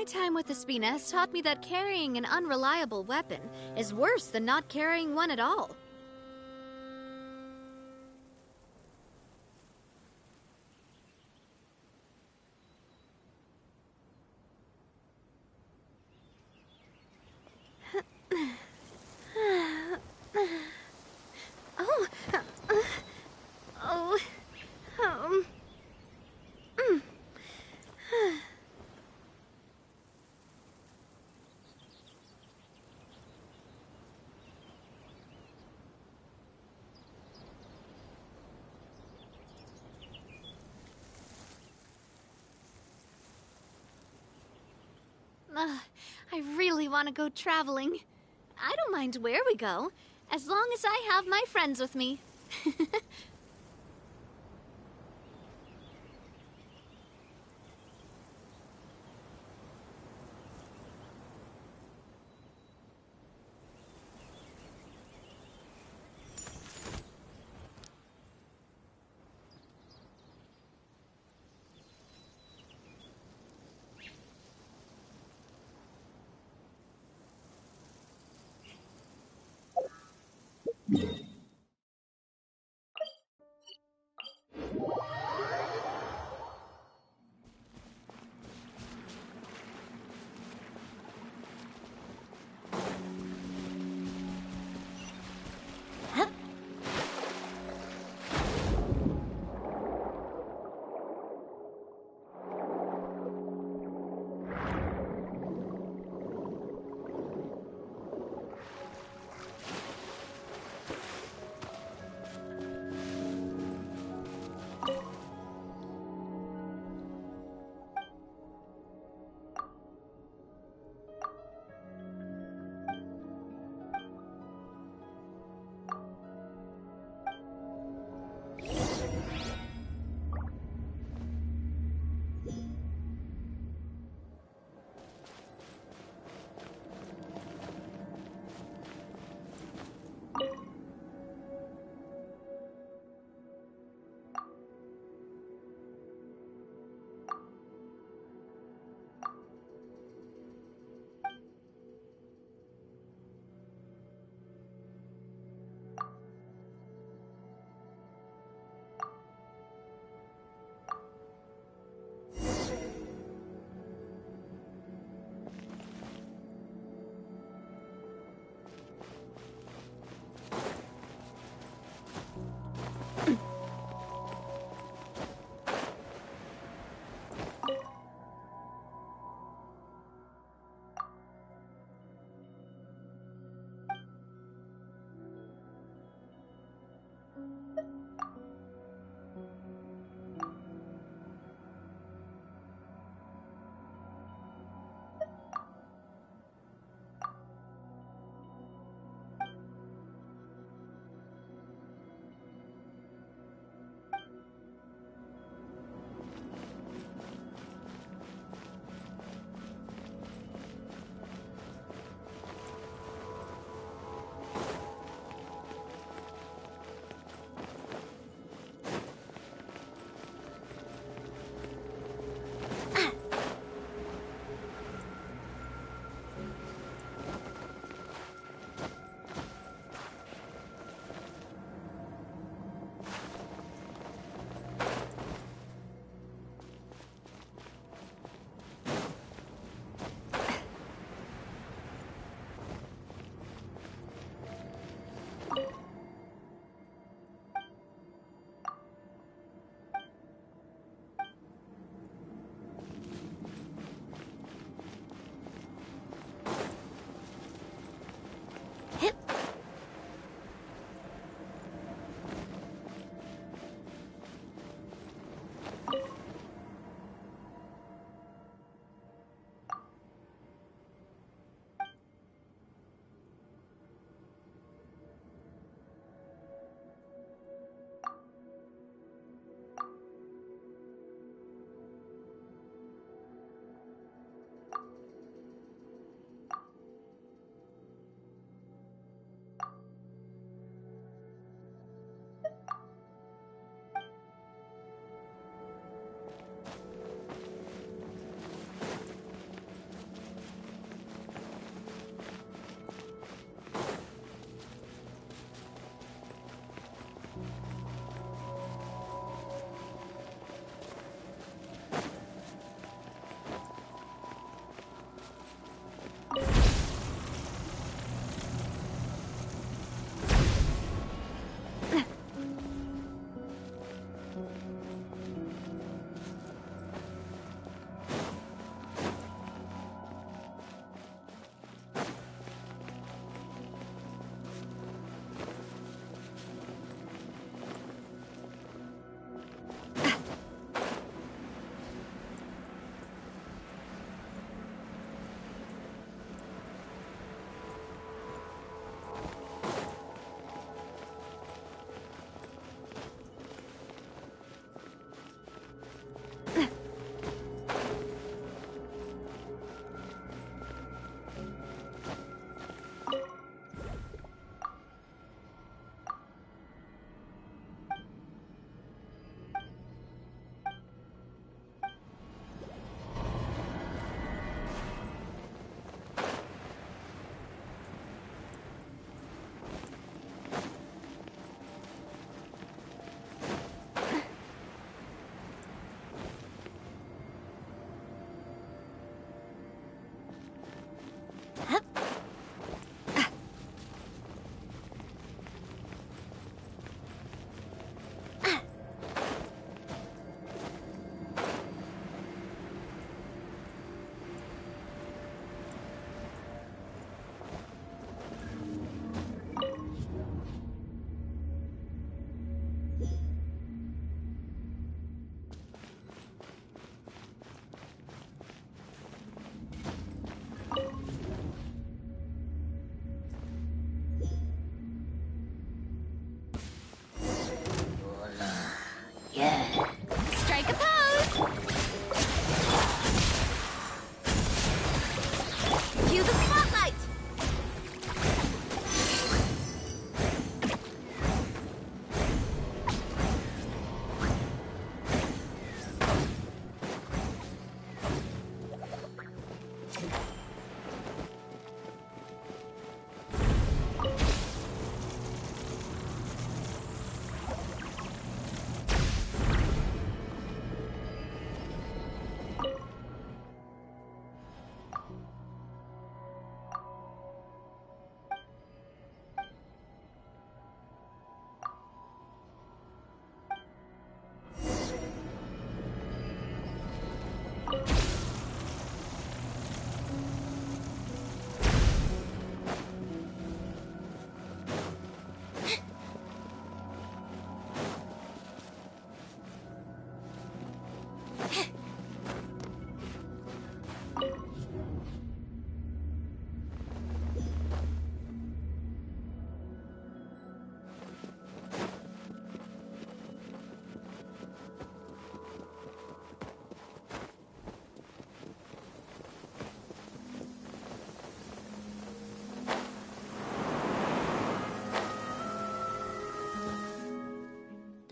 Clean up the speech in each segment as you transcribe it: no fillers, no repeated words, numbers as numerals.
My time with Espina has taught me that carrying an unreliable weapon is worse than not carrying one at all. I really want to go traveling. I don't mind where we go, as long as I have my friends with me.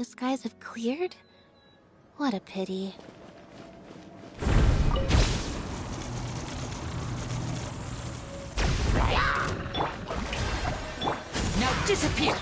The skies have cleared? What a pity. Now disappear!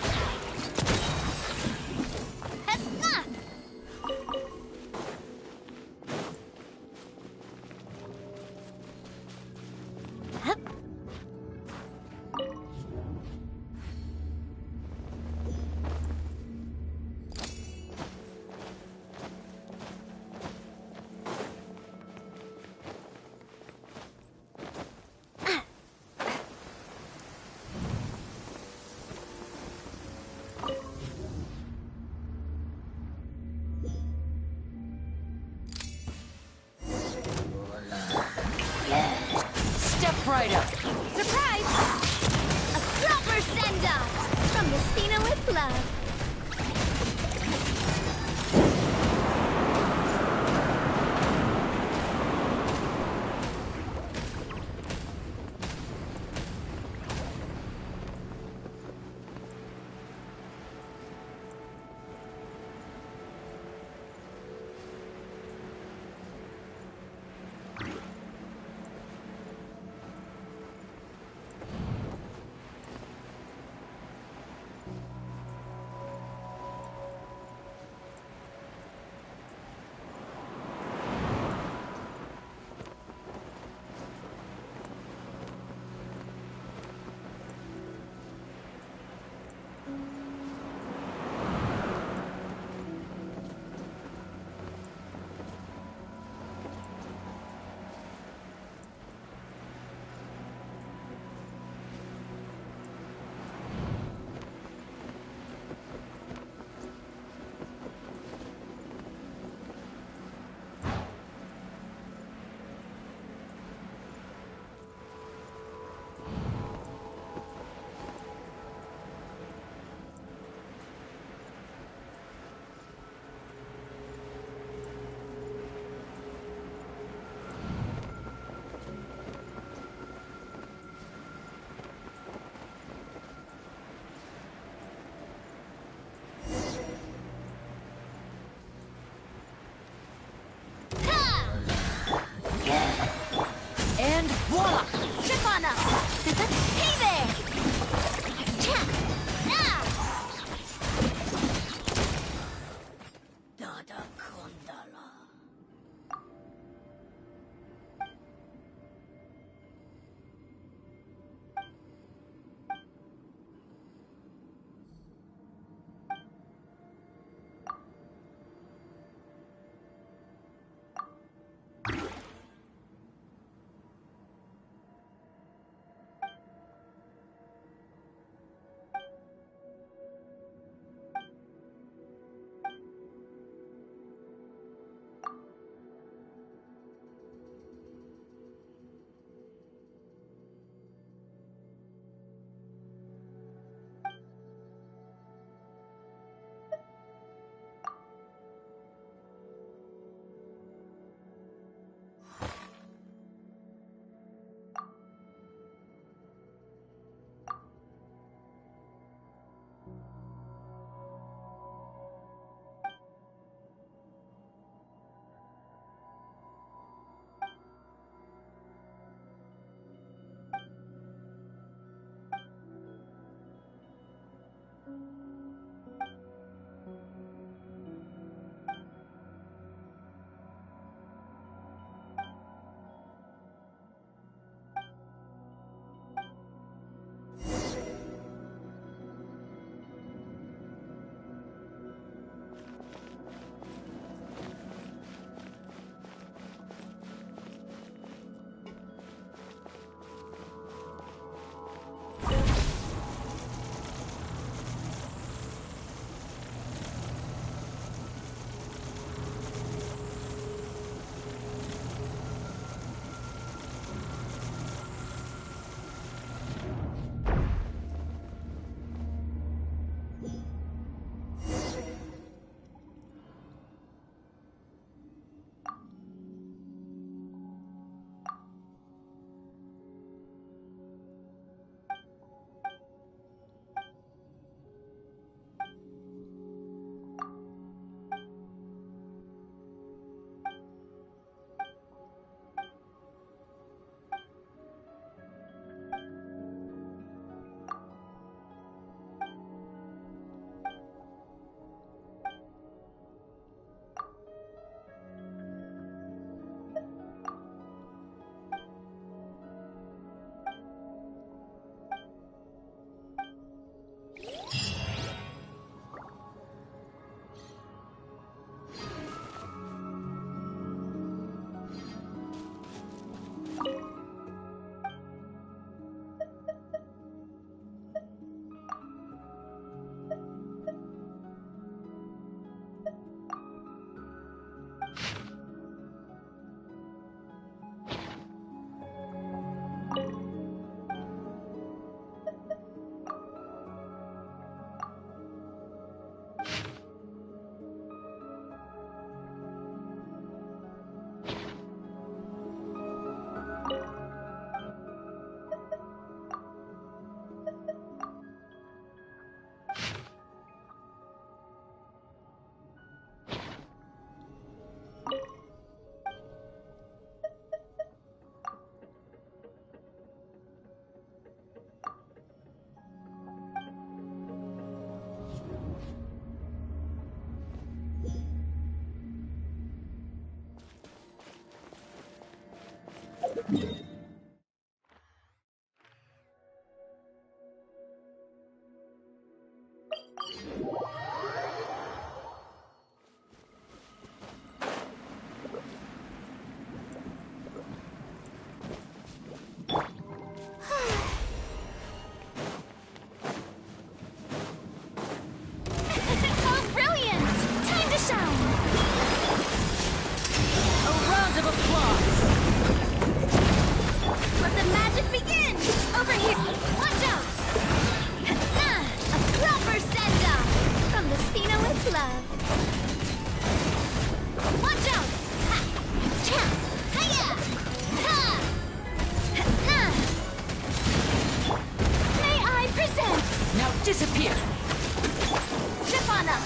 on up.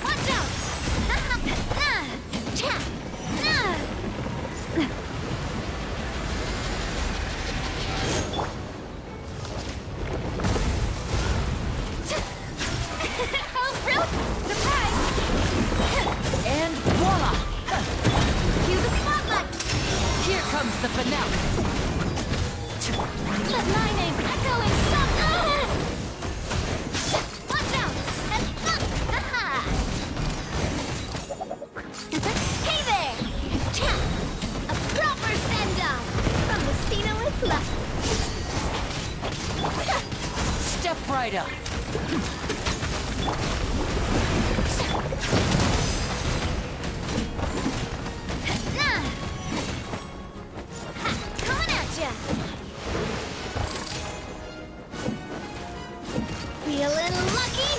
Watch out. Oh, brilliant! Surprise! And voila! Cue the spotlight. Here comes the finale. Let my name echo in some. Watch out! Hey there! A proper send-off from the Stina with love. Step right up. Coming at ya! Feeling lucky?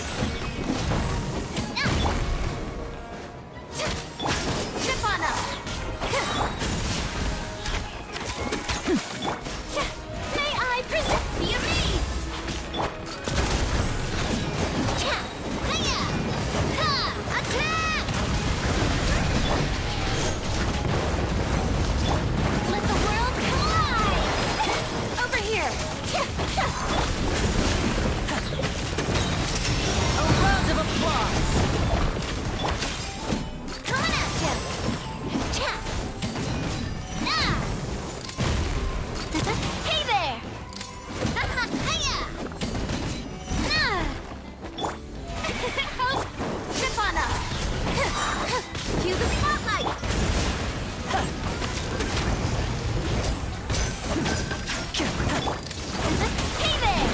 Trip on up! May I present the amaze? Hiya! Ha! Attack! Let the world collide! Over here! A round of applause. Coming at ya! Hey there! Hiya! Trip on up! Cue the spotlight! Hey there!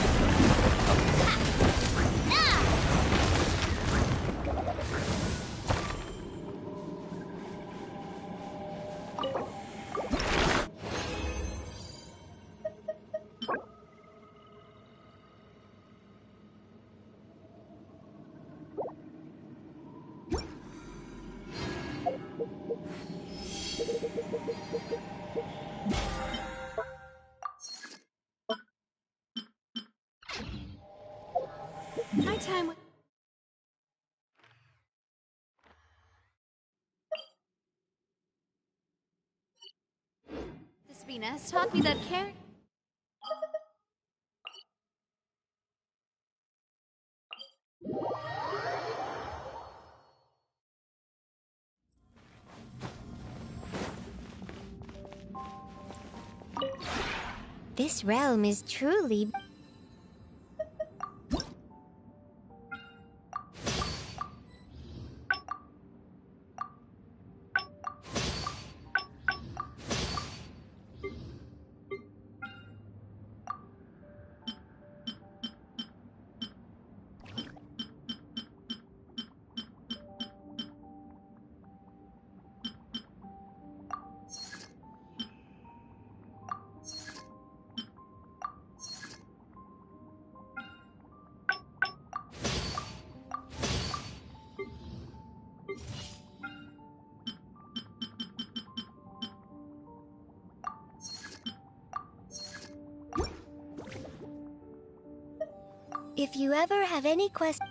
My time with... The Spina has taught me that carry... This realm is truly... If you ever have any questions...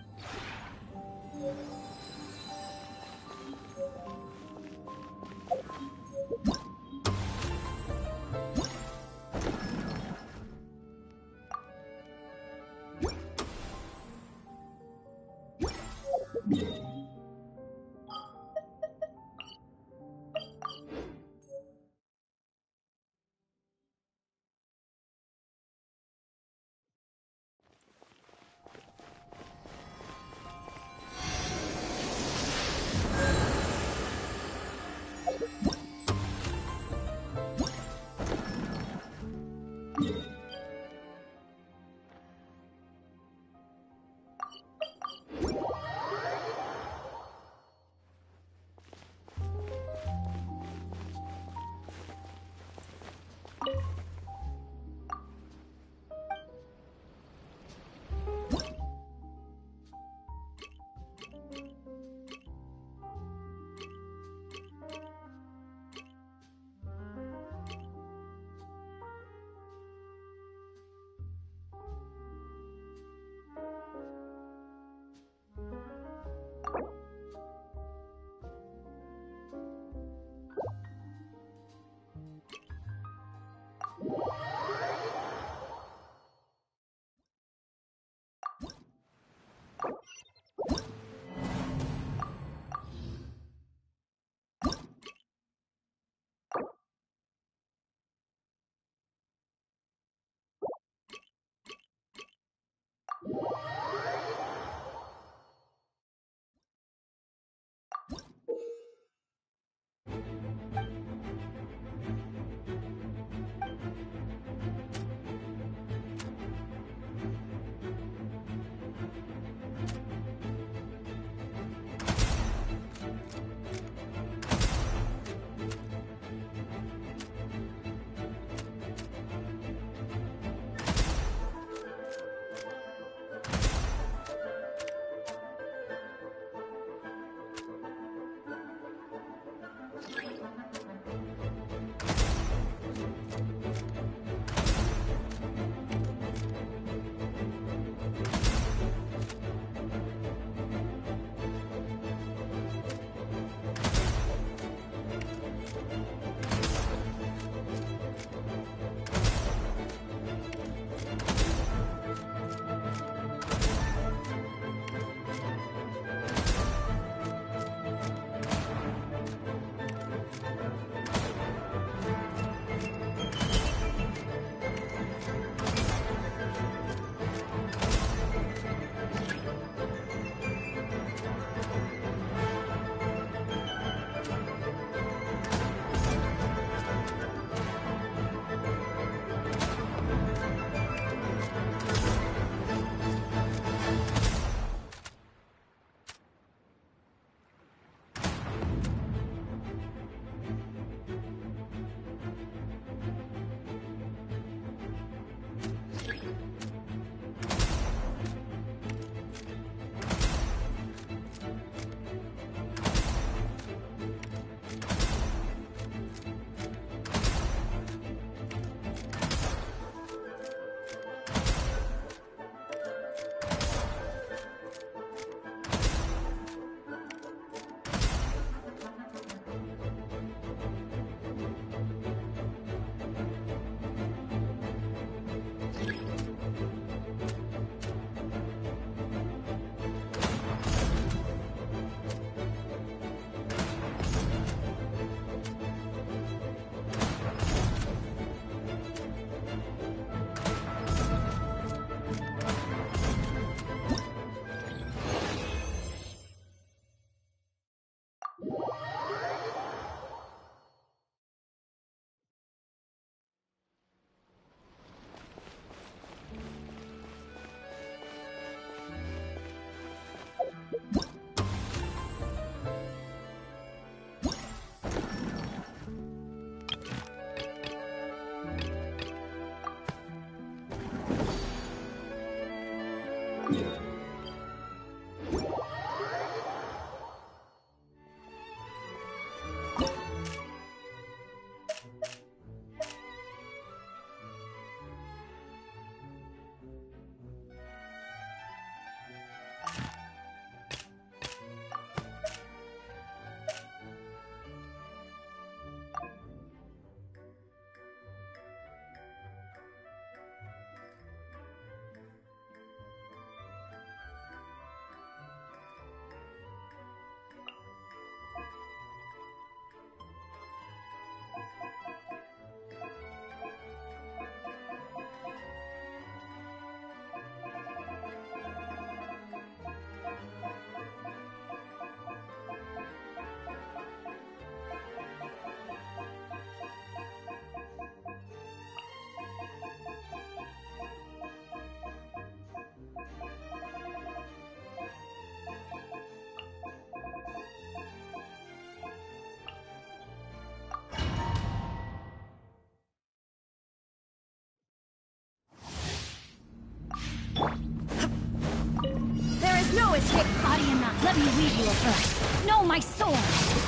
There is no escape. Ariana, let me weave you a verse. Know my sword.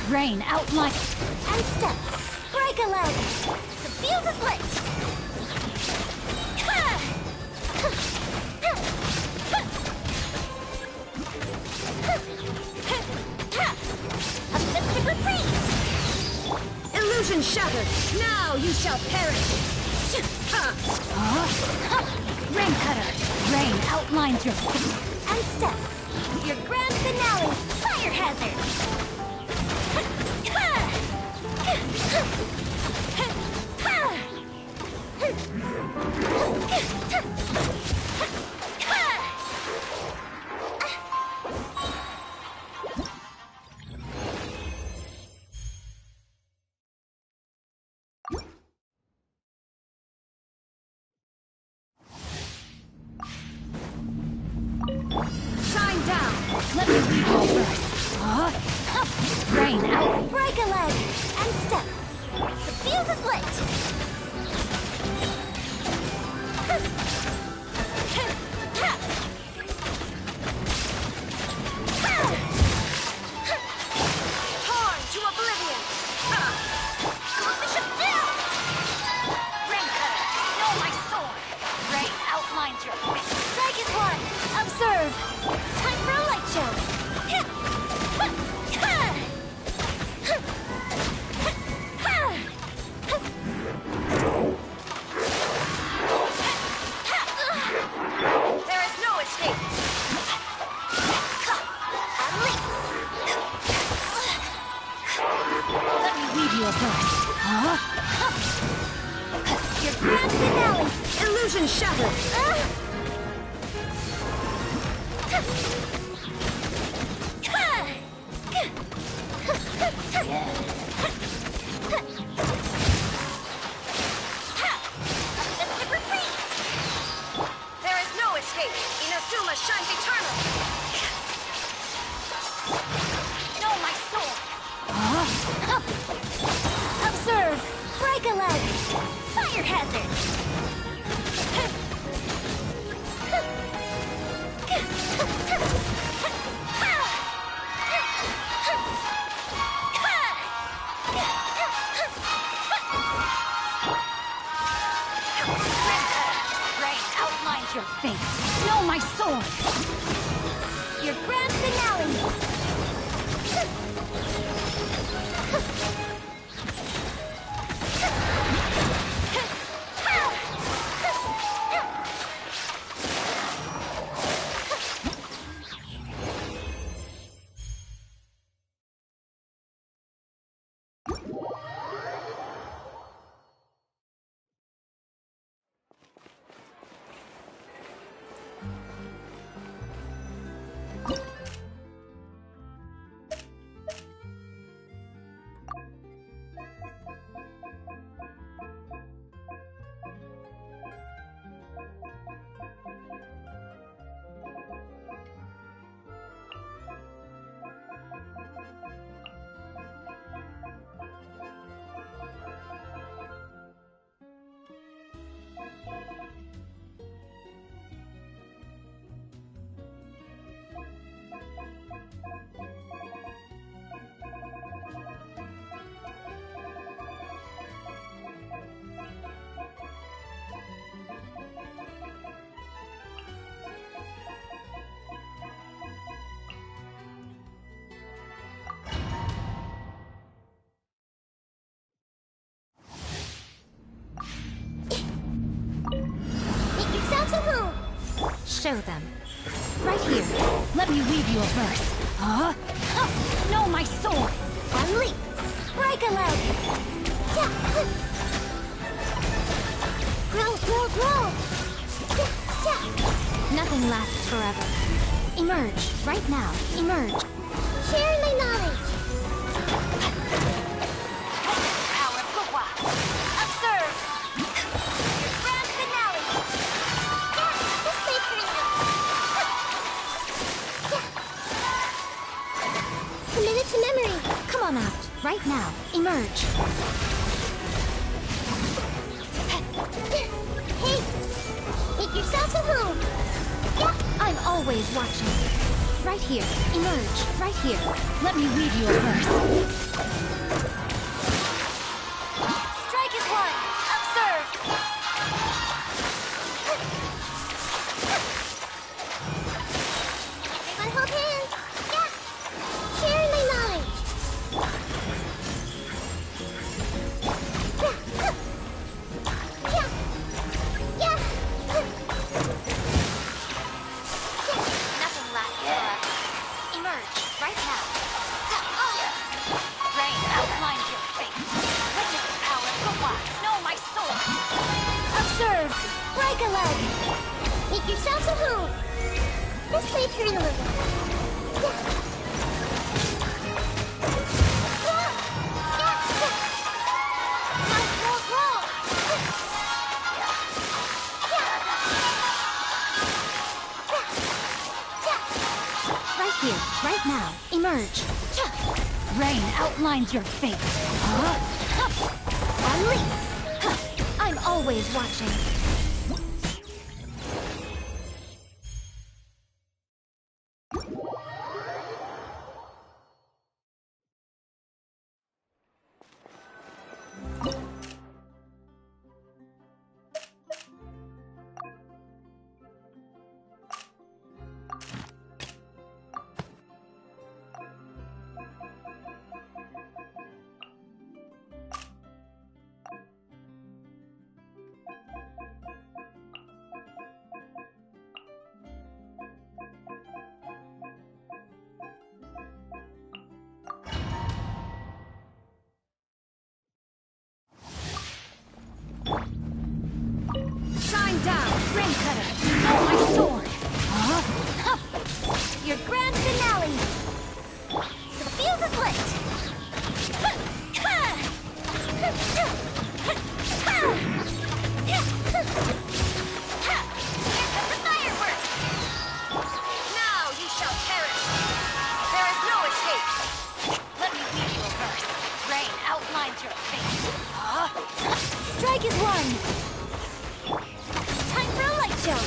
Rain outline. And step. Break a leg. The fuse is lit. A mystic reprise. Illusion shattered. Now you shall perish. Rain cutter. Rain outlines your... And step. Your grand finale. Fire hazard. Shine down. Let me weave you a verse. Rain out. Break a leg. And step. The fuse is lit. Torn to oblivion. Bishop down. Rain cutter. Know my sword. Rain outlines your... Strike is one. Observe. Time for a light show. There is no escape. Let me weave you a verse. Your grand finale. Illusion shattered. There is no escape. Inazuma shines eternal. Know my sword. Observe. Break a leg. Fire hazard. Rain outlines your fate. Know my sword. Your grand finale. show them. Right here. Let me weave you a verse. Huh? Know my sword. One leap. Break a leg. Roll. Nothing lasts forever. Emerge. Right now. Emerge. Share my knowledge. Power of Gugwa. Observe. Your grand finale. This way for you. Committed to memory. Come on out. Right now. Emerge. Hey! Make yourselves at home. I'm always watching. Right here. Emerge. Right here. Let me weave you a verse. Strike is one. Observe. Everyone hold hands. Yeah. Share my knowledge. Yeah. Nothing lasts forever. Emerge. Right now. Rain outlines your fate. Witness the power of Gugwa. Know my sword. Observe. Break a leg. Make yourselves at home. This may turn a little. Roll. Right here, right now. Emerge. Rain outlines your fate. One leap. I'm always watching. Shine down! Ring cutter. Know my sword. Your grand finale. The fuse is lit. Now you shall perish! There is no escape! Let me weave you a verse. Rain outlines your fate. Strike is one. Time for a light show.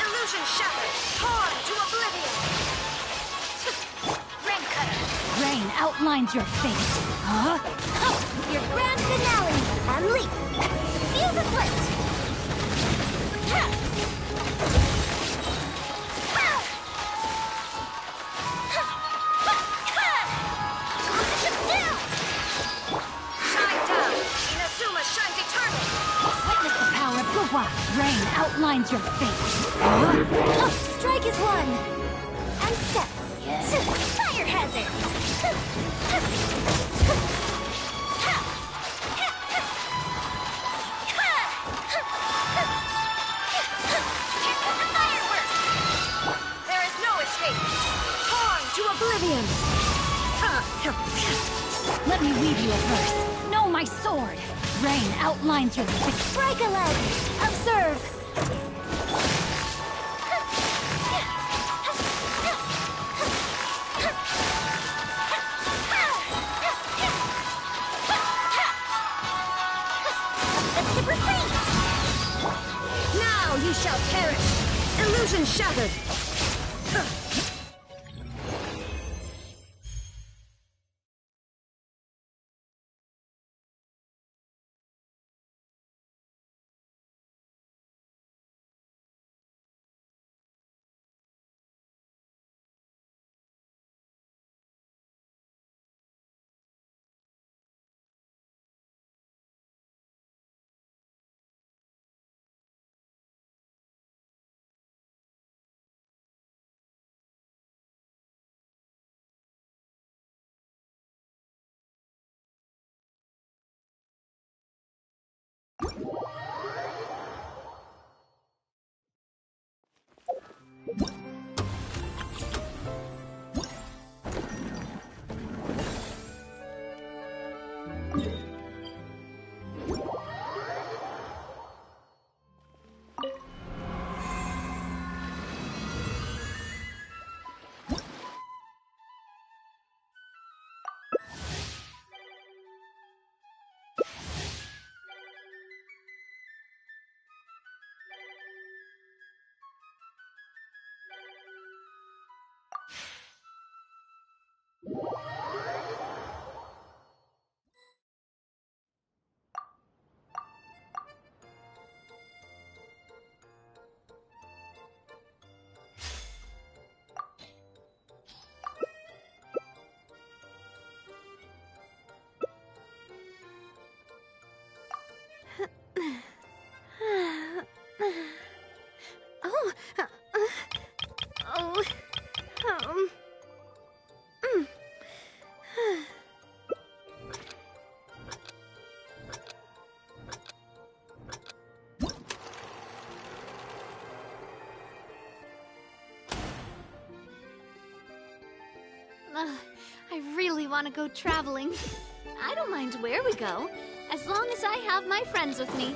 Illusion shattered! Torn to oblivion! Rain cutter. Rain outlines your fate. Your grand finale. Unleash. Fuse is lit. Shine down! Inazuma shines eternal! Witness the power of Gugwa. Rain outlines your fate. Strike is one. And step. Fire hazard. There is no escape! Torn to oblivion! Let me weave you a verse. Know my sword. Rain outlines your fate. Break a leg. Observe. Now you shall perish! Illusion shattered! want to go traveling. I don't mind where we go, as long as I have my friends with me.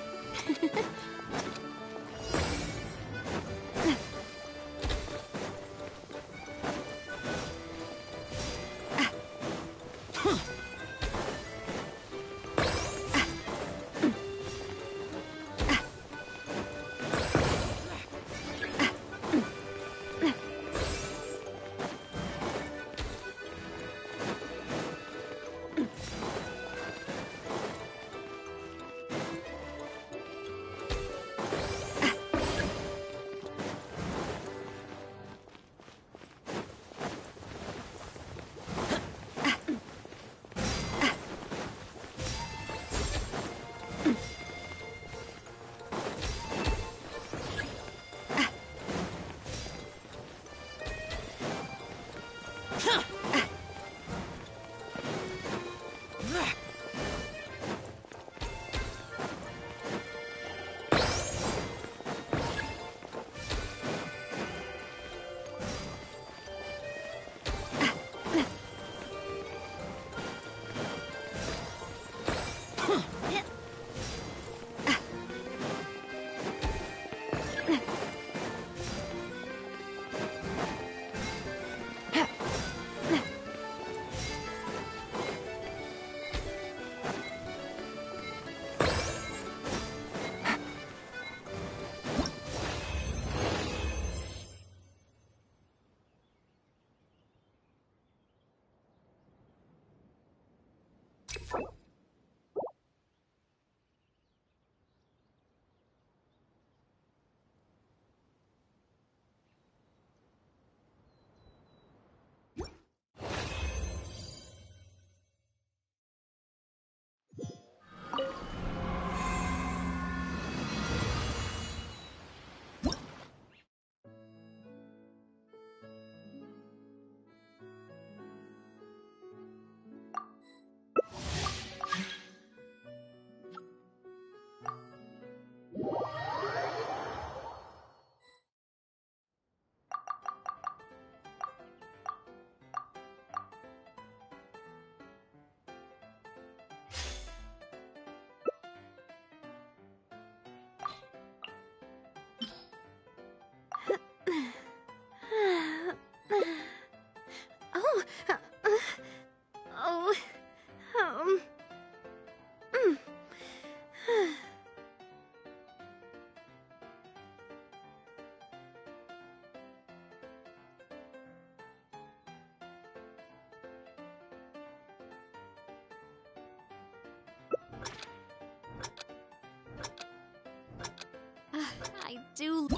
I do.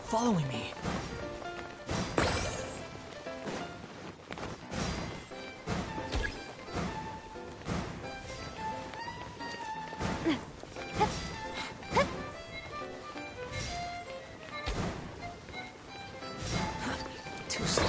Following me. Too slow.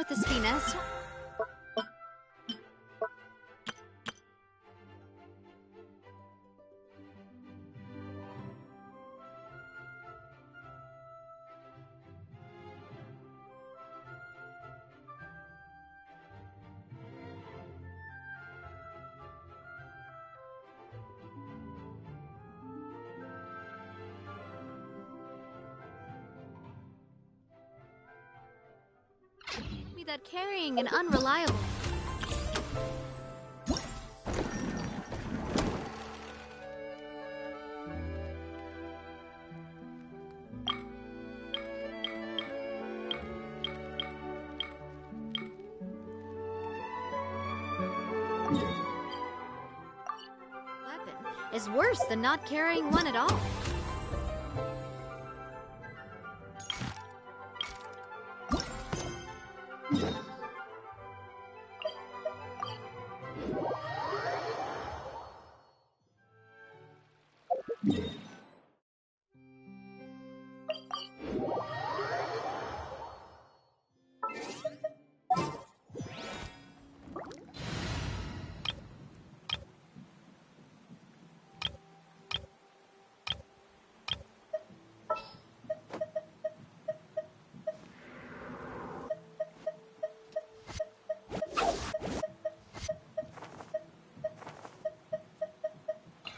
with this finesse. That carrying and unreliable. Weapon is worse than not carrying one at all.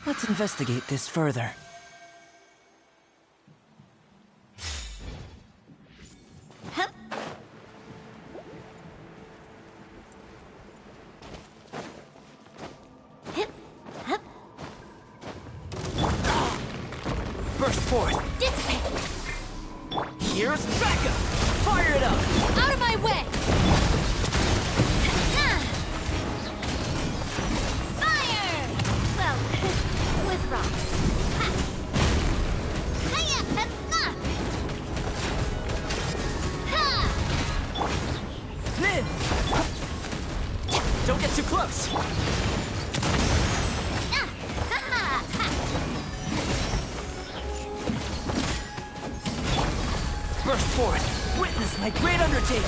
Let's investigate this further. Burst forth! Dissipate! Here's backup! Fire it up! Out of my way! Fire! Well, with rocks. Ha! Hiya! Ha! Lynn! Don't get too close! Burst forth! Witness my great undertaking!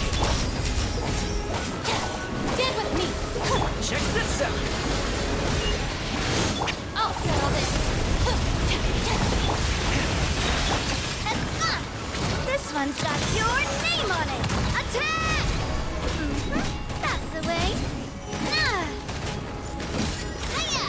Stand with me! Check this out! I'll handle this! This one's got your name on it! Attack! That's the way! Hiya!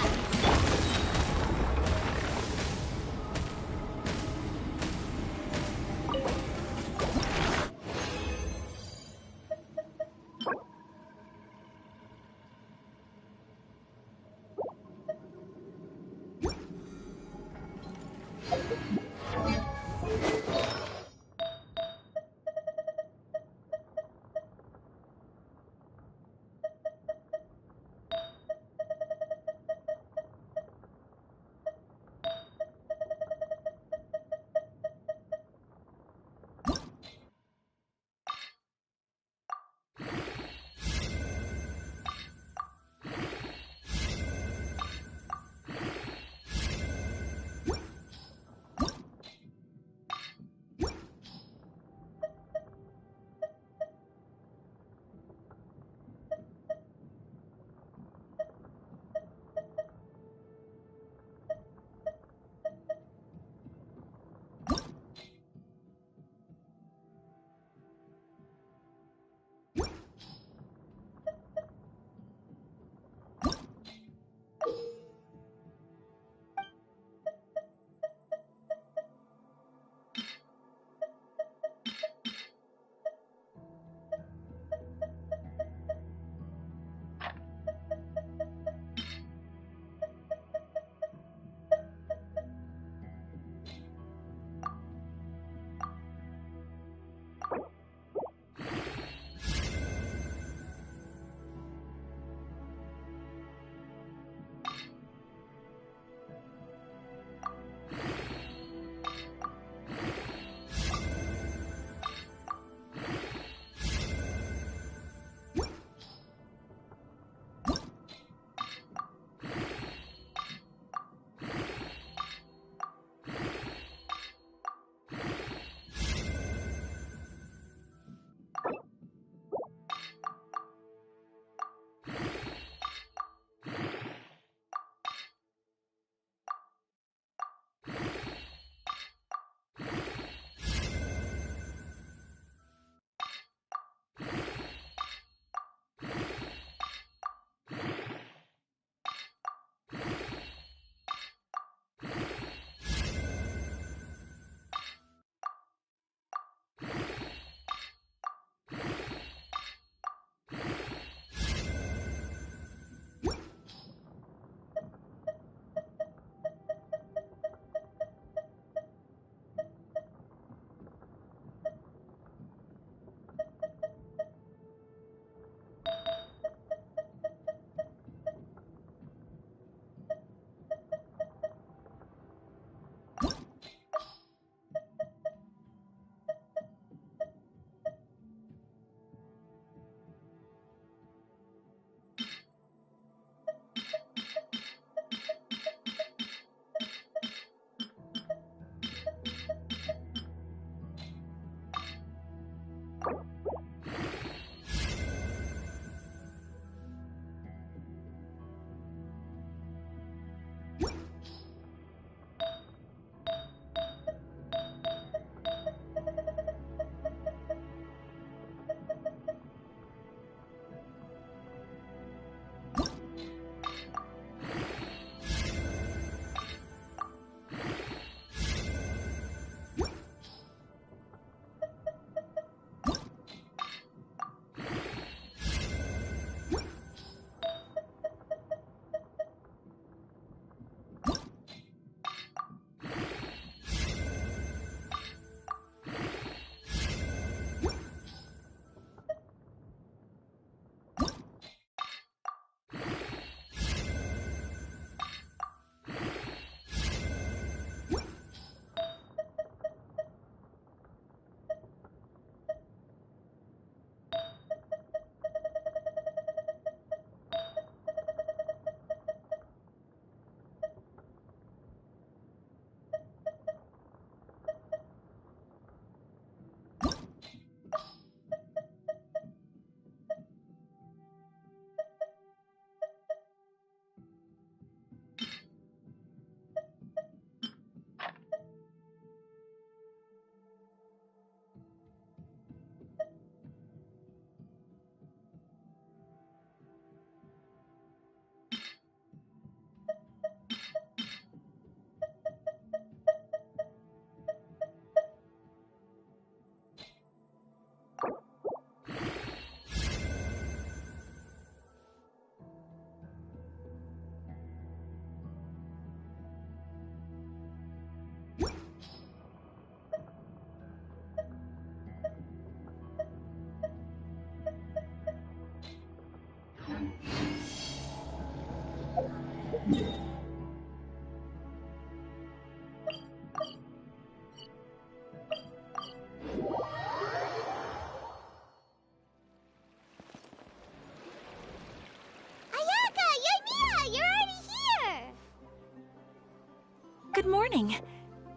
Good morning.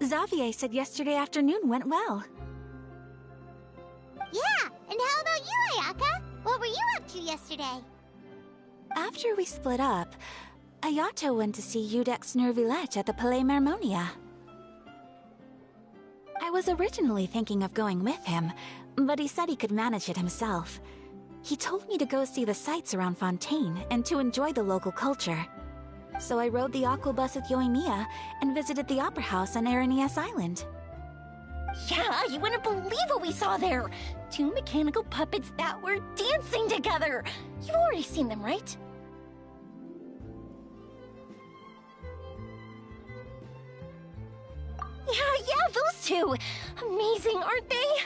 Xavier said yesterday afternoon went well. Yeah, and how about you, Ayaka? What were you up to yesterday? After we split up, Ayato went to see Udex Nervillette at the Palais Marmonia. I was originally thinking of going with him, but he said he could manage it himself. He told me to go see the sights around Fontaine and to enjoy the local culture. So I rode the aquabus with Yoimiya and visited the opera house on Aranias Island. Yeah, you wouldn't believe what we saw there! 2 mechanical puppets that were dancing together! You've already seen them, right? Yeah, those two! Amazing, aren't they?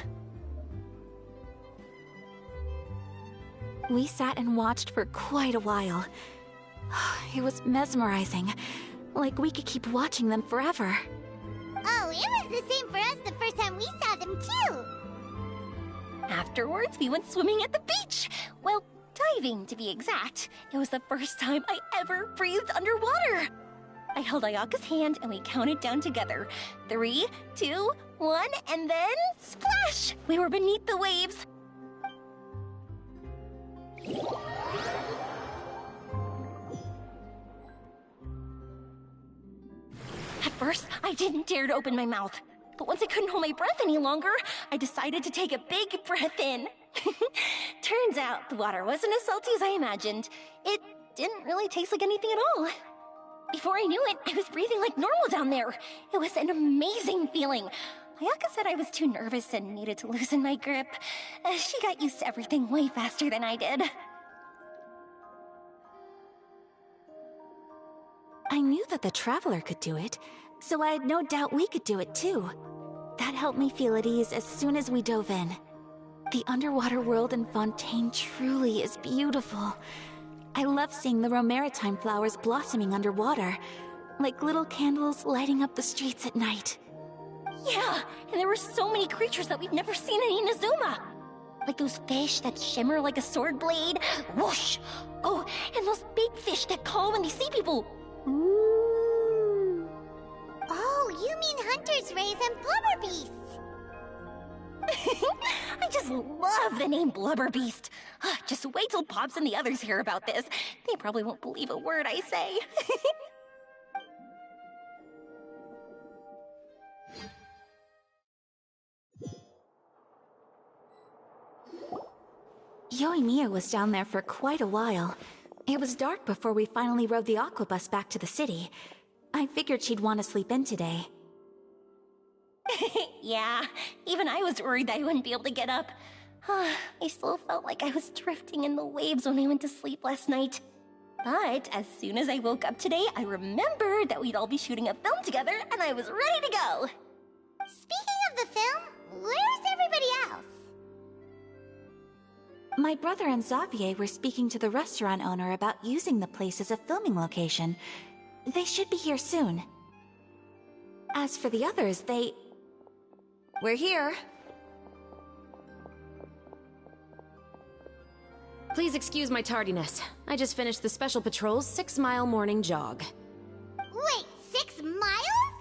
We sat and watched for quite a while. It was mesmerizing, like we could keep watching them forever. Oh, it was the same for us the first time we saw them, too! Afterwards, we went swimming at the beach! Well, diving, to be exact. It was the first time I ever breathed underwater! I held Ayaka's hand and we counted down together. 3, 2, 1, and then splash! We were beneath the waves. At first, I didn't dare to open my mouth. But once I couldn't hold my breath any longer, I decided to take a big breath in. Turns out the water wasn't as salty as I imagined. It didn't really taste like anything at all. Before I knew it, I was breathing like normal down there. It was an amazing feeling. Ayaka said I was too nervous and needed to loosen my grip. She got used to everything way faster than I did. I knew that the Traveler could do it, so I had no doubt we could do it too. That helped me feel at ease as soon as we dove in. The underwater world in Fontaine truly is beautiful. I love seeing the romaritime flowers blossoming underwater, like little candles lighting up the streets at night. Yeah, and there were so many creatures that we've never seen in Inazuma. Like those fish that shimmer like a sword blade. Whoosh! Oh, and those big fish that call when they see people. Ooh. Oh, you mean hunters' rays and blubber beasts! I just love the name Blubber Beast. Just wait till Pops and the others hear about this. They probably won't believe a word I say. Yoimiya was down there for quite a while. It was dark before we finally rode the aquabus back to the city. I figured she'd want to sleep in today. Yeah, even I was worried that I wouldn't be able to get up. I still felt like I was drifting in the waves when I went to sleep last night. But as soon as I woke up today, I remembered that we'd all be shooting a film together, and I was ready to go. Speaking of the film, where's everybody else? My brother and Xavier were speaking to the restaurant owner about using the place as a filming location. They should be here soon. As for the others, We're here. Please excuse my tardiness. I just finished the Special Patrol's 6-mile morning jog. Wait, 6 miles?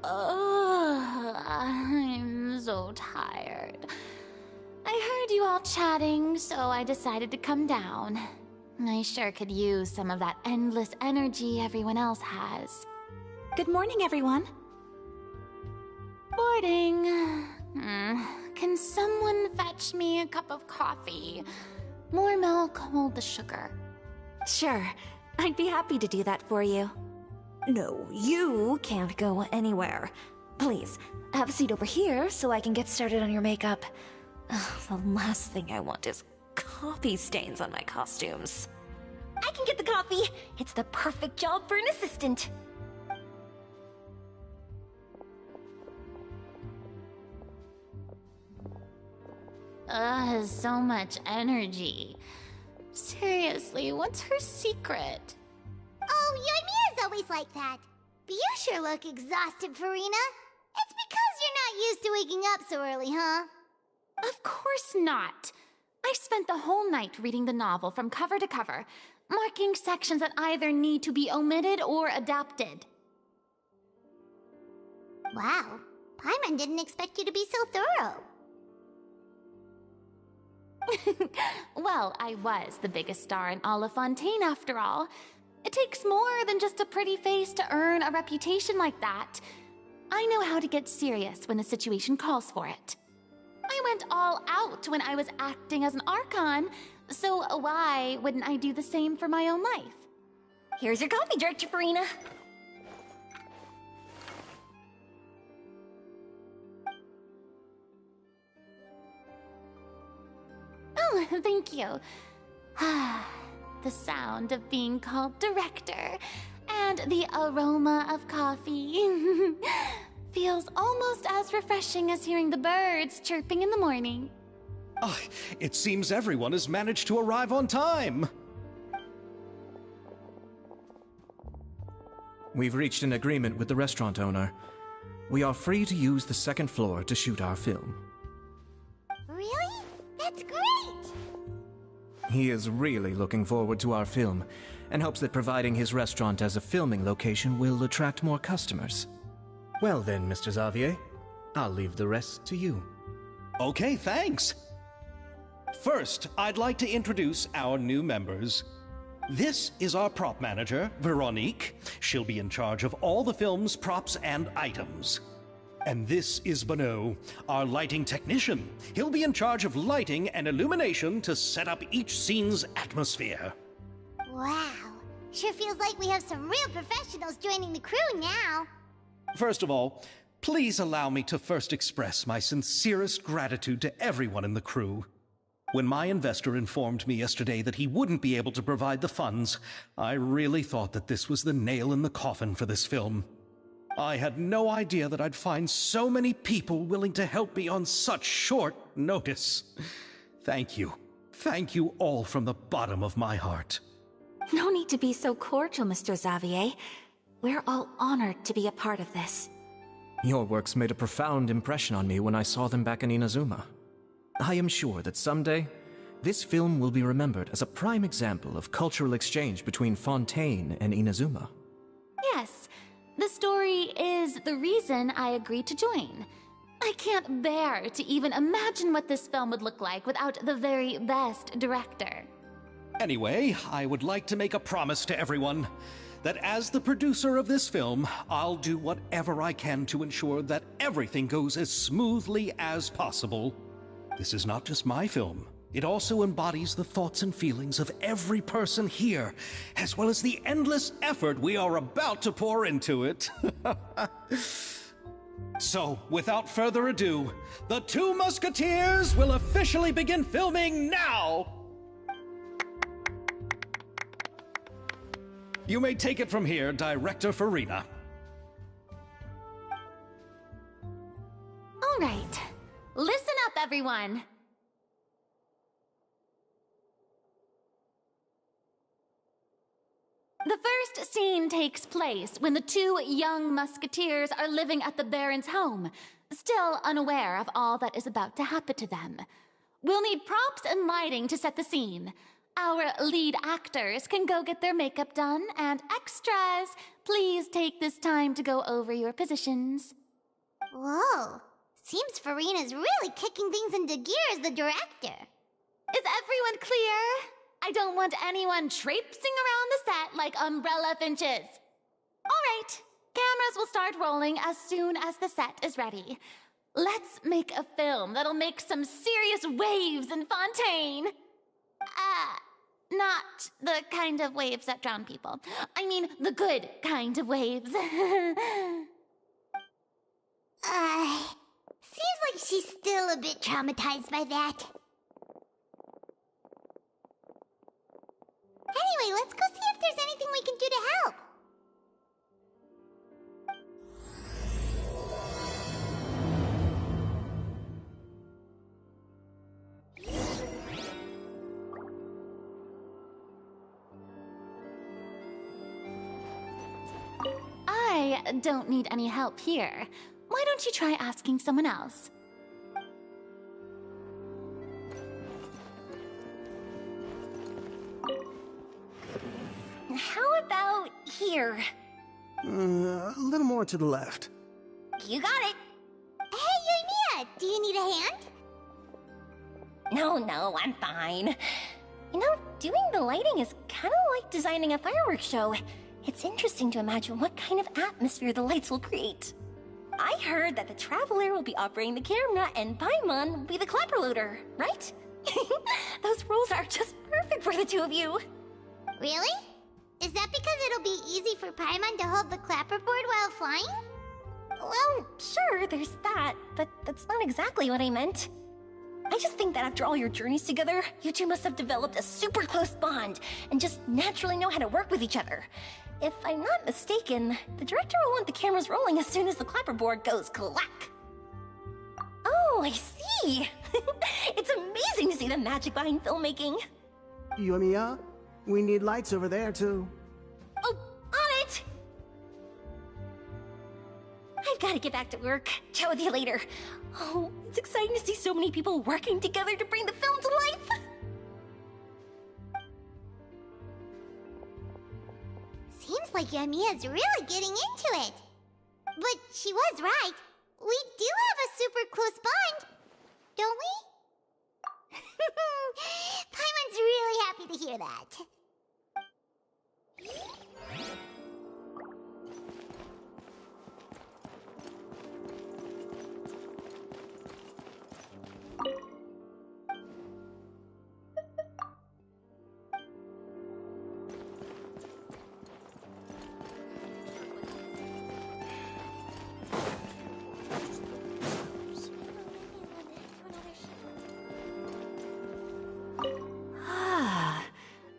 I'm so tired. I heard you all chatting, so I decided to come down. I sure could use some of that endless energy everyone else has. Good morning, everyone. Boarding. Can someone fetch me a cup of coffee? More milk, hold the sugar. Sure, I'd be happy to do that for you. No, you can't go anywhere. Please, have a seat over here so I can get started on your makeup. The last thing I want is coffee stains on my costumes. I can get the coffee. It's the perfect job for an assistant. So much energy. Seriously, what's her secret? Oh, Yoimiya's always like that. But you sure look exhausted, Farina. It's because you're not used to waking up so early, huh? Of course not. I spent the whole night reading the novel from cover to cover, marking sections that either need to be omitted or adapted. Wow, Paimon didn't expect you to be so thorough. Well, I was the biggest star in all of Fontaine after all. It takes more than just a pretty face to earn a reputation like that. I know how to get serious when the situation calls for it. I went all out when I was acting as an Archon, so why wouldn't I do the same for my own life? Here's your coffee, Director Farina. Oh, thank you. The sound of being called director and the aroma of coffee feels almost as refreshing as hearing the birds chirping in the morning. Oh, it seems everyone has managed to arrive on time. We've reached an agreement with the restaurant owner. We are free to use the second floor to shoot our film. Really? That's great! He is really looking forward to our film and hopes that providing his restaurant as a filming location will attract more customers. Well then, Mr. Xavier, I'll leave the rest to you. Okay, thanks. First, I'd like to introduce our new members. This is our prop manager, Veronique. She'll be in charge of all the film's props and items. And this is Bonneau, our lighting technician. He'll be in charge of lighting and illumination to set up each scene's atmosphere. Wow, sure feels like we have some real professionals joining the crew now. First of all, please allow me to first express my sincerest gratitude to everyone in the crew. When my investor informed me yesterday that he wouldn't be able to provide the funds, I really thought that this was the nail in the coffin for this film. I had no idea that I'd find so many people willing to help me on such short notice. Thank you. Thank you all from the bottom of my heart. No need to be so cordial, Mr. Xavier. We're all honored to be a part of this. Your works made a profound impression on me when I saw them back in Inazuma. I am sure that someday, this film will be remembered as a prime example of cultural exchange between Fontaine and Inazuma. Yes, the story is the reason I agreed to join. I can't bear to even imagine what this film would look like without the very best director. Anyway, I would like to make a promise to everyone that as the producer of this film, I'll do whatever I can to ensure that everything goes as smoothly as possible. This is not just my film. It also embodies the thoughts and feelings of every person here, as well as the endless effort we are about to pour into it. So, without further ado, the Two Musketeers will officially begin filming now! You may take it from here, Director Farina. All right. Listen up, everyone. The first scene takes place when the two young musketeers are living at the Baron's home, still unaware of all that is about to happen to them. We'll need props and lighting to set the scene. Our lead actors can go get their makeup done, and extras, please take this time to go over your positions. Whoa, seems Farina's really kicking things into gear as the director. Is everyone clear? I don't want anyone traipsing around the set like umbrella finches. All right, cameras will start rolling as soon as the set is ready. Let's make a film that'll make some serious waves in Fontaine. Not the kind of waves that drown people. I mean, the good kind of waves. Seems like she's still a bit traumatized by that. Anyway, let's go see if there's anything we can do to help. I don't need any help here. Why don't you try asking someone else? How about here? A little more to the left. You got it. Hey, Yoimiya, do you need a hand? No, I'm fine. You know, doing the lighting is kind of like designing a fireworks show. It's interesting to imagine what kind of atmosphere the lights will create. I heard that the Traveler will be operating the camera and Paimon will be the clapper loader, right? Those roles are just perfect for the two of you. Really? Is that because it'll be easy for Paimon to hold the clapperboard while flying? Well, sure, there's that, but that's not exactly what I meant. I just think that after all your journeys together, you two must have developed a super close bond and just naturally know how to work with each other. If I'm not mistaken, the director will want the cameras rolling as soon as the clapperboard goes clack. Oh, I see. It's amazing to see the magic behind filmmaking. Yoimiya, we need lights over there too. Oh, on it! I've got to get back to work. Chat with you later. Oh, it's exciting to see so many people working together to bring the film to life. Seems like Yoimiya's really getting into it. But she was right. We do have a super close bond, don't we? Paimon's really happy to hear that.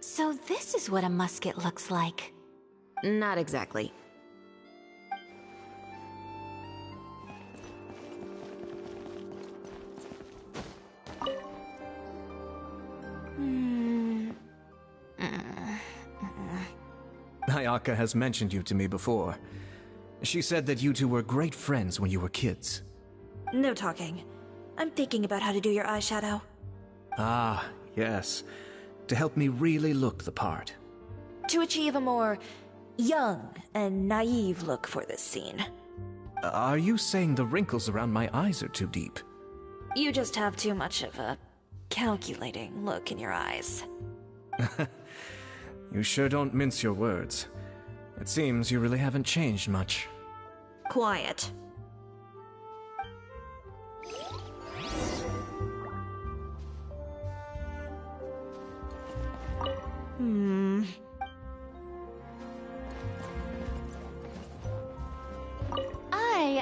So this is what a musket looks like. Not exactly. Ayaka has mentioned you to me before. She said that you two were great friends when you were kids. No talking. I'm thinking about how to do your eyeshadow. Ah, yes. To help me really look the part. To achieve a more young and naive look for this scene. Are you saying the wrinkles around my eyes are too deep? You just have too much of a calculating look in your eyes. You sure don't mince your words. It seems you really haven't changed much. Quiet.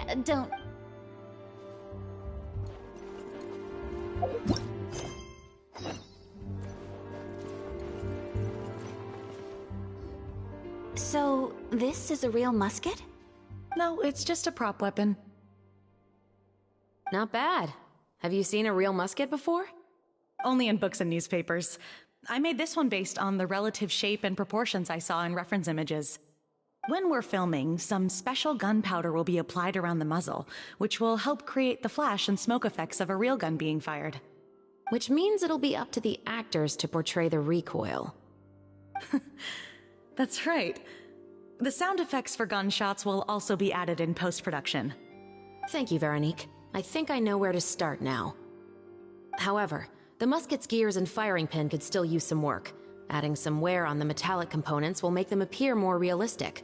I don't... So, this is a real musket? No, it's just a prop weapon. Not bad. Have you seen a real musket before? Only in books and newspapers. I made this one based on the relative shape and proportions I saw in reference images. When we're filming, some special gunpowder will be applied around the muzzle, which will help create the flash and smoke effects of a real gun being fired. Which means it'll be up to the actors to portray the recoil. That's right. The sound effects for gunshots will also be added in post-production. Thank you, Veronique. I think I know where to start now. However, the musket's gears and firing pin could still use some work. Adding some wear on the metallic components will make them appear more realistic.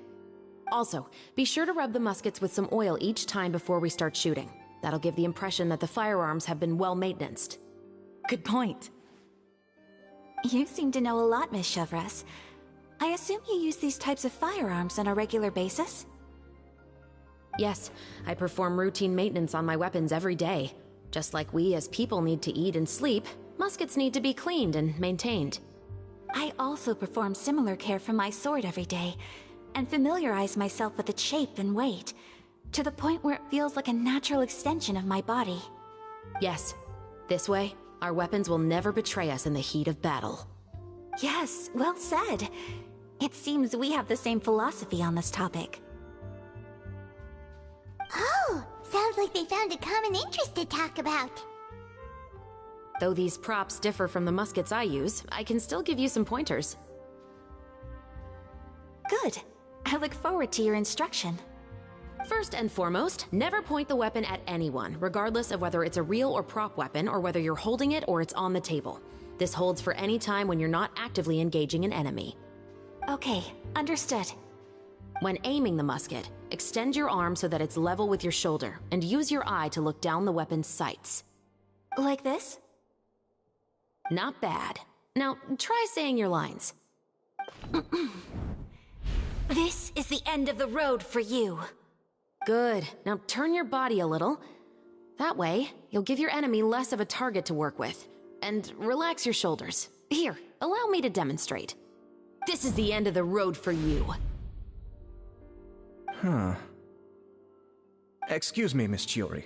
Also, be sure to rub the muskets with some oil each time before we start shooting. That'll give the impression that the firearms have been well maintained. Good point. You seem to know a lot, Miss Chevres. I assume you use these types of firearms on a regular basis? Yes, I perform routine maintenance on my weapons every day. Just like we as people need to eat and sleep, muskets need to be cleaned and maintained. I also perform similar care for my sword every day, and familiarize myself with its shape and weight, to the point where it feels like a natural extension of my body. Yes, this way, our weapons will never betray us in the heat of battle. Yes, well said. It seems we have the same philosophy on this topic. Oh, sounds like they found a common interest to talk about. Though these props differ from the muskets I use, I can still give you some pointers. Good. I look forward to your instruction. First and foremost, never point the weapon at anyone, regardless of whether it's a real or prop weapon or whether you're holding it or it's on the table. This holds for any time when you're not actively engaging an enemy. Okay, understood. When aiming the musket, extend your arm so that it's level with your shoulder, and use your eye to look down the weapon's sights. Like this? Not bad. Now, try saying your lines. This is the end of the road for you. Good. Now turn your body a little. That way, you'll give your enemy less of a target to work with. And relax your shoulders. Here, allow me to demonstrate. This is the end of the road for you. Huh. Excuse me, Miss Chiori.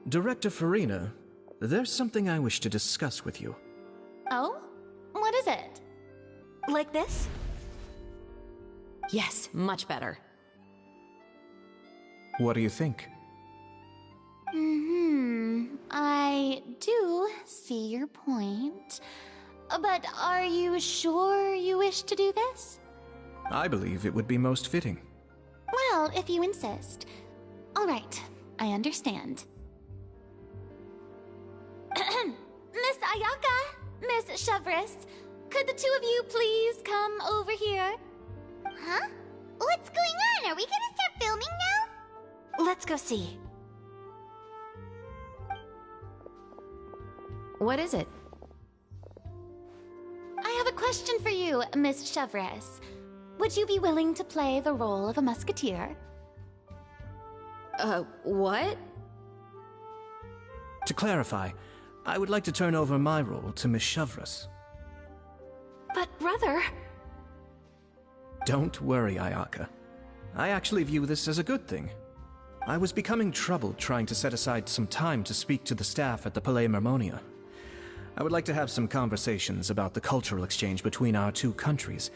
Director Farina, there's something I wish to discuss with you. Oh? What is it? Like this? Yes, much better. What do you think? I do see your point. But are you sure you wish to do this? I believe it would be most fitting. Well, if you insist. All right, I understand. Miss Ayaka, Miss Chevres, could the two of you please come over here? Huh? What's going on? Are we gonna start filming now? Let's go see. What is it? I have a question for you, Miss Chevres. Would you be willing to play the role of a musketeer? What? To clarify, I would like to turn over my role to Miss Chevres. But brother... Don't worry, Ayaka. I actually view this as a good thing. I was becoming troubled trying to set aside some time to speak to the staff at the Palais Mermonia. I would like to have some conversations about the cultural exchange between our two countries,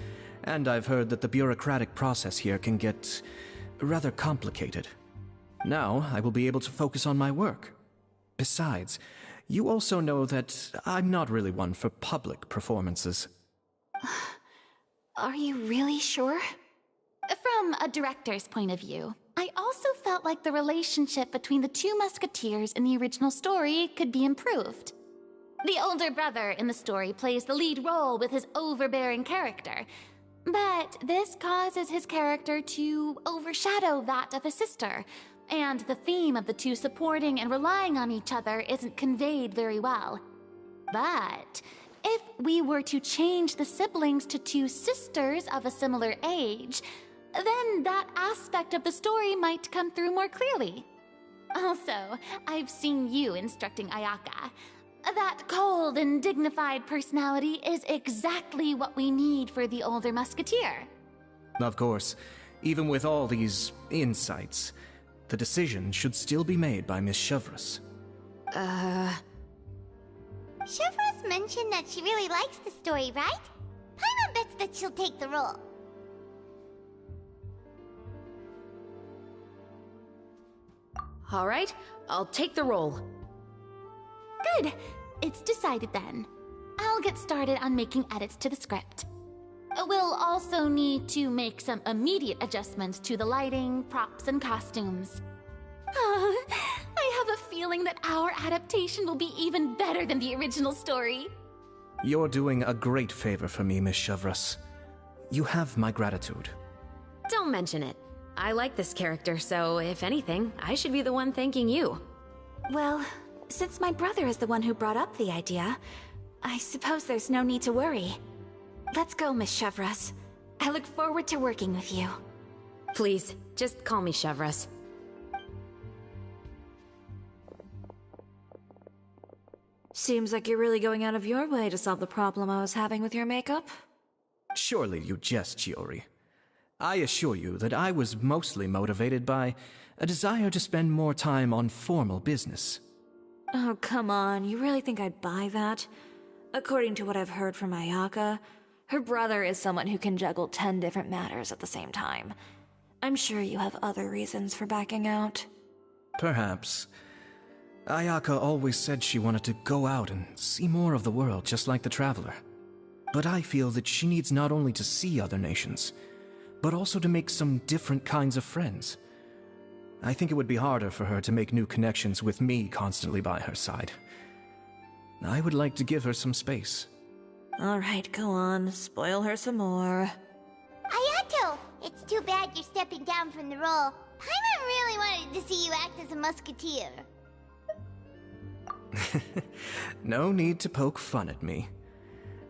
and I've heard that the bureaucratic process here can get rather complicated. Now, I will be able to focus on my work. Besides, you also know that I'm not really one for public performances. Are you really sure? From a director's point of view, I also felt like the relationship between the two musketeers in the original story could be improved. The older brother in the story plays the lead role with his overbearing character, but this causes his character to overshadow that of his sister, and the theme of the two supporting and relying on each other isn't conveyed very well. But if we were to change the siblings to two sisters of a similar age, then that aspect of the story might come through more clearly. Also, I've seen you instructing Ayaka. That cold and dignified personality is exactly what we need for the older musketeer. Of course, even with all these insights, the decision should still be made by Miss Chevres. Chevres mentioned that she really likes the story, right? Paimon bets that she'll take the role. All right, I'll take the role. Good. It's decided then. I'll get started on making edits to the script. We'll also need to make some immediate adjustments to the lighting, props, and costumes. I have a feeling that our adaptation will be even better than the original story. You're doing a great favor for me, Miss Chevres. You have my gratitude. Don't mention it. I like this character, so if anything, I should be the one thanking you. Well, since my brother is the one who brought up the idea, I suppose there's no need to worry. Let's go, Miss Chevres. I look forward to working with you. Please, just call me Chevres. Seems like you're really going out of your way to solve the problem I was having with your makeup. Surely you jest, Chiori. I assure you that I was mostly motivated by a desire to spend more time on formal business. Oh, come on. You really think I'd buy that? According to what I've heard from Ayaka, her brother is someone who can juggle 10 different matters at the same time. I'm sure you have other reasons for backing out. Perhaps. Ayaka always said she wanted to go out and see more of the world, just like the Traveler. But I feel that she needs not only to see other nations, but also to make some different kinds of friends. I think it would be harder for her to make new connections with me constantly by her side. I would like to give her some space. Alright, go on. Spoil her some more. Ayato! It's too bad you're stepping down from the role. Paimon really wanted to see you act as a musketeer. No need to poke fun at me.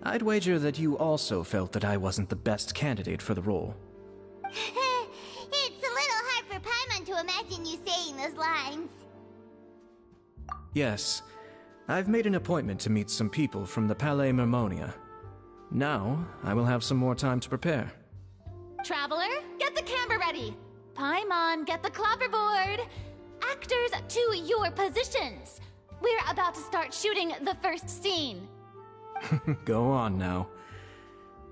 I'd wager that you also felt that I wasn't the best candidate for the role. It's a little hard for Paimon to imagine you saying those lines. Yes, I've made an appointment to meet some people from the Palais Mermonia. Now, I will have some more time to prepare. Traveler, get the camera ready. Paimon, get the clapperboard. Actors, to your positions. We're about to start shooting the first scene. Go on now.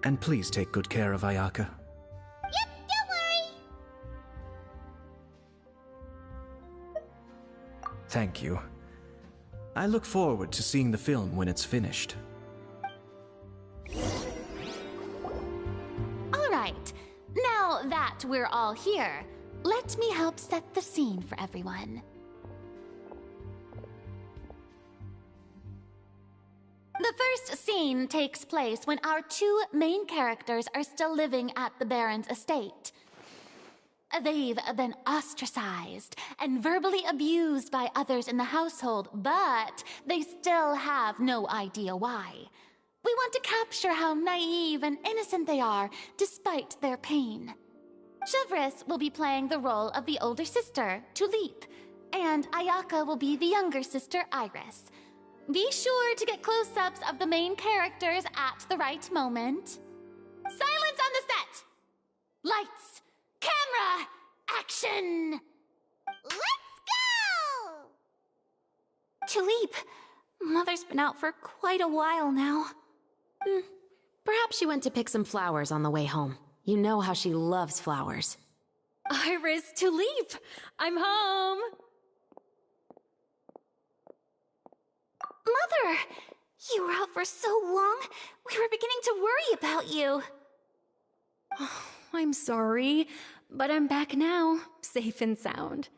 And please take good care of Ayaka. Yep, don't worry. Thank you. I look forward to seeing the film when it's finished. All right. Now that we're all here, let me help set the scene for everyone. The first scene takes place when our two main characters are still living at the Baron's estate. They've been ostracized and verbally abused by others in the household, but they still have no idea why. We want to capture how naive and innocent they are, despite their pain. Chevris will be playing the role of the older sister, Tulip, and Ayaka will be the younger sister, Iris. Be sure to get close-ups of the main characters at the right moment. Silence on the set! Lights! Camera! Action! Let's go! Tulip, Mother's been out for quite a while now. Perhaps she went to pick some flowers on the way home. You know how she loves flowers. Iris, Tulip! I'm home! Mother! You were out for so long, we were beginning to worry about you. I'm sorry, but I'm back now, safe and sound.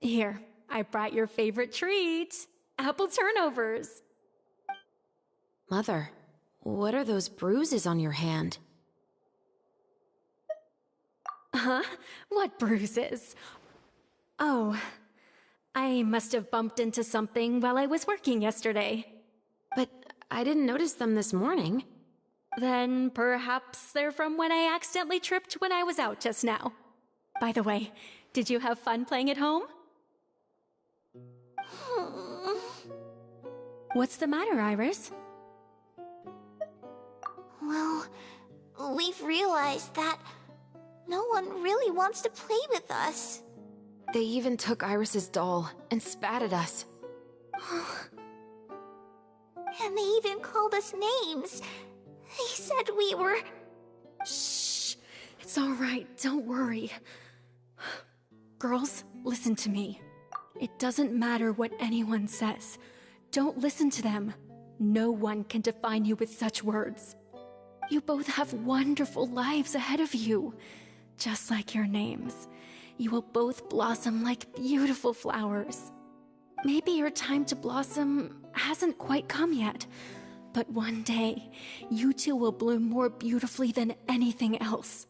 Here, I brought your favorite treat, apple turnovers. Mother, what are those bruises on your hand? Huh? What bruises? Oh, I must have bumped into something while I was working yesterday. But I didn't notice them this morning. Then perhaps they're from when I accidentally tripped when I was out just now. By the way, did you have fun playing at home? What's the matter, Iris? Well, we've realized that no one really wants to play with us. They even took Iris's doll and spat at us. And they even called us names. They said we were... Shh! It's all right, don't worry. Girls, listen to me. It doesn't matter what anyone says. Don't listen to them. No one can define you with such words. You both have wonderful lives ahead of you. Just like your names. You will both blossom like beautiful flowers. Maybe your time to blossom hasn't quite come yet, but one day, you two will bloom more beautifully than anything else.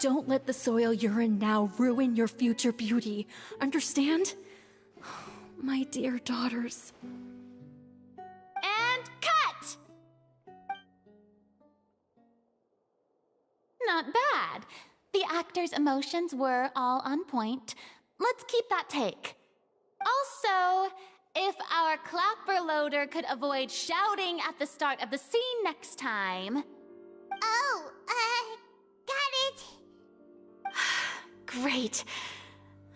Don't let the soil you're in now ruin your future beauty. Understand? My dear daughters. And cut! Not bad. The actors' emotions were all on point. Let's keep that take. Also, if our clapper loader could avoid shouting at the start of the scene next time... Oh, got it. Great.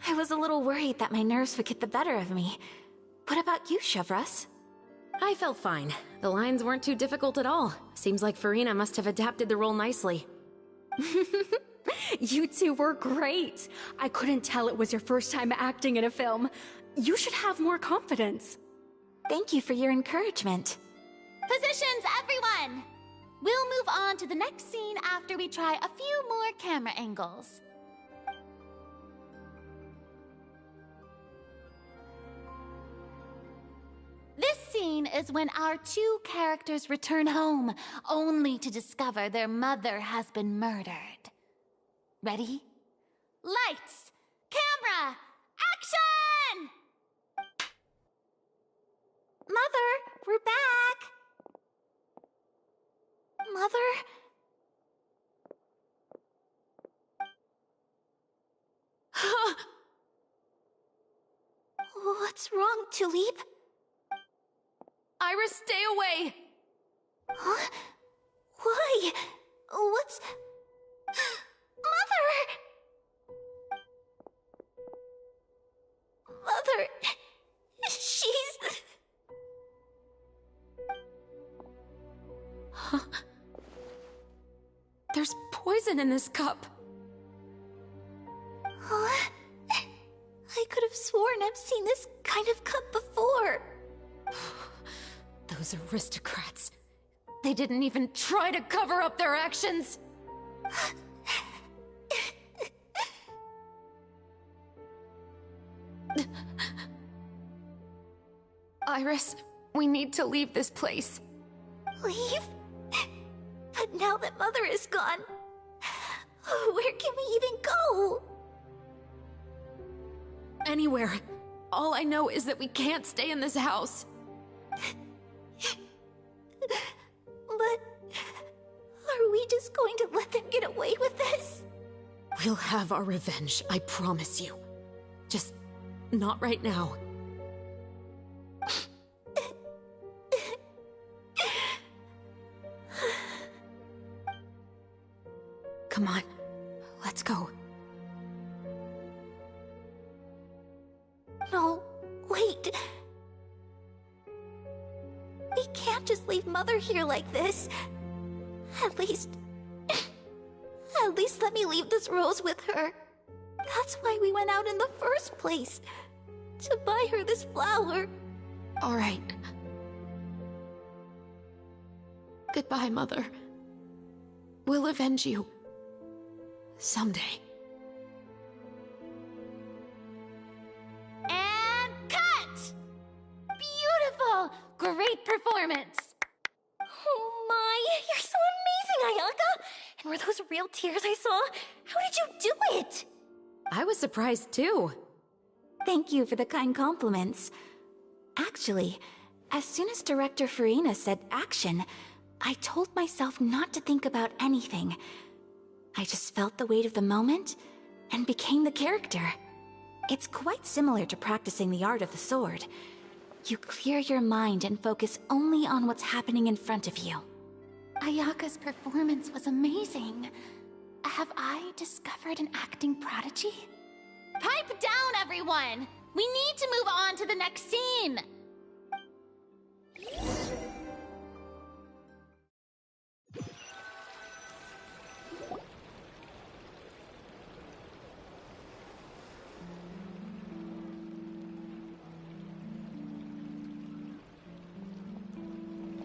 I was a little worried that my nerves would get the better of me. What about you, Chevris? I felt fine. The lines weren't too difficult at all. Seems like Farina must have adapted the role nicely. You two were great. I couldn't tell it was your first time acting in a film. You should have more confidence. Thank you for your encouragement. Positions, everyone! We'll move on to the next scene after we try a few more camera angles. This scene is when our two characters return home, only to discover their mother has been murdered. Ready? Lights! Camera! Action! Mother, we're back! Mother? What's wrong, Tulip? Iris, stay away! Huh? Why? What's... Mother! Mother... She's... Huh? There's poison in this cup. Huh? I could have sworn I've seen this kind of cup before. Those aristocrats. They didn't even try to cover up their actions. Iris, we need to leave this place. Leave? But now that Mother is gone, where can we even go? Anywhere. All I know is that we can't stay in this house. But... are we just going to let them get away with this? We'll have our revenge, I promise you. Just not right now. Come on, let's go. No, wait. We can't just leave Mother here like this. At least let me leave this rose with her. That's why we went out in the first place. To buy her this flower. All right. Goodbye, Mother. We'll avenge you. Someday. And cut! Beautiful! Great performance! Oh my, you're so amazing, Ayaka! And were those real tears I saw? How did you do it? I was surprised too. Thank you for the kind compliments. Actually, as soon as Director Farina said action, I told myself not to think about anything. I just felt the weight of the moment and became the character. It's quite similar to practicing the art of the sword. You clear your mind and focus only on what's happening in front of you. Ayaka's performance was amazing. Have I discovered an acting prodigy? Pipe down, everyone! We need to move on to the next scene!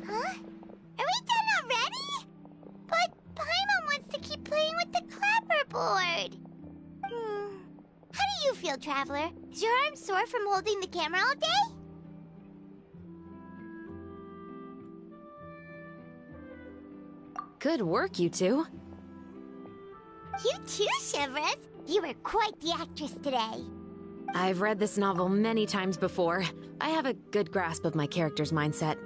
Huh? Are we done already? But Paimon wants to keep playing with the clapperboard. How do you feel, Traveler? Is your arm sore from holding the camera all day? Good work, you two. You too, Shivers. You were quite the actress today. I've read this novel many times before. I have a good grasp of my character's mindset.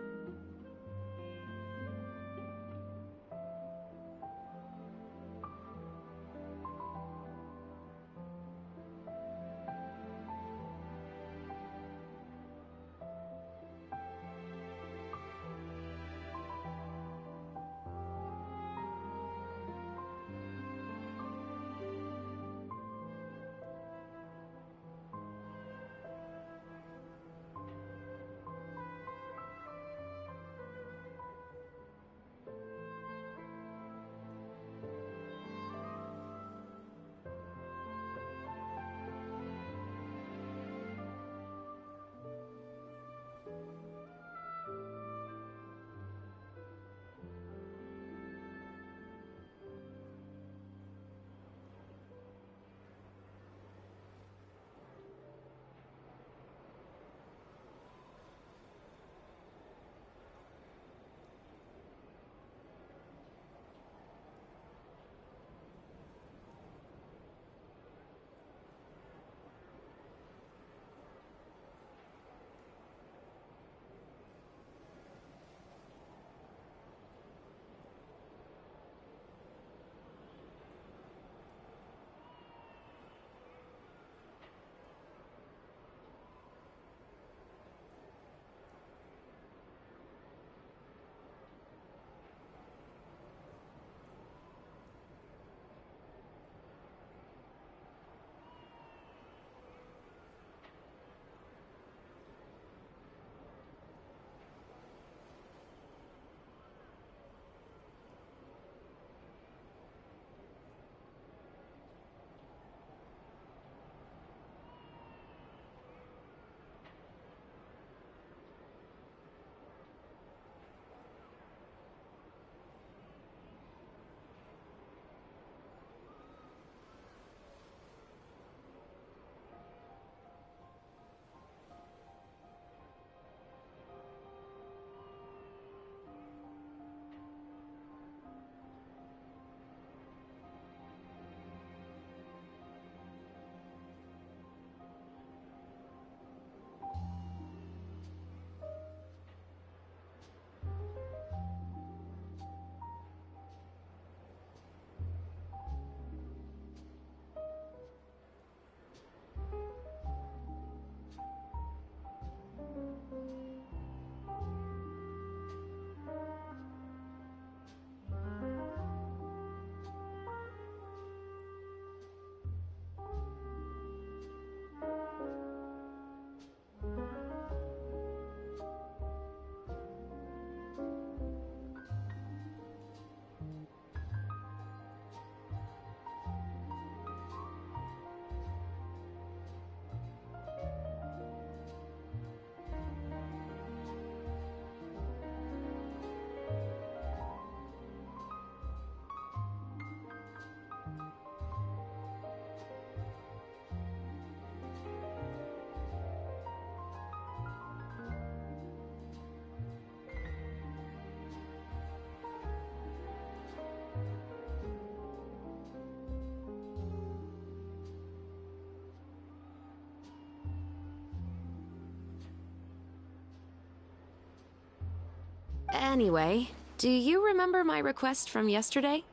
Anyway, do you remember my request from yesterday?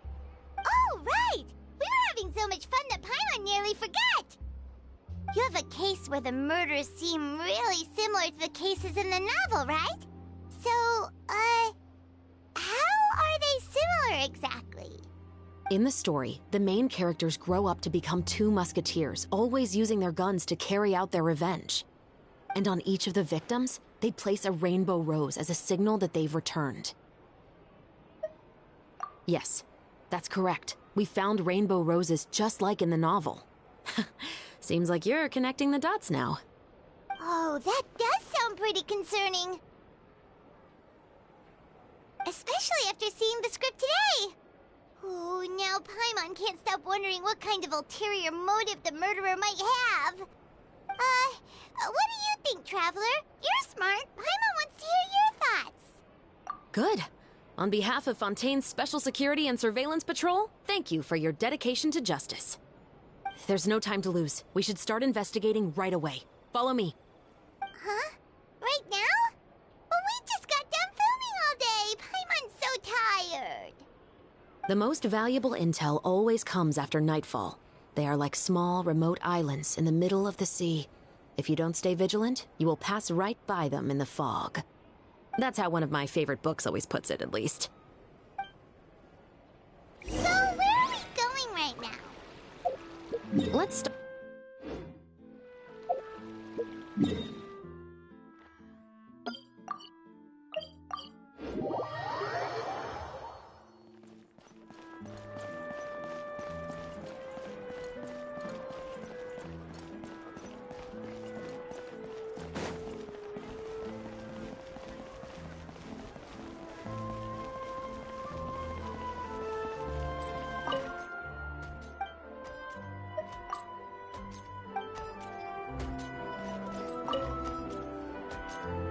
Oh, right! We were having so much fun that Paimon nearly forgot! You have a case where the murders seem really similar to the cases in the novel, right? So, how are they similar exactly? In the story, the main characters grow up to become two musketeers, always using their guns to carry out their revenge. And on each of the victims, they place a rainbow rose as a signal that they've returned. Yes, that's correct. We found rainbow roses just like in the novel. Seems like you're connecting the dots now. Oh, that does sound pretty concerning. Especially after seeing the script today. Oh, now Paimon can't stop wondering what kind of ulterior motive the murderer might have. What do you think, Traveler? You're smart. Paimon wants to hear your thoughts. Good. On behalf of Fontaine's Special Security and Surveillance Patrol, thank you for your dedication to justice. There's no time to lose. We should start investigating right away. Follow me. Huh? Right now? But we just got done filming all day. Paimon's so tired. The most valuable intel always comes after nightfall. They are like small, remote islands in the middle of the sea. If you don't stay vigilant, you will pass right by them in the fog. That's how one of my favorite books always puts it, at least. So, where are we going right now? Let's start.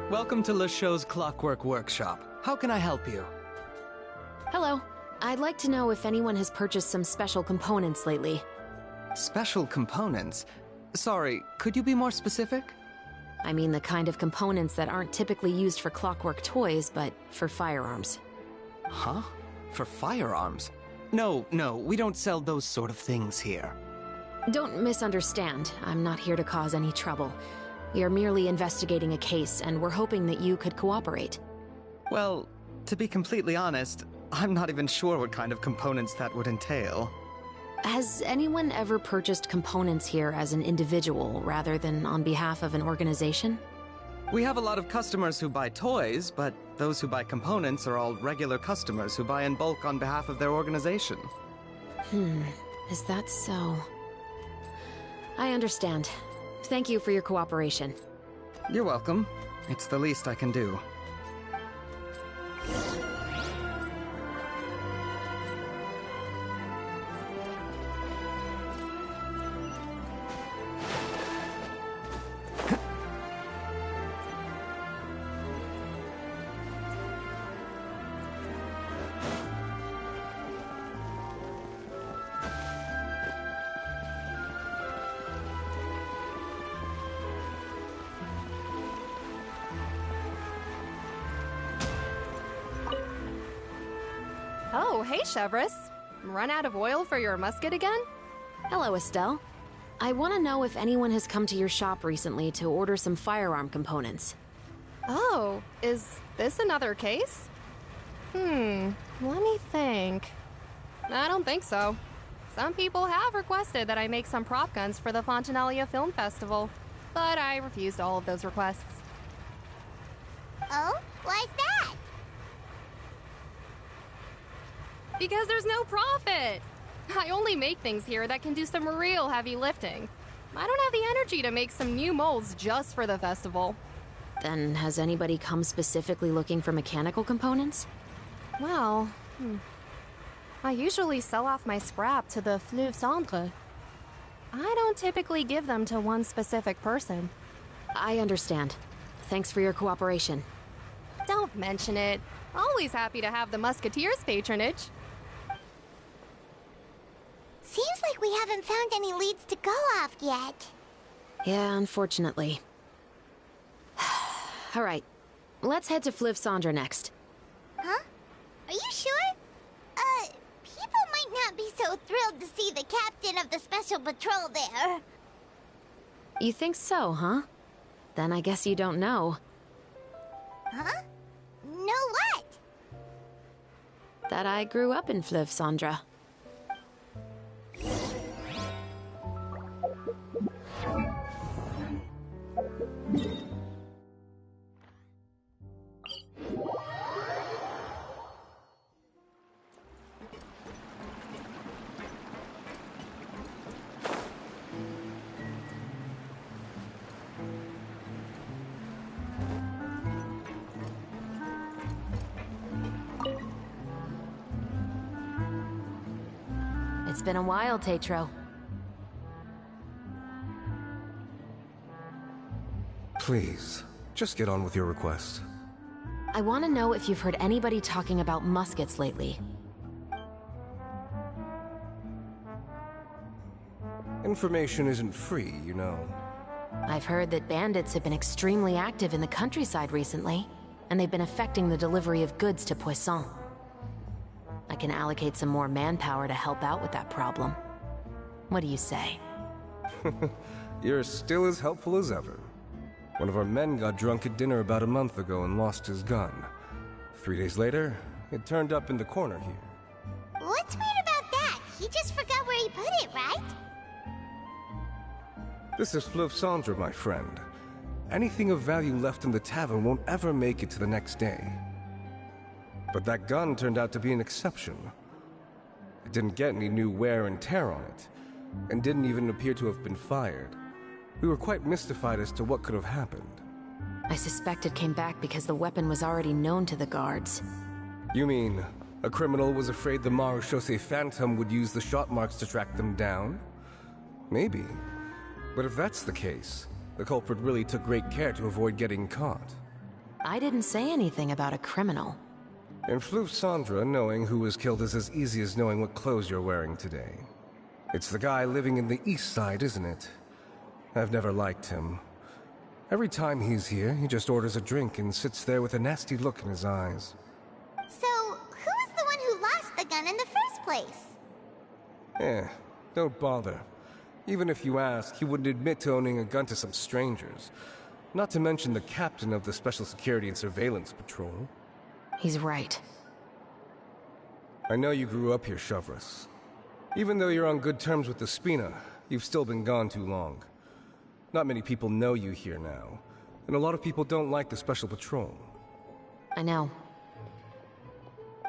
Welcome to LeChaux's Clockwork Workshop. How can I help you? Hello. I'd like to know if anyone has purchased some special components lately. Special components? Sorry, could you be more specific? I mean the kind of components that aren't typically used for clockwork toys, but for firearms. Huh? For firearms? No, we don't sell those sort of things here. Don't misunderstand. I'm not here to cause any trouble. We are merely investigating a case, and we're hoping that you could cooperate. Well, to be completely honest, I'm not even sure what kind of components that would entail. Has anyone ever purchased components here as an individual rather than on behalf of an organization? We have a lot of customers who buy toys, but those who buy components are all regular customers who buy in bulk on behalf of their organization. Is that so? I understand. Thank you for your cooperation. You're welcome. It's the least I can do. Oh, hey, Chevreuse. Run out of oil for your musket again? Hello, Estelle. I want to know if anyone has come to your shop recently to order some firearm components. Oh, is this another case? Let me think. I don't think so. Some people have requested that I make some prop guns for the Fontanalia Film Festival, but I refused all of those requests. Oh? Why's that? Because there's no profit! I only make things here that can do some real heavy lifting. I don't have the energy to make some new molds just for the festival. Then has anybody come specifically looking for mechanical components? Well, I usually sell off my scrap to the Fleuve Cendre. I don't typically give them to one specific person. I understand. Thanks for your cooperation. Don't mention it. Always happy to have the Musketeers' patronage. Seems like we haven't found any leads to go off yet. Yeah, unfortunately. All right, let's head to Fleuve Cendre next. Huh? Are you sure? People might not be so thrilled to see the captain of the special patrol there. You think so, huh? Then I guess you don't know. Huh? Know what? That I grew up in Fleuve Sandra. It's been a while, Tetro. Please, just get on with your request. I want to know if you've heard anybody talking about muskets lately. Information isn't free, you know. I've heard that bandits have been extremely active in the countryside recently, and they've been affecting the delivery of goods to Poisson. I can allocate some more manpower to help out with that problem. What do you say? You're still as helpful as ever. One of our men got drunk at dinner about a month ago and lost his gun. 3 days later, it turned up in the corner here. What's weird about that? He just forgot where he put it, right? This is Fleuve Sandra, my friend. Anything of value left in the tavern won't ever make it to the next day. But that gun turned out to be an exception. It didn't get any new wear and tear on it, and didn't even appear to have been fired. We were quite mystified as to what could have happened. I suspect it came back because the weapon was already known to the guards. You mean, a criminal was afraid the Marechaussee Phantom would use the shot marks to track them down? Maybe. But if that's the case, the culprit really took great care to avoid getting caught. I didn't say anything about a criminal. In Fleuve Sandra, knowing who was killed is as easy as knowing what clothes you're wearing today. It's the guy living in the east side, isn't it? I've never liked him. Every time he's here, he just orders a drink and sits there with a nasty look in his eyes. So, who was the one who lost the gun in the first place? Don't bother. Even if you ask, he wouldn't admit to owning a gun to some strangers. Not to mention the captain of the Special Security and Surveillance Patrol. He's right. I know you grew up here, Chevres. Even though you're on good terms with the Spina, you've still been gone too long. Not many people know you here now, and a lot of people don't like the Special Patrol. I know.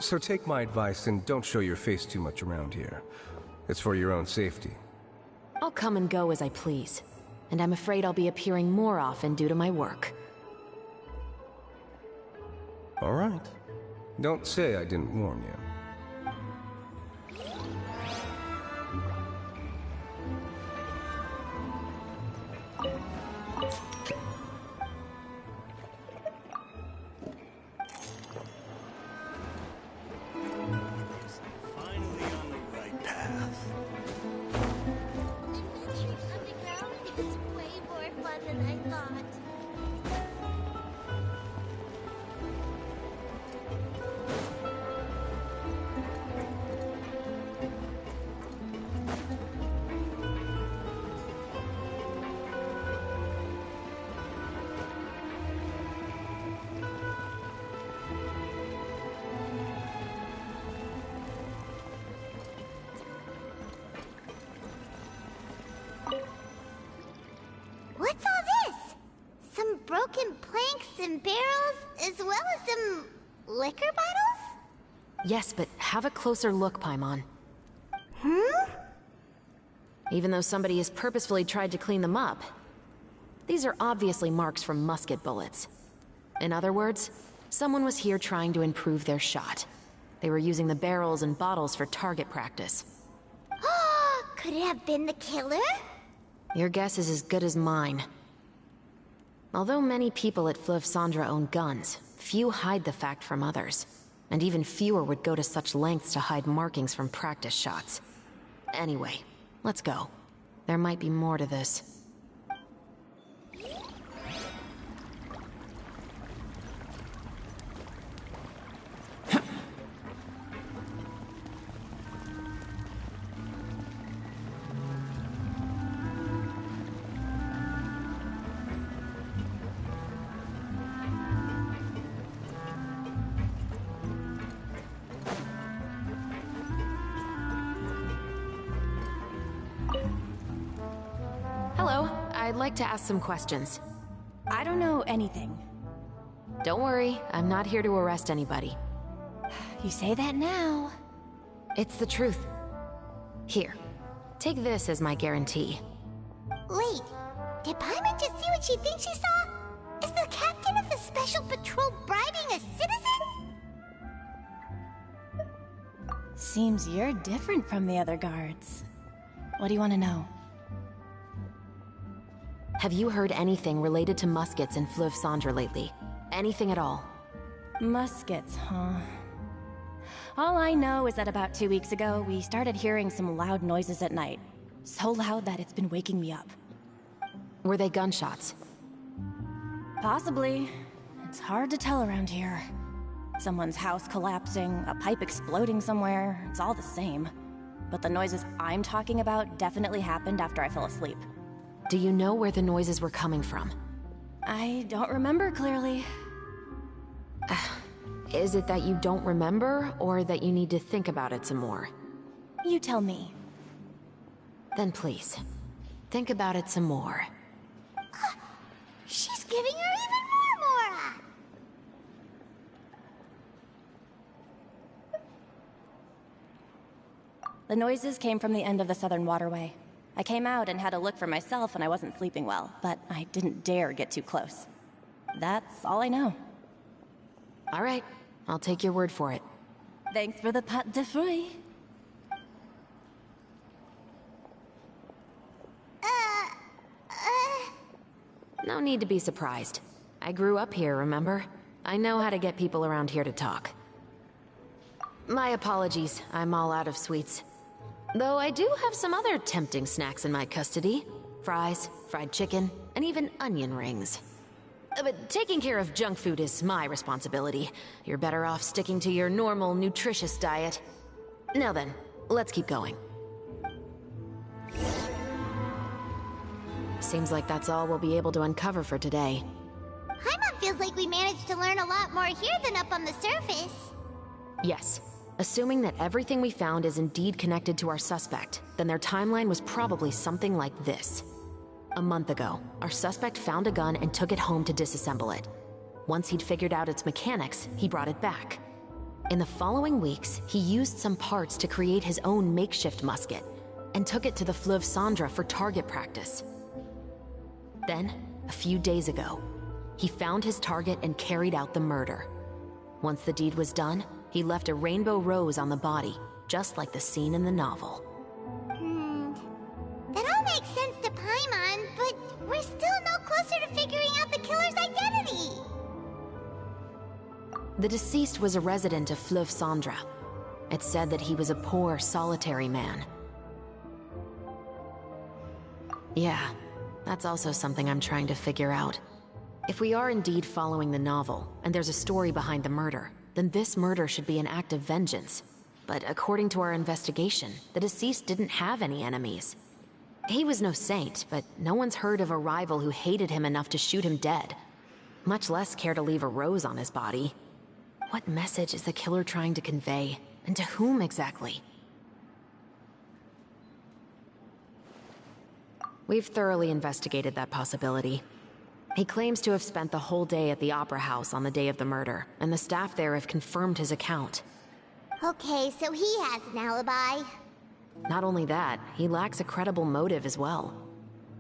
So take my advice and don't show your face too much around here. It's for your own safety. I'll come and go as I please, and I'm afraid I'll be appearing more often due to my work. All right. Don't say I didn't warn you. Finally on the right path. Adventuring underground is way more fun than I thought. What's all this? Some broken planks and barrels, as well as some liquor bottles? Yes, but have a closer look, Paimon. Even though somebody has purposefully tried to clean them up, these are obviously marks from musket bullets. In other words, someone was here trying to improve their shot. They were using the barrels and bottles for target practice. Could it have been the killer? Your guess is as good as mine. Although many people at Fleuve Sandra own guns, few hide the fact from others. And even fewer would go to such lengths to hide markings from practice shots. Anyway, let's go. There might be more to this. like to ask some questions. I don't know anything. Don't worry, I'm not here to arrest anybody. You say that now. It's the truth. Here, take this as my guarantee. Wait, did Paimon just see what she thinks she saw? Is the captain of the special patrol bribing a citizen? Seems you're different from the other guards. What do you want to know? Have you heard anything related to muskets in Fleuve Cendre lately? Anything at all? Muskets, huh? All I know is that about 2 weeks ago, we started hearing some loud noises at night. So loud that it's been waking me up. Were they gunshots? Possibly. It's hard to tell around here. Someone's house collapsing, a pipe exploding somewhere, it's all the same. But the noises I'm talking about definitely happened after I fell asleep. Do you know where the noises were coming from? I don't remember clearly. Is it that you don't remember, or that you need to think about it some more? You tell me. Then please, think about it some more. She's giving her even more Mora! The noises came from the end of the Southern Waterway. I came out and had a look for myself when I wasn't sleeping well, but I didn't dare get too close. That's all I know. All right, I'll take your word for it. Thanks for the pâte de fruits. No need to be surprised. I grew up here, remember? I know how to get people around here to talk. My apologies, I'm all out of sweets. Though I do have some other tempting snacks in my custody. Fries, fried chicken, and even onion rings. But taking care of junk food is my responsibility. You're better off sticking to your normal, nutritious diet. Now then, let's keep going. Seems like that's all we'll be able to uncover for today. Paimon feels like we managed to learn a lot more here than up on the surface. Yes. Assuming that everything we found is indeed connected to our suspect, then their timeline was probably something like this. A month ago, our suspect found a gun and took it home to disassemble it. Once he'd figured out its mechanics, he brought it back. In the following weeks, he used some parts to create his own makeshift musket, and took it to the Fleuve Cendre for target practice. Then, a few days ago, he found his target and carried out the murder. Once the deed was done, he left a rainbow rose on the body, just like the scene in the novel. That all makes sense to Paimon, but we're still no closer to figuring out the killer's identity! The deceased was a resident of Fleuve Cendre. It's said that he was a poor, solitary man. Yeah, that's also something I'm trying to figure out. If we are indeed following the novel, and there's a story behind the murder, then this murder should be an act of vengeance. But according to our investigation, the deceased didn't have any enemies. He was no saint, but no one's heard of a rival who hated him enough to shoot him dead. Much less care to leave a rose on his body. What message is the killer trying to convey? And to whom exactly? We've thoroughly investigated that possibility. He claims to have spent the whole day at the Opera House on the day of the murder, and the staff there have confirmed his account. Okay, so he has an alibi. Not only that, he lacks a credible motive as well.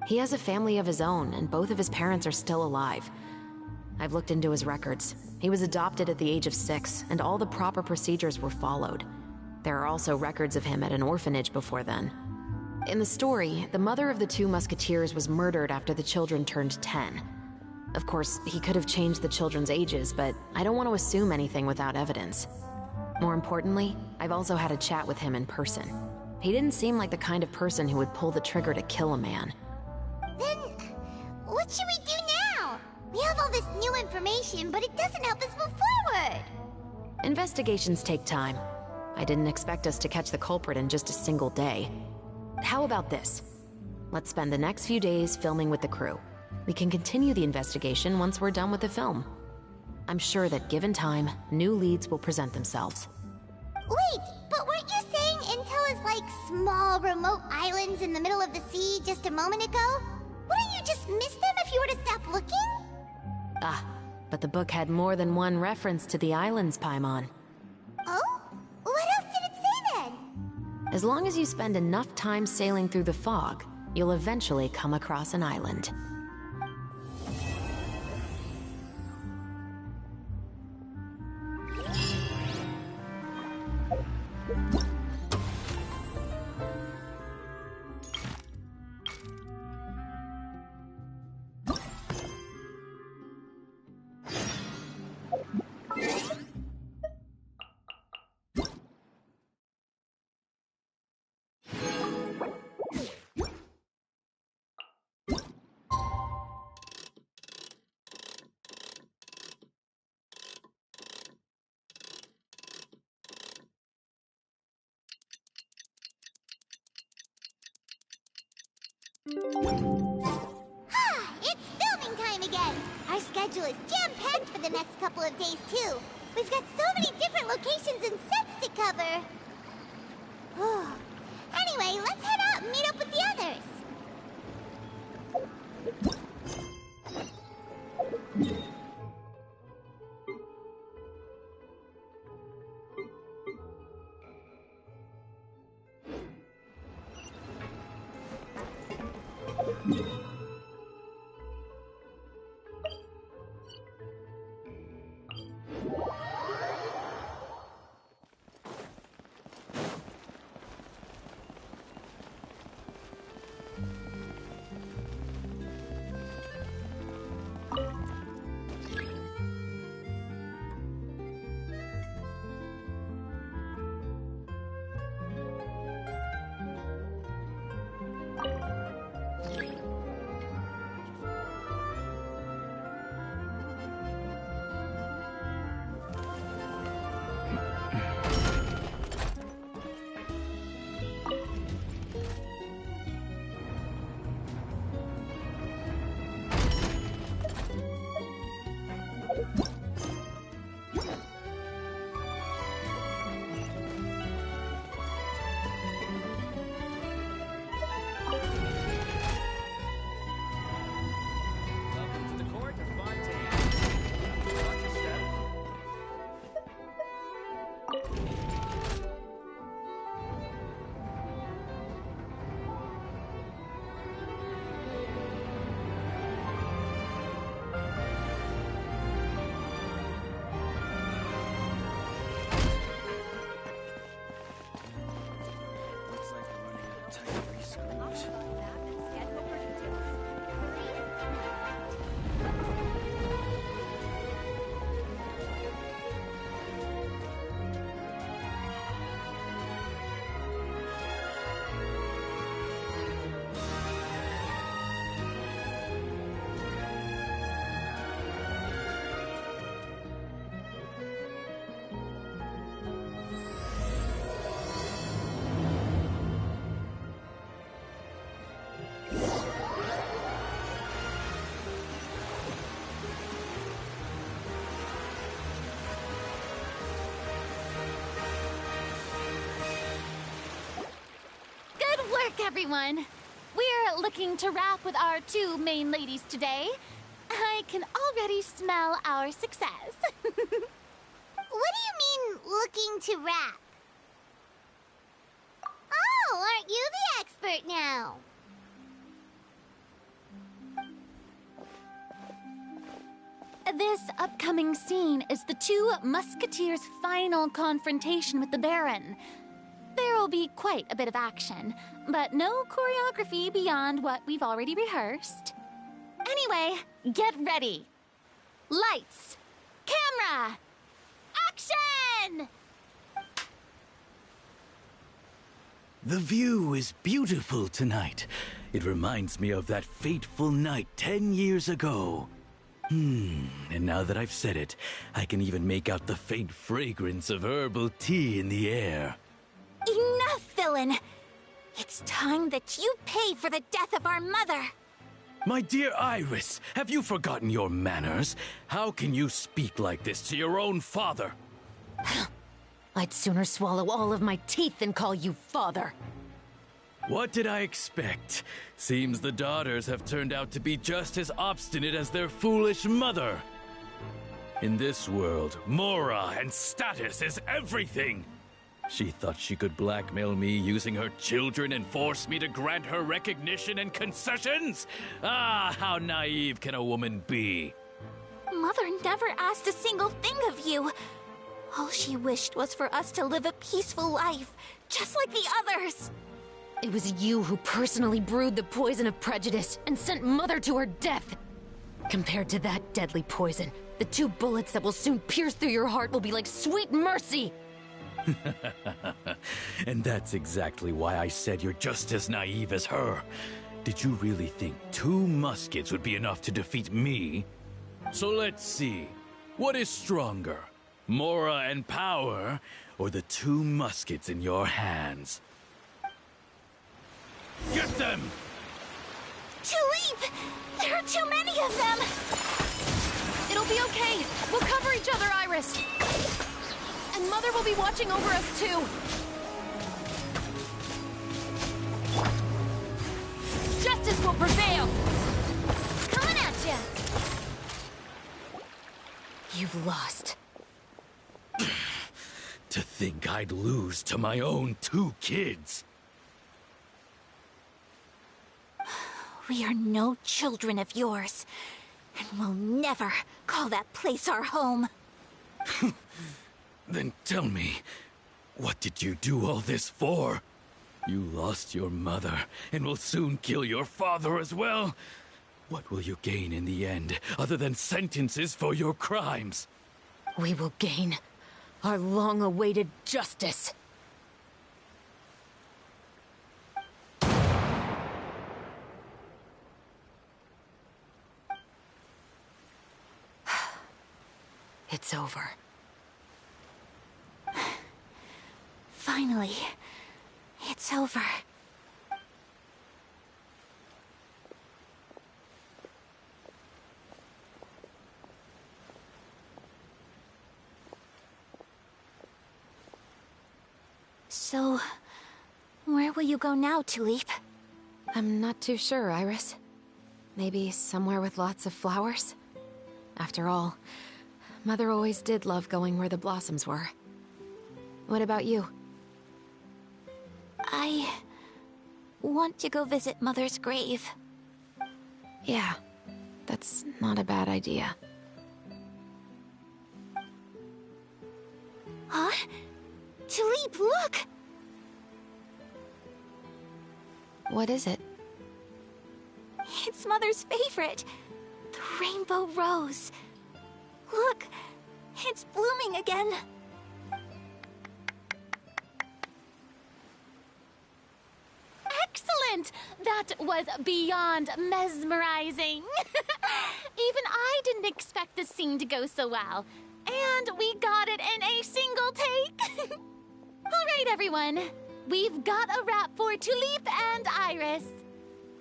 He has a family of his own, and both of his parents are still alive. I've looked into his records. He was adopted at the age of 6, and all the proper procedures were followed. There are also records of him at an orphanage before then. In the story, the mother of the 2 musketeers was murdered after the children turned 10. Of course, he could have changed the children's ages, but I don't want to assume anything without evidence. More importantly, I've also had a chat with him in person. He didn't seem like the kind of person who would pull the trigger to kill a man. Then, what should we do now? We have all this new information, but it doesn't help us move forward. Investigations take time. I didn't expect us to catch the culprit in just a single day. How about this? Let's spend the next few days filming with the crew. We can continue the investigation once we're done with the film. I'm sure that given time, new leads will present themselves. Wait, but weren't you saying Intel is like small, remote islands in the middle of the sea just a moment ago? Wouldn't you just just miss them if you were to stop looking? Ah, but the book had more than one reference to the islands, Paimon. Oh? What else did it say then? As long as you spend enough time sailing through the fog, you'll eventually come across an island. It's filming time again! Our schedule is jam-packed for the next couple of days, too. We've got so many different locations and sets to cover. Anyway, let's head out and meet up with the others. Everyone, we're looking to wrap with our two main ladies today. I can already smell our success. What do you mean, looking to wrap? Oh, aren't you the expert now? This upcoming scene is the two musketeers' final confrontation with the Baron. There will be quite a bit of action, but no choreography beyond what we've already rehearsed. Anyway, get ready. Lights, camera, action! The view is beautiful tonight. It reminds me of that fateful night 10 years ago. And now that I've said it, I can even make out the faint fragrance of herbal tea in the air. Enough, villain! It's time that you pay for the death of our mother! My dear Iris, have you forgotten your manners? How can you speak like this to your own father? I'd sooner swallow all of my teeth than call you father. What did I expect? Seems the daughters have turned out to be just as obstinate as their foolish mother. In this world, mora and status is everything. She thought she could blackmail me using her children and force me to grant her recognition and concessions? Ah, how naive can a woman be? Mother never asked a single thing of you. All she wished was for us to live a peaceful life, just like the others. It was you who personally brewed the poison of prejudice and sent Mother to her death. Compared to that deadly poison, the 2 bullets that will soon pierce through your heart will be like sweet mercy. And that's exactly why I said you're just as naive as her. Did you really think 2 muskets would be enough to defeat me? So let's see. What is stronger? Mora and power, or the 2 muskets in your hands? Get them! Tulip! There are too many of them! It'll be okay. We'll cover each other, Iris. And Mother will be watching over us, too. Justice will prevail. Coming at ya! You've lost. To think I'd lose to my own 2 kids. We are no children of yours, and we'll never call that place our home. Then tell me, what did you do all this for? You lost your mother, and will soon kill your father as well. What will you gain in the end, other than sentences for your crimes? We will gain our long-awaited justice. It's over. Finally, it's over. So, where will you go now, Tulip? I'm not too sure, Iris. Maybe somewhere with lots of flowers? After all, Mother always did love going where the blossoms were. What about you? I want to go visit Mother's grave. Yeah, that's not a bad idea. Huh? Tulip, look! What is it? It's Mother's favorite. The rainbow rose. Look, it's blooming again. Excellent! That was beyond mesmerizing. Even I didn't expect this scene to go so well. And we got it in a single take. All right, everyone. We've got a wrap for Tulip and Iris.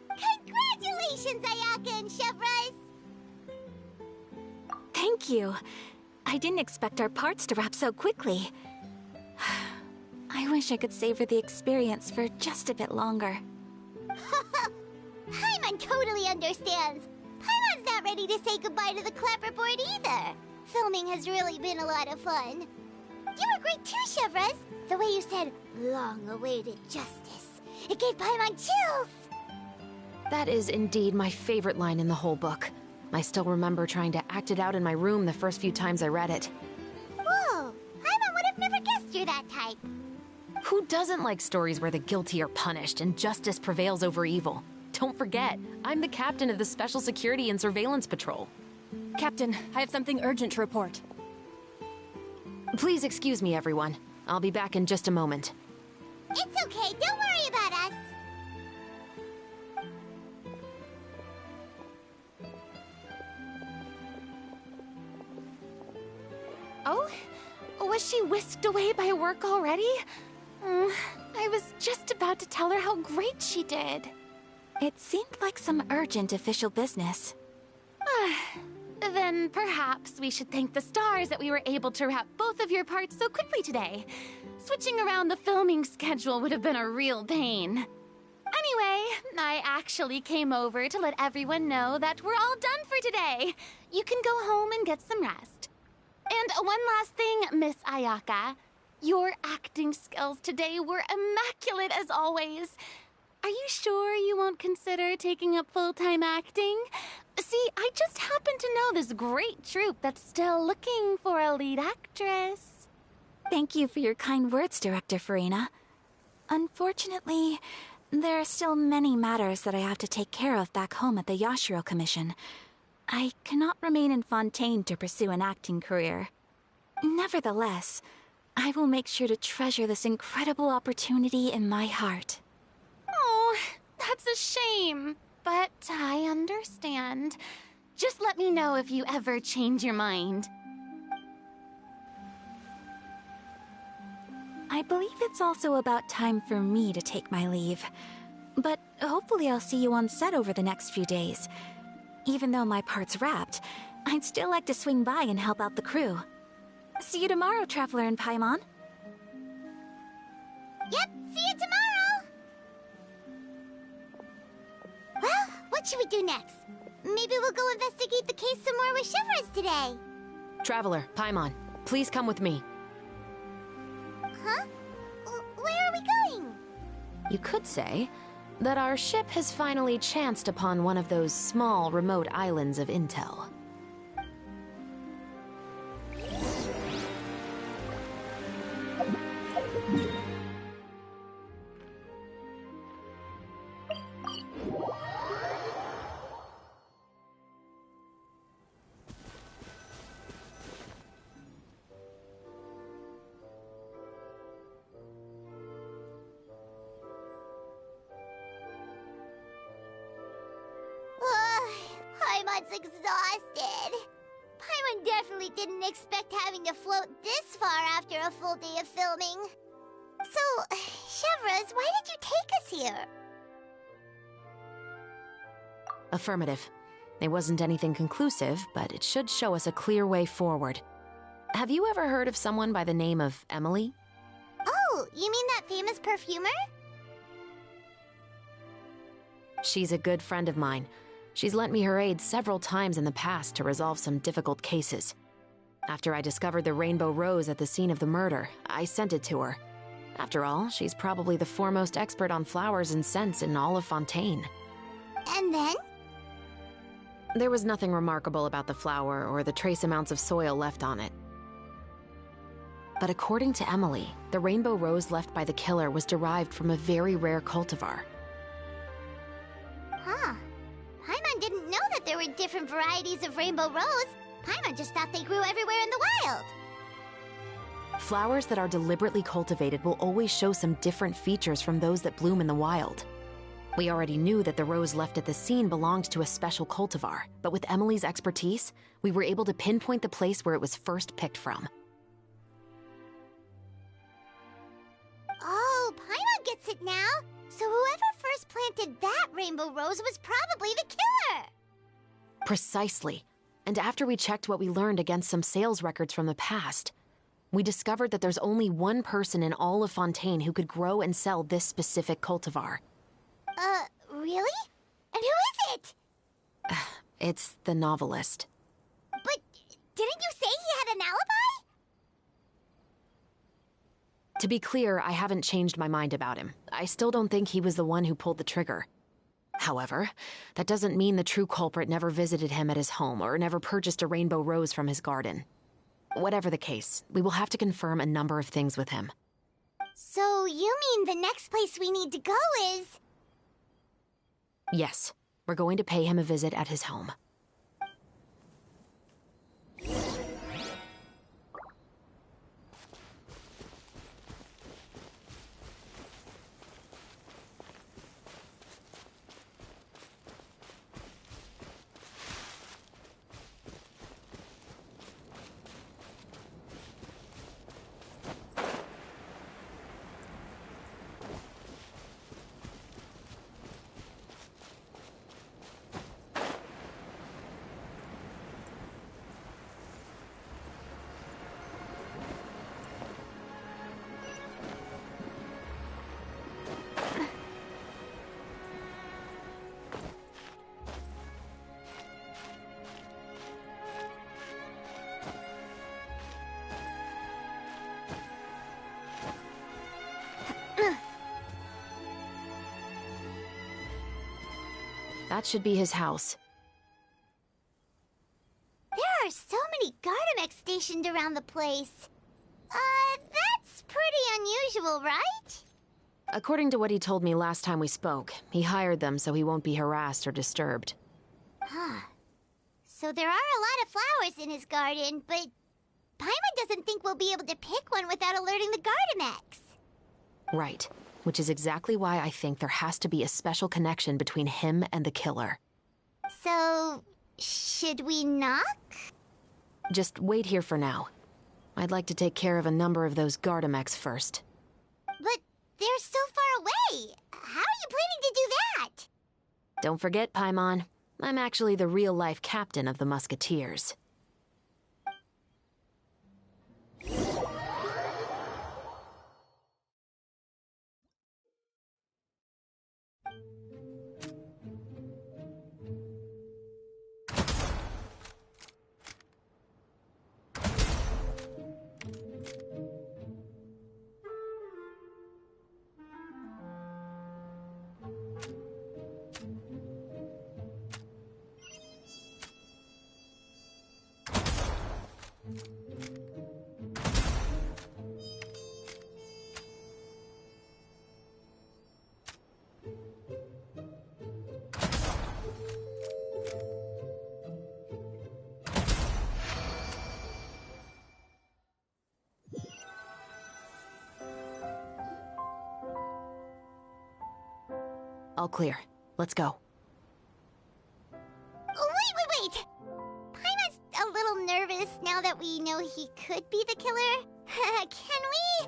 Congratulations, Ayaka and Chevrolet! Thank you. I didn't expect our parts to wrap so quickly. I wish I could savor the experience for just a bit longer. Paimon totally understands. Paimon's not ready to say goodbye to the clapperboard either. Filming has really been a lot of fun. You were great too, Chevrolet. The way you said, long-awaited justice. It gave Paimon chills. That is indeed my favorite line in the whole book. I still remember trying to act it out in my room the first few times I read it. Whoa, Paimon would have never guessed you're that type. Who doesn't like stories where the guilty are punished and justice prevails over evil? Don't forget, I'm the captain of the Special Security and Surveillance Patrol. Captain, I have something urgent to report. Please excuse me, everyone. I'll be back in just a moment. It's okay, don't worry about us. Oh? Was she whisked away by work already? I was just about to tell her how great she did. It seemed like some urgent official business. Then perhaps we should thank the stars that we were able to wrap both of your parts so quickly today. Switching around the filming schedule would have been a real pain. Anyway, I actually came over to let everyone know that we're all done for today. You can go home and get some rest. And one last thing, Miss Ayaka. Your acting skills today were immaculate as always. Are you sure you won't consider taking up full-time acting? See, I just happen to know this great troupe that's still looking for a lead actress. Thank you for your kind words, Director Farina. Unfortunately, there are still many matters that I have to take care of back home at the Yashiro Commission. I cannot remain in Fontaine to pursue an acting career. Nevertheless, I will make sure to treasure this incredible opportunity in my heart. Oh, that's a shame. But I understand. Just let me know if you ever change your mind. I believe it's also about time for me to take my leave. But hopefully I'll see you on set over the next few days. Even though my part's wrapped, I'd still like to swing by and help out the crew. See you tomorrow, Traveler and Paimon. Yep, see you tomorrow! Well, what should we do next? Maybe we'll go investigate the case some more with Chevres today. Traveler, Paimon, please come with me. Huh? Where are we going? You could say that our ship has finally chanced upon one of those small, remote islands of intel. Paimon's exhausted. Paimon definitely didn't expect having to float this far after a full day of filming. So, Chevres, why did you take us here? Affirmative. It wasn't anything conclusive, but it should show us a clear way forward. Have you ever heard of someone by the name of Emily? Oh, you mean that famous perfumer? She's a good friend of mine. She's lent me her aid several times in the past to resolve some difficult cases. After I discovered the rainbow rose at the scene of the murder, I sent it to her. After all, she's probably the foremost expert on flowers and scents in all of Fontaine. And then? There was nothing remarkable about the flower or the trace amounts of soil left on it. But according to Emily, the rainbow rose left by the killer was derived from a very rare cultivar. Huh. Paimon didn't know that there were different varieties of rainbow rose. Paimon just thought they grew everywhere in the wild. Flowers that are deliberately cultivated will always show some different features from those that bloom in the wild. We already knew that the rose left at the scene belonged to a special cultivar, but with Emily's expertise, we were able to pinpoint the place where it was first picked from. Oh, Paimon gets it now. So whoever first planted that rainbow rose was probably the killer! Precisely. And after we checked what we learned against some sales records from the past, we discovered that there's only one person in all of Fontaine who could grow and sell this specific cultivar. Really? And who is it? It's the novelist. But didn't you say he had an alibi? To be clear, I haven't changed my mind about him. I still don't think he was the one who pulled the trigger. However, that doesn't mean the true culprit never visited him at his home or never purchased a rainbow rose from his garden. Whatever the case, we will have to confirm a number of things with him. So you mean the next place we need to go is... Yes, we're going to pay him a visit at his home. That should be his house. There are so many Gardamex stationed around the place. That's pretty unusual, right? According to what he told me last time we spoke, he hired them so he won't be harassed or disturbed. Huh. So there are a lot of flowers in his garden, but Paimon doesn't think we'll be able to pick one without alerting the Gardamex. Right. Which is exactly why I think there has to be a special connection between him and the killer. So, should we knock? Just wait here for now. I'd like to take care of a number of those Gardamex first. But they're so far away. How are you planning to do that? Don't forget, Paimon, I'm actually the real-life captain of the Musketeers. All clear. Let's go. Wait! Paimon's a little nervous now that we know he could be the killer. Can we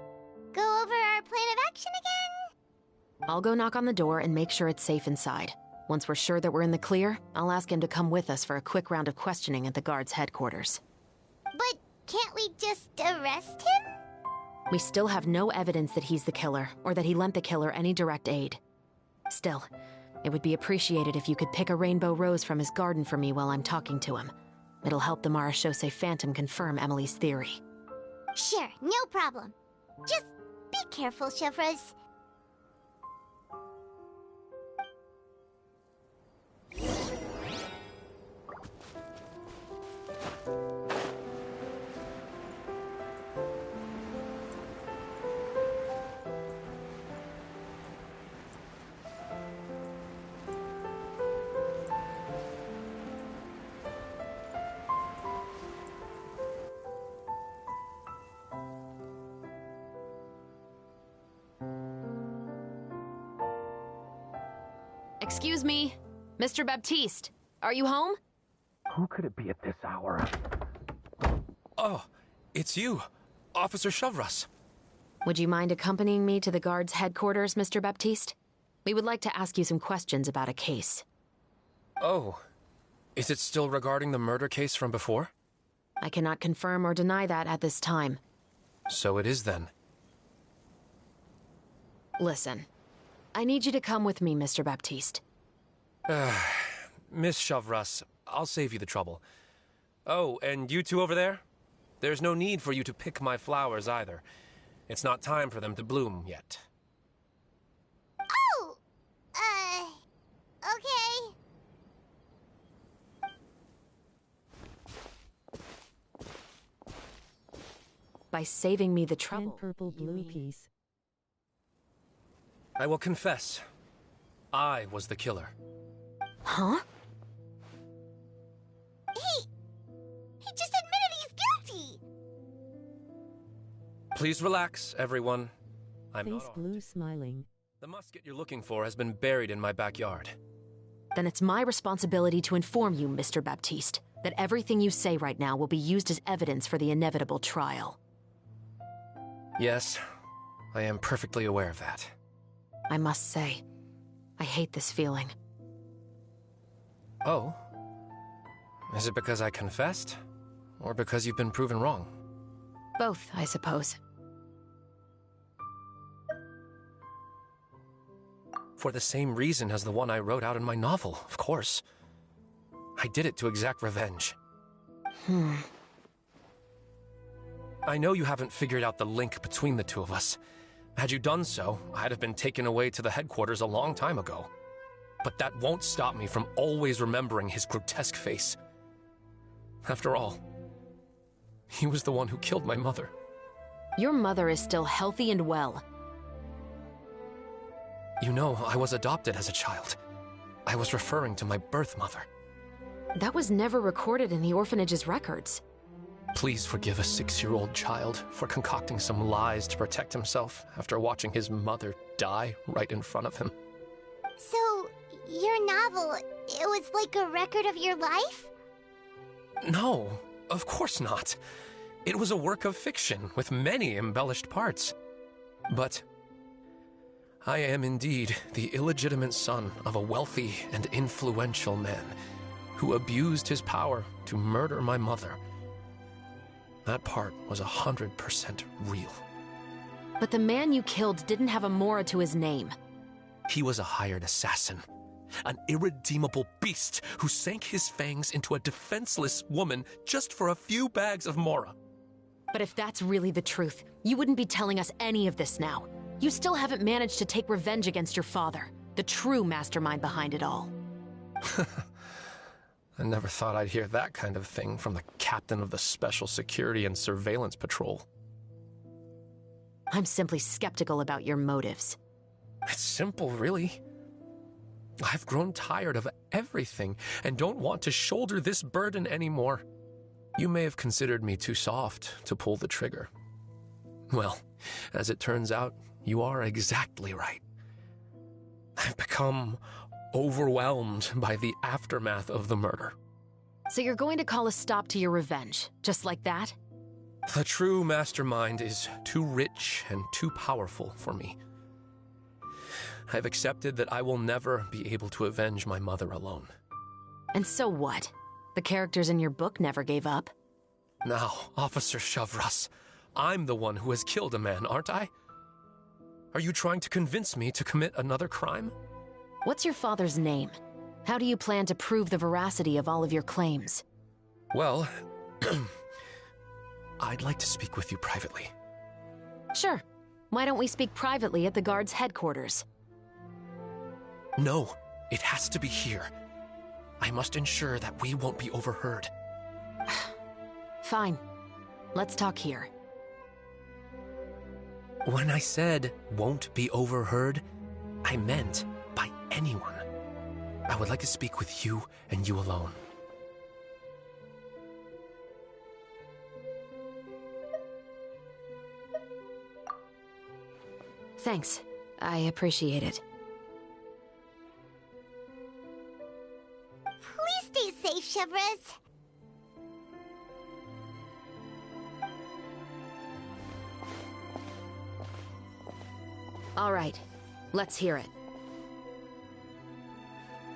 go over our plan of action again? I'll go knock on the door and make sure it's safe inside. Once we're sure that we're in the clear, I'll ask him to come with us for a quick round of questioning at the guard's headquarters. But can't we just arrest him? We still have no evidence that he's the killer, or that he lent the killer any direct aid. Still, it would be appreciated if you could pick a rainbow rose from his garden for me while I'm talking to him. It'll help the Marachose Phantom confirm Emily's theory. Sure, no problem. Just be careful, Chevreuse. Excuse me, Mr. Baptiste, are you home? Who could it be at this hour? Oh, it's you, Officer Chevreuse. Would you mind accompanying me to the guard's headquarters, Mr. Baptiste? We would like to ask you some questions about a case. Oh, is it still regarding the murder case from before? I cannot confirm or deny that at this time. So it is then. Listen, I need you to come with me, Mr. Baptiste. Miss Chevreuse, I'll save you the trouble. Oh, and you two over there? There's no need for you to pick my flowers either. It's not time for them to bloom yet. Oh! Okay. By saving me the trouble. Purple blue piece. I will confess. I was the killer. Huh? He just admitted he's guilty! Please relax, everyone. I'm Face not blue smiling. The musket you're looking for has been buried in my backyard. Then it's my responsibility to inform you, Mr. Baptiste, that everything you say right now will be used as evidence for the inevitable trial. Yes, I am perfectly aware of that. I must say, I hate this feeling. Oh? Is it because I confessed? Or because you've been proven wrong? Both, I suppose. For the same reason as the one I wrote out in my novel, of course. I did it to exact revenge. I know you haven't figured out the link between the two of us. Had you done so, I'd have been taken away to the headquarters a long time ago. But that won't stop me from always remembering his grotesque face. After all, he was the one who killed my mother. Your mother is still healthy and well. You know, I was adopted as a child. I was referring to my birth mother. That was never recorded in the orphanage's records. Please forgive a 6-year-old child for concocting some lies to protect himself after watching his mother die right in front of him. So, your novel, it was like a record of your life? No, of course not. It was a work of fiction with many embellished parts. But I am indeed the illegitimate son of a wealthy and influential man who abused his power to murder my mother. That part was 100% real. But the man you killed didn't have a Mora to his name. He was a hired assassin, an irredeemable beast who sank his fangs into a defenseless woman just for a few bags of Mora. But if that's really the truth, you wouldn't be telling us any of this now. You still haven't managed to take revenge against your father, the true mastermind behind it all. I never thought I'd hear that kind of thing from the captain of the Special Security and Surveillance Patrol. I'm simply skeptical about your motives. It's simple, really. I've grown tired of everything and don't want to shoulder this burden anymore. You may have considered me too soft to pull the trigger. Well, as it turns out, you are exactly right. I've become overwhelmed by the aftermath of the murder. So you're going to call a stop to your revenge, just like that? The true mastermind is too rich and too powerful for me. I've accepted that I will never be able to avenge my mother alone. And so what? The characters in your book never gave up. Now, Officer Shavras, I'm the one who has killed a man, aren't I? Are you trying to convince me to commit another crime? What's your father's name? How do you plan to prove the veracity of all of your claims? Well, I'd like to speak with you privately. Sure. Why don't we speak privately at the guard's headquarters? No, it has to be here. I must ensure that we won't be overheard. Fine. Let's talk here. When I said won't be overheard, I meant by anyone. I would like to speak with you and you alone. Thanks. I appreciate it. Please stay safe, Shavras. All right. Let's hear it.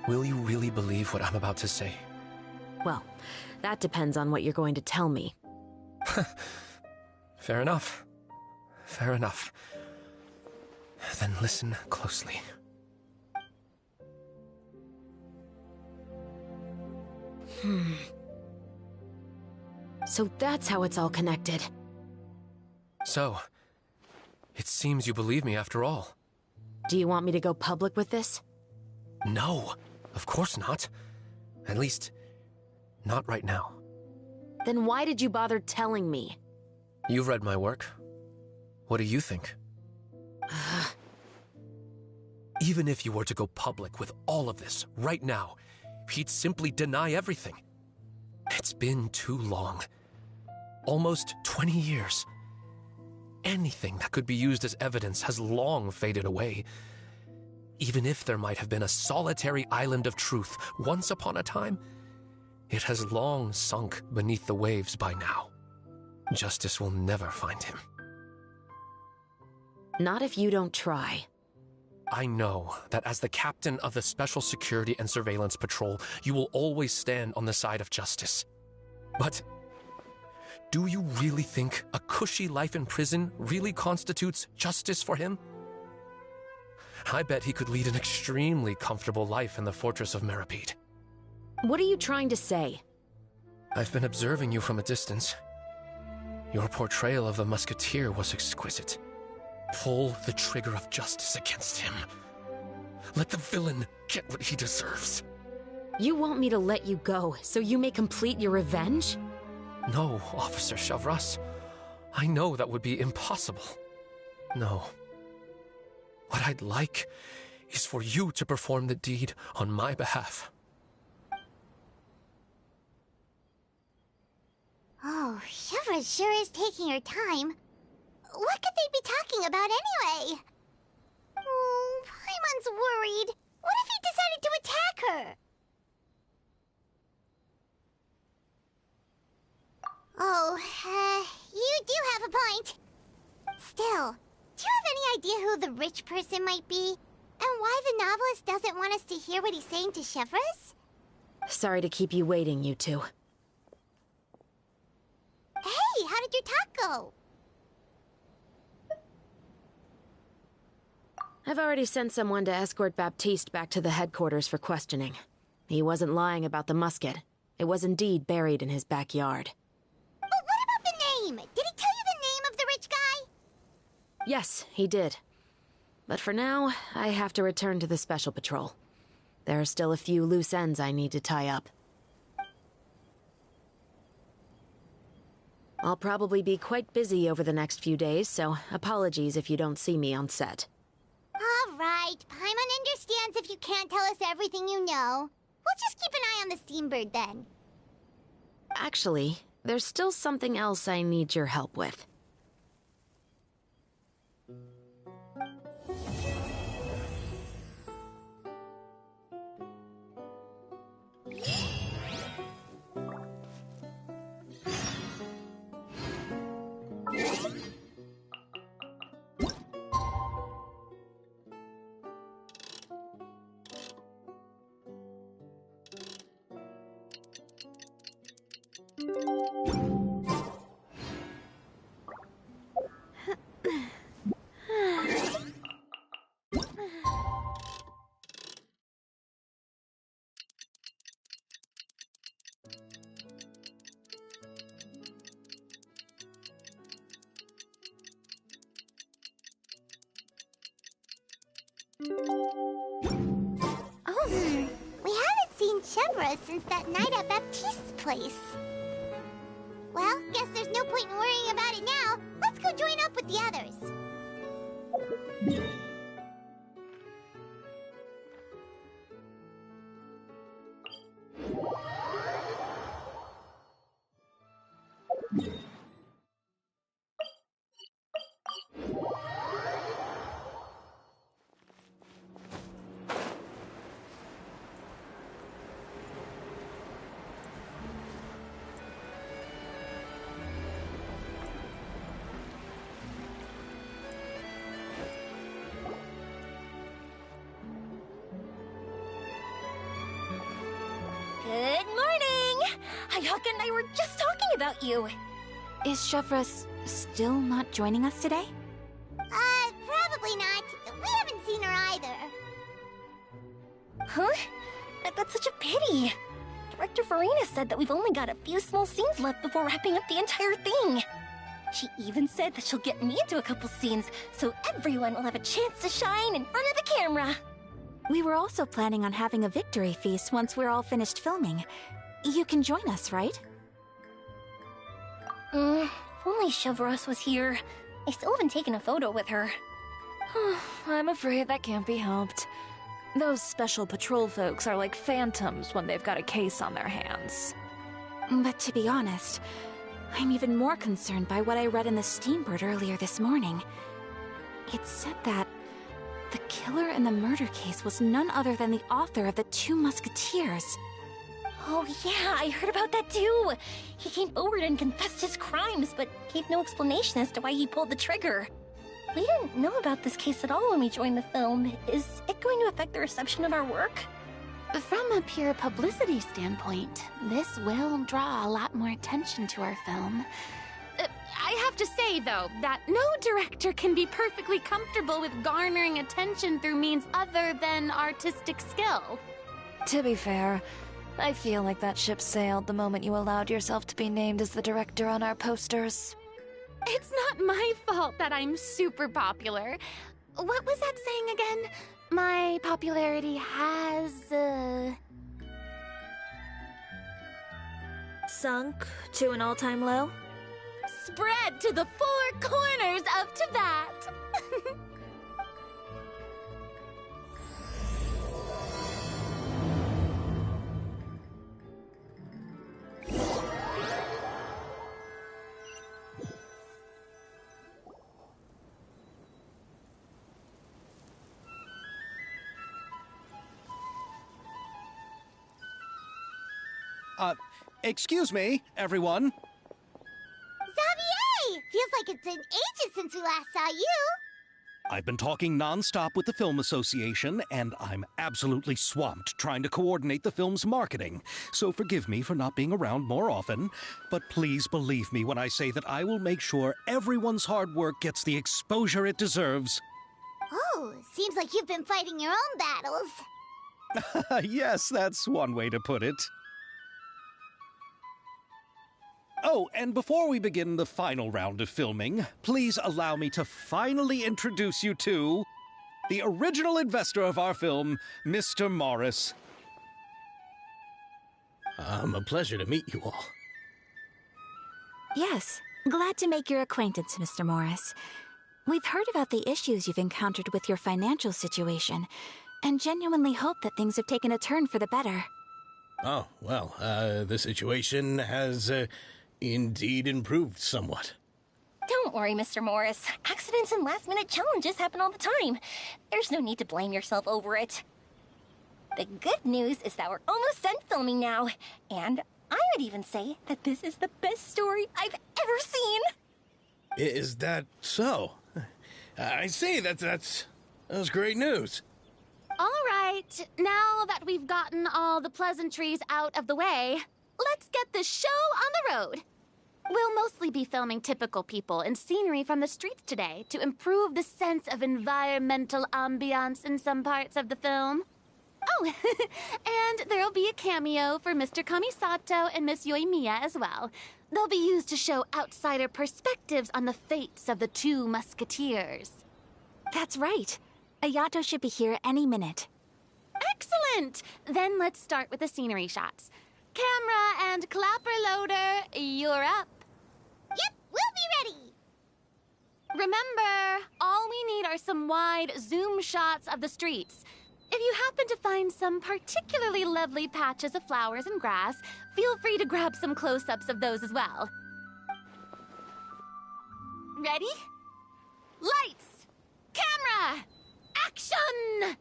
Will you really believe what I'm about to say? Well, that depends on what you're going to tell me. Fair enough. Fair enough. Then listen closely. So that's how it's all connected. So, it seems you believe me after all. Do you want me to go public with this? No, of course not. At least, not right now. Then why did you bother telling me? You've read my work. What do you think? Even if you were to go public with all of this right now, he'd simply deny everything. It's been too long. Almost 20 years. Anything that could be used as evidence has long faded away. Even if there might have been a solitary island of truth once upon a time, it has long sunk beneath the waves by now. Justice will never find him. Not if you don't try. I know that as the captain of the Special Security and Surveillance Patrol, you will always stand on the side of justice. But do you really think a cushy life in prison really constitutes justice for him? I bet he could lead an extremely comfortable life in the fortress of Meripede. What are you trying to say? I've been observing you from a distance. Your portrayal of the musketeer was exquisite. Pull the trigger of justice against him. Let the villain get what he deserves. You want me to let you go so you may complete your revenge? No, Officer Shavras. I know that would be impossible. No. What I'd like is for you to perform the deed on my behalf. Oh, Shavras sure is taking her time. What could they be talking about anyway? Oh, Paimon's worried. What if he decided to attack her? Oh, you do have a point. Still, do you have any idea who the rich person might be? And why the novelist doesn't want us to hear what he's saying to Shavras? Sorry to keep you waiting, you two. Hey, how did your talk go? I've already sent someone to escort Baptiste back to the headquarters for questioning. He wasn't lying about the musket. It was indeed buried in his backyard. But what about the name? Did he tell you the name of the rich guy? Yes, he did. But for now, I have to return to the Special Patrol. There are still a few loose ends I need to tie up. I'll probably be quite busy over the next few days, so apologies if you don't see me on set. All right, Paimon understands if you can't tell us everything you know. We'll just keep an eye on the Steambird then. Actually, there's still something else I need your help with. Oh, we haven't seen Shavras since that night at Baptiste's place. Well, guess there's no point in worrying about it now. Let's go join up with the others. Good morning! Hayaka and I were just talking about you. Is Shavras still not joining us today? Probably not. We haven't seen her either. Huh? That's such a pity. Director Farina said that we've only got a few small scenes left before wrapping up the entire thing. She even said that she'll get me into a couple scenes, so everyone will have a chance to shine in front of the camera. We were also planning on having a victory feast once we're all finished filming. You can join us, right? If only Shavras was here. I still haven't taken a photo with her. I'm afraid that can't be helped. Those special patrol folks are like phantoms when they've got a case on their hands. But to be honest, I'm even more concerned by what I read in the Steambird earlier this morning. It said that the killer in the murder case was none other than the author of the Two Musketeers. Oh yeah, I heard about that too. He came forward and confessed his crimes, but gave no explanation as to why he pulled the trigger. We didn't know about this case at all when we joined the film. Is it going to affect the reception of our work? From a pure publicity standpoint, this will draw a lot more attention to our film. I have to say, though, that no director can be perfectly comfortable with garnering attention through means other than artistic skill. To be fair, I feel like that ship sailed the moment you allowed yourself to be named as the director on our posters. It's not my fault that I'm super popular. What was that saying again? my popularity has, Sunk to an all-time low? spread to the four corners of Tibet. Excuse me, everyone. Xavier! Feels like it's been ages since we last saw you. I've been talking nonstop with the Film Association, and I'm absolutely swamped trying to coordinate the film's marketing. So forgive me for not being around more often, but please believe me when I say that I will make sure everyone's hard work gets the exposure it deserves. Oh, seems like you've been fighting your own battles. Yes, that's one way to put it. Oh, and before we begin the final round of filming, please allow me to finally introduce you to the original investor of our film, Mr. Morris. A pleasure to meet you all. Yes, glad to make your acquaintance, Mr. Morris. We've heard about the issues you've encountered with your financial situation, and genuinely hope that things have taken a turn for the better. Oh, well, the situation has indeed improved somewhat. Don't worry, Mr. Morris. Accidents and last-minute challenges happen all the time. There's no need to blame yourself over it. The good news is that we're almost done filming now, and I would even say that this is the best story I've ever seen. Is that so? I see, that's great news. All right, now that we've gotten all the pleasantries out of the way, let's get this show on the road. We'll mostly be filming typical people and scenery from the streets today to improve the sense of environmental ambiance in some parts of the film. Oh, and there'll be a cameo for Mr. Kamisato and Miss Yoimiya as well. They'll be used to show outsider perspectives on the fates of the two musketeers. That's right. Ayato should be here any minute. Excellent! Then let's start with the scenery shots. Camera and clapper loader, you're up. Yep, we'll be ready. Remember, all we need are some wide zoom shots of the streets. If you happen to find some particularly lovely patches of flowers and grass, feel free to grab some close-ups of those as well. Ready? Lights! Camera! Action!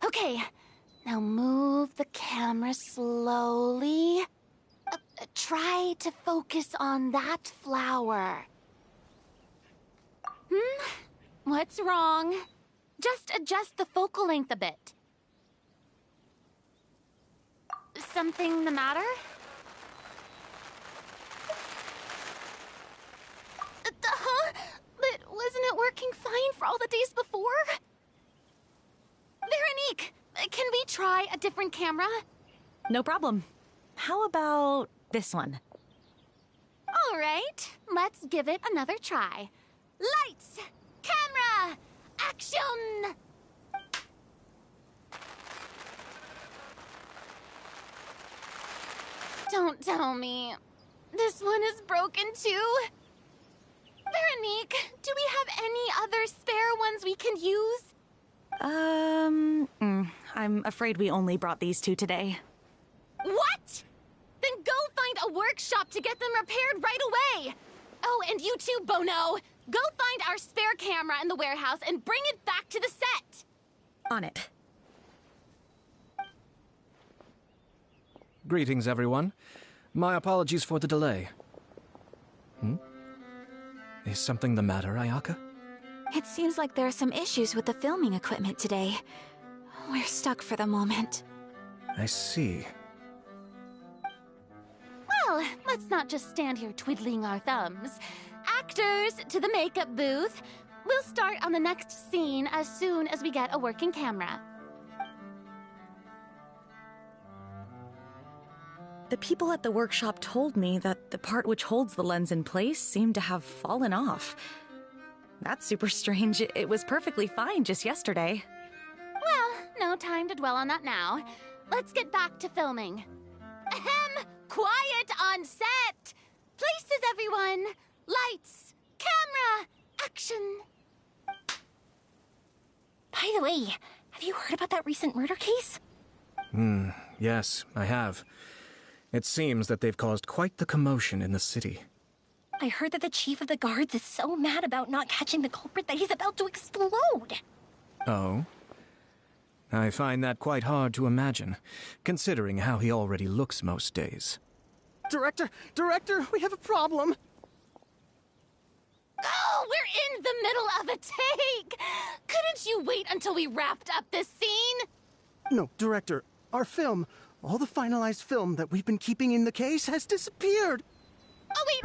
Okay, now move the camera slowly. Try to focus on that flower. What's wrong? Just adjust the focal length a bit. Something the matter? Huh? But wasn't it working fine for all the days before? Veronique, can we try a different camera? No problem. How about this one? All right, let's give it another try. Lights! Camera! Action! Don't tell me. This one is broken too? Veronique, do we have any other spare ones we can use? I'm afraid we only brought these two today. What? Then go find a workshop to get them repaired right away. Oh, and you too, Bono. Go find our spare camera in the warehouse and bring it back to the set. On it. Greetings, everyone. My apologies for the delay. Is something the matter, Ayaka? It seems like there are some issues with the filming equipment today. We're stuck for the moment. I see. Well, let's not just stand here twiddling our thumbs. Actors, to the makeup booth. We'll start on the next scene as soon as we get a working camera. The people at the workshop told me that the part which holds the lens in place seemed to have fallen off. That's super strange. It was perfectly fine just yesterday. Well, no time to dwell on that now. Let's get back to filming. Ahem! Quiet on set! Places, everyone! Lights! Camera! Action! By the way, have you heard about that recent murder case? Yes, I have. It seems that they've caused quite the commotion in the city. I heard that the chief of the guards is so mad about not catching the culprit that he's about to explode. Oh? I find that quite hard to imagine, considering how he already looks most days. Director, we have a problem. Oh, we're in the middle of a take! Couldn't you wait until we wrapped up this scene? No, Director, our film, all the finalized film that we've been keeping in the case has disappeared. Oh, wait,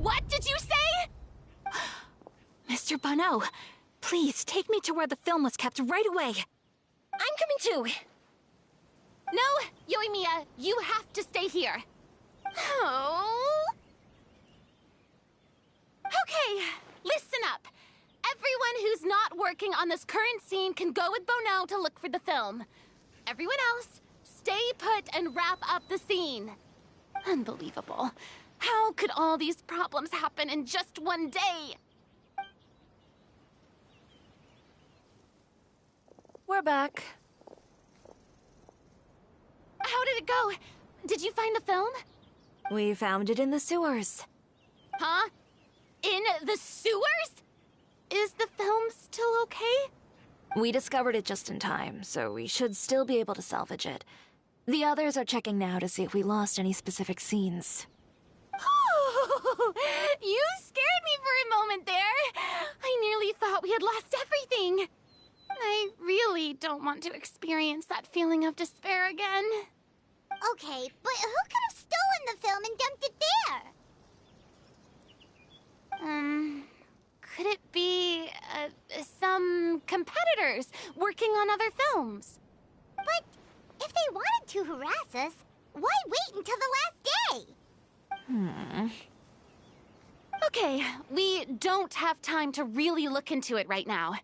what did you say? Mr. Bonneau, please take me to where the film was kept right away. I'm coming too. No, Yoimiya, you have to stay here. Oh. Okay, listen up. Everyone who's not working on this current scene can go with Bonneau to look for the film. Everyone else, stay put and wrap up the scene. Unbelievable. How could all these problems happen in just one day? We're back. How did it go? Did you find the film? We found it in the sewers. Huh? In the sewers? Is the film still okay? We discovered it just in time, so we should still be able to salvage it. The others are checking now to see if we lost any specific scenes. Oh, you scared me for a moment there. I nearly thought we had lost everything. I really don't want to experience that feeling of despair again. Okay, but who could have stolen the film and dumped it there? Could it be, some competitors working on other films? But if they wanted to harass us, why wait until the last day? Okay, we don't have time to really look into it right now.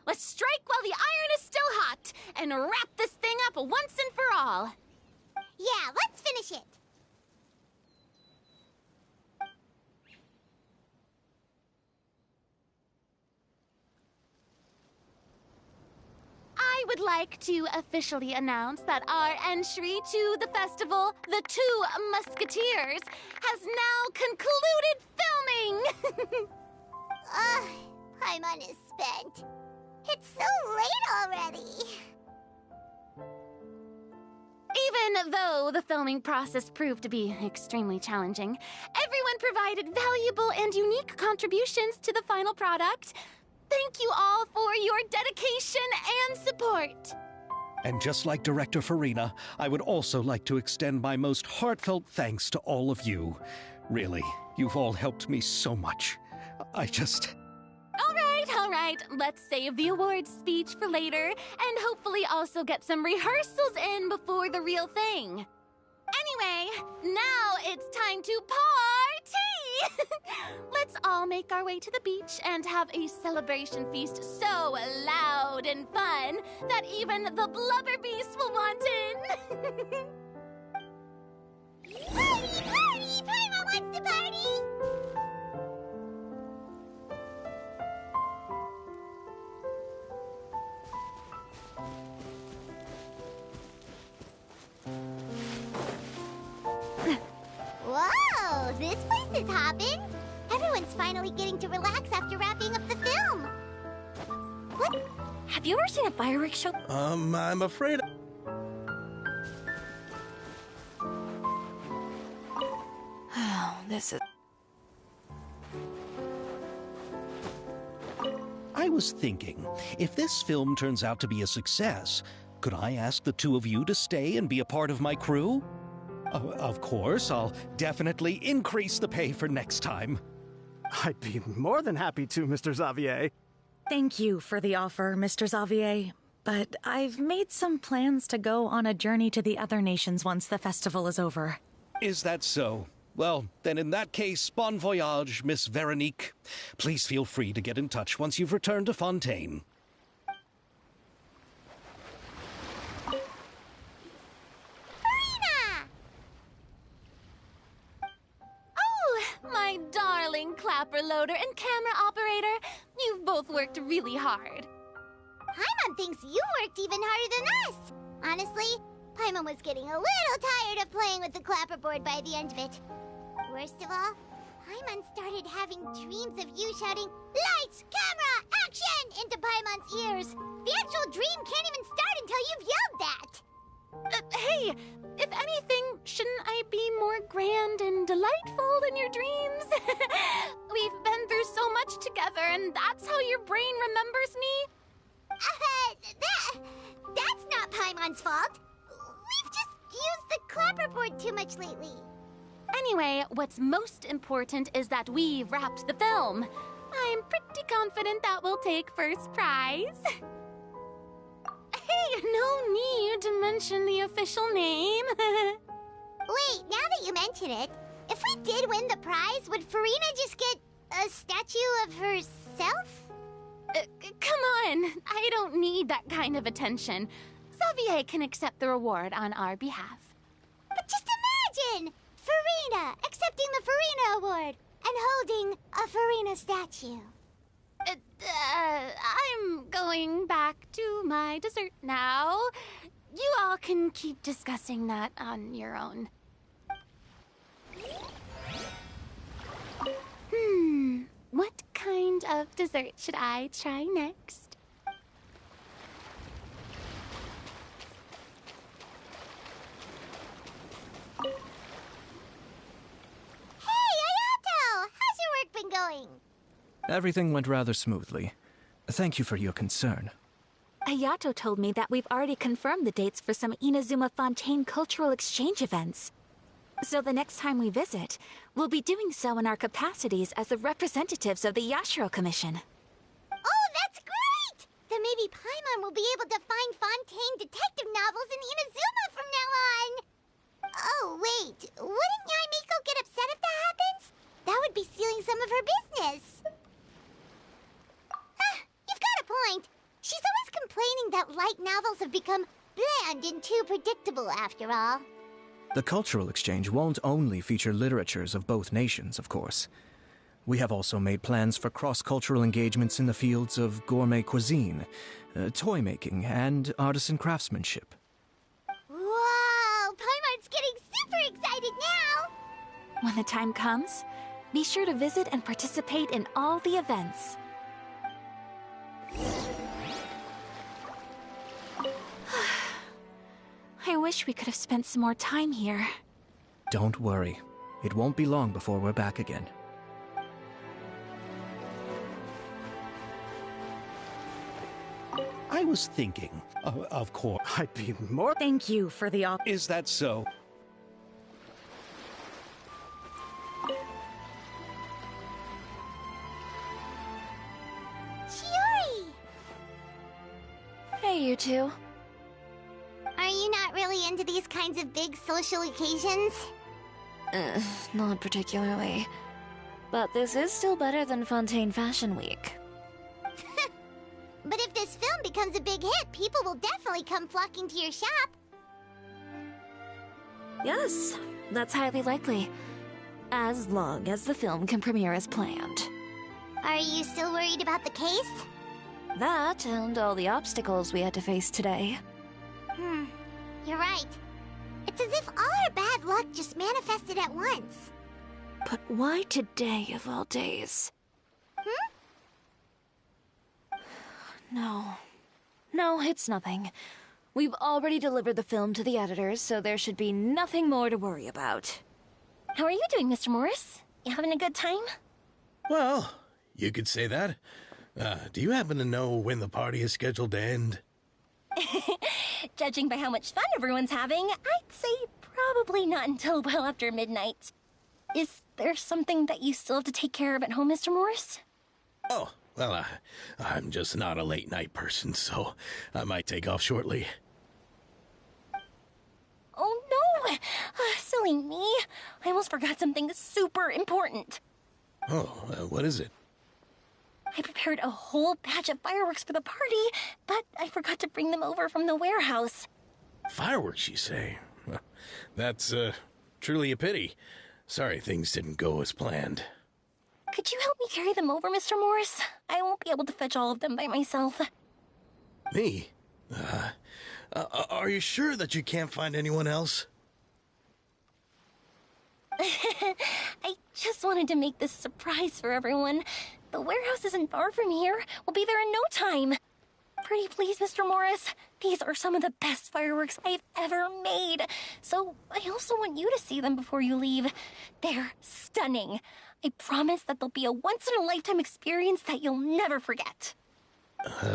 Let's strike while the iron is still hot and wrap this thing up once and for all. Yeah, let's finish it. I would like to officially announce that our entry to the festival, The Two Musketeers, has now concluded filming! Paimon is spent. It's so late already. Even though the filming process proved to be extremely challenging, everyone provided valuable and unique contributions to the final product. Thank you all for your dedication and support. And just like Director Farina, I would also like to extend my most heartfelt thanks to all of you. Really, you've all helped me so much. All right, let's save the awards speech for later, and hopefully also get some rehearsals in before the real thing. Anyway, now it's time to party! Let's all make our way to the beach and have a celebration feast so loud and fun that even the blubber beast will want in. Party, party! Paimon wants to party! Whoa, this place is hopping. Everyone's finally getting to relax after wrapping up the film. What? Have you ever seen a fireworks show? I'm afraid... This is... I was thinking, if this film turns out to be a success, could I ask the two of you to stay and be a part of my crew? Of course, I'll definitely increase the pay for next time. I'd be more than happy to, Mr. Xavier. Thank you for the offer, Mr. Xavier. But I've made some plans to go on a journey to the other nations once the festival is over. Is that so? Well, then in that case, bon voyage, Miss Veronique. Please feel free to get in touch once you've returned to Fontaine. My darling clapper loader and camera operator, you've both worked really hard. Paimon thinks you worked even harder than us. Honestly, Paimon was getting a little tired of playing with the clapperboard by the end of it. Worst of all, Paimon started having dreams of you shouting, "Lights, camera, action!" into Paimon's ears. The actual dream can't even start until you've yelled that. Hey, if anything, shouldn't I be more grand and delightful than your dreams? We've been through so much together, and that's how your brain remembers me? That's not Paimon's fault. We've just used the clapperboard too much lately. Anyway, what's most important is that we've wrapped the film. I'm pretty confident that we'll take first prize. Hey, no need to mention the official name. Wait, now that you mention it, if we did win the prize, would Farina just get a statue of herself? Come on, I don't need that kind of attention. Xavier can accept the reward on our behalf. But just imagine! Farina accepting the Farina Award and holding a Farina statue. I'm going back to my dessert now. You all can keep discussing that on your own. What kind of dessert should I try next? Hey, Ayato! How's your work been going? Everything went rather smoothly. Thank you for your concern. Ayato told me that we've already confirmed the dates for some Inazuma Fontaine cultural exchange events. So the next time we visit, we'll be doing so in our capacities as the representatives of the Yashiro Commission. Oh, that's great! Then maybe Paimon will be able to find Fontaine detective novels in Inazuma from now on! Oh, wait. Wouldn't Yae Miko get upset if that happens? That would be stealing some of her business. You've got a point. She's always complaining that light novels have become bland and too predictable after all. The cultural exchange won't only feature literatures of both nations, of course. We have also made plans for cross-cultural engagements in the fields of gourmet cuisine, toy making, and artisan craftsmanship. Whoa! Paimon's getting super excited now! When the time comes, be sure to visit and participate in all the events. I wish we could have spent some more time here. Don't worry. It won't be long before we're back again. I was thinking, of course. I'd be more... Thank you for the Is that so? Chiori! Hey, you two. Are you not really into these kinds of big social occasions? Not particularly. But this is still better than Fontaine Fashion Week. But if this film becomes a big hit, people will definitely come flocking to your shop. Yes, that's highly likely. As long as the film can premiere as planned. Are you still worried about the case? That and all the obstacles we had to face today. You're right. It's as if all our bad luck just manifested at once. But why today of all days? No, it's nothing. We've already delivered the film to the editors, so there should be nothing more to worry about. How are you doing, Mr. Morris? You having a good time? Well, you could say that. Do you happen to know when the party is scheduled to end? Judging by how much fun everyone's having, I'd say probably not until well after midnight. Is there something that you still have to take care of at home, Mr. Morris? Oh, well, I'm just not a late night person, so I might take off shortly. Oh no! So Silly me. I almost forgot something super important. Oh, what is it? I prepared a whole batch of fireworks for the party, but I forgot to bring them over from the warehouse. Fireworks, you say? That's, truly a pity. Sorry things didn't go as planned. Could you help me carry them over, Mr. Morris? I won't be able to fetch all of them by myself. Me? Are you sure that you can't find anyone else? I just wanted to make this surprise for everyone. The warehouse isn't far from here. We'll be there in no time. Pretty please, Mr. Morris. These are some of the best fireworks I've ever made. So I also want you to see them before you leave. They're stunning. I promise that they'll be a once-in-a-lifetime experience that you'll never forget.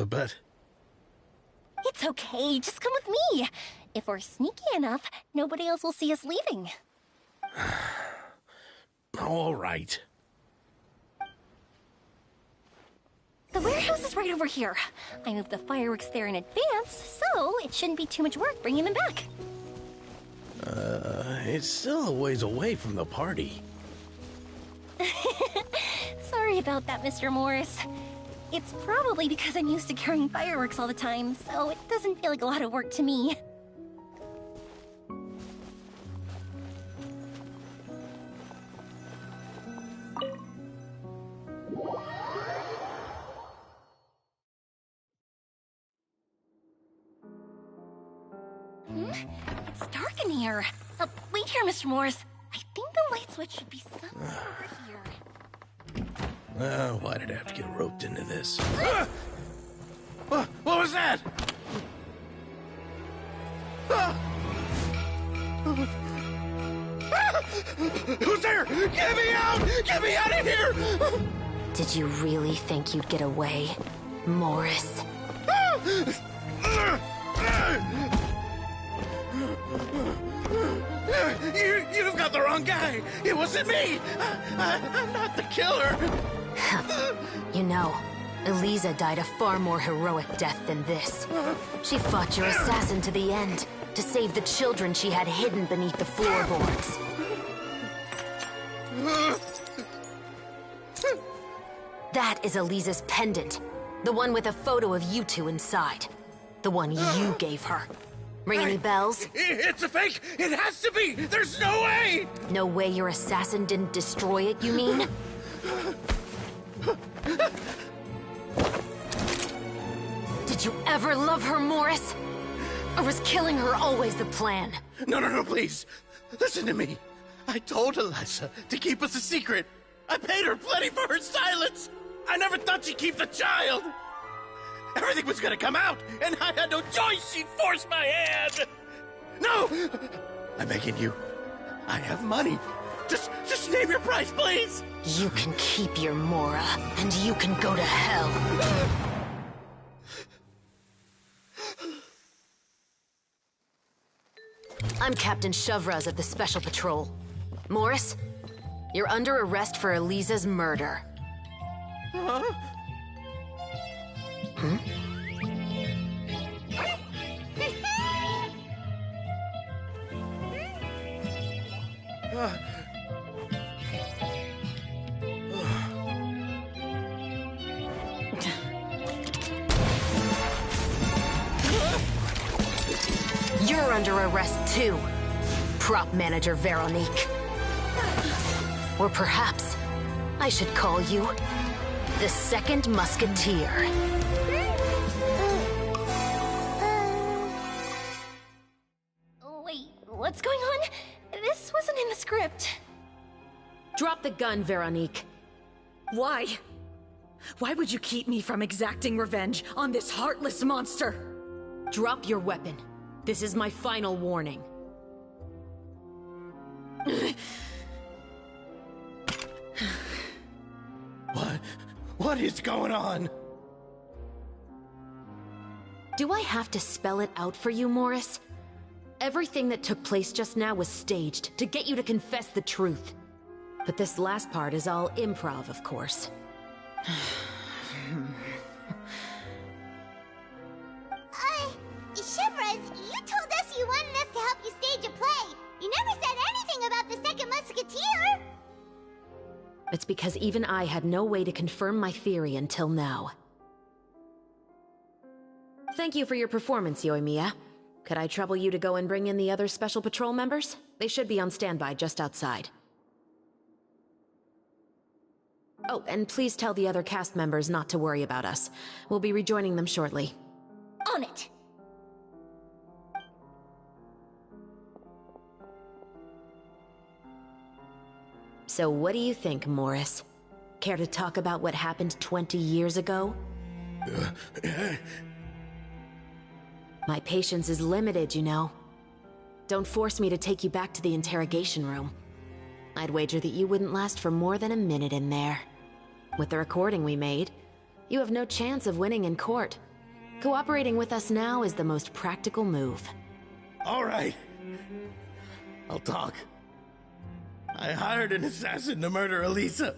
But... It's okay. Just come with me. If we're sneaky enough, nobody else will see us leaving. All right. The warehouse is right over here. I moved the fireworks there in advance, so it shouldn't be too much work bringing them back. It's still a ways away from the party. Sorry about that, Mr. Morris. It's probably because I'm used to carrying fireworks all the time, so it doesn't feel like a lot of work to me. It's dark in here. Wait here, Mr. Morris. I think the light switch should be somewhere over here. Why did I have to get roped into this? What was that? Who's there? Get me out! Get me out of here! Did you really think you'd get away, Morris? You've got the wrong guy. It wasn't me. I'm not the killer. You know, Eliza died a far more heroic death than this. She fought your assassin to the end, to save the children she had hidden beneath the floorboards. That is Eliza's pendant. The one with a photo of you two inside. The one you gave her. Ring any bells? It's a fake! It has to be! There's no way! No way your assassin didn't destroy it, you mean? Did you ever love her, Morris? Or was killing her always the plan? No, please. Listen to me. I told Eliza to keep us a secret. I paid her plenty for her silence. I never thought she'd keep the child. Everything was gonna come out, and I had no choice. She forced my hand. No! I'm begging you. I have money. Just name your price, please. You can keep your Mora, and you can go to hell. I'm Captain Shovraz of the Special Patrol. Morris, you're under arrest for Eliza's murder. Huh? Hmm? You're under arrest too, prop manager Veronique. Or perhaps I should call you the Second Musketeer. Wait, what's going on? This wasn't in the script. Drop the gun, Veronique. Why? Why would you keep me from exacting revenge on this heartless monster? Drop your weapon. This is my final warning. What is going on? Do I have to spell it out for you, Morris? Everything that took place just now was staged to get you to confess the truth. But this last part is all improv, of course. Shivers, you told us you wanted us to help you stage a play. You never said anything It's because even I had no way to confirm my theory until now. Thank you for your performance, Yoimiya. Could I trouble you to go and bring in the other Special Patrol members? They should be on standby just outside. Oh, and please tell the other cast members not to worry about us. We'll be rejoining them shortly. On it! So what do you think, Morris? Care to talk about what happened 20 years ago? My patience is limited, you know. Don't force me to take you back to the interrogation room. I'd wager that you wouldn't last for more than a minute in there. With the recording we made, you have no chance of winning in court. Cooperating with us now is the most practical move. All right. I'll talk. I hired an assassin to murder Elisa.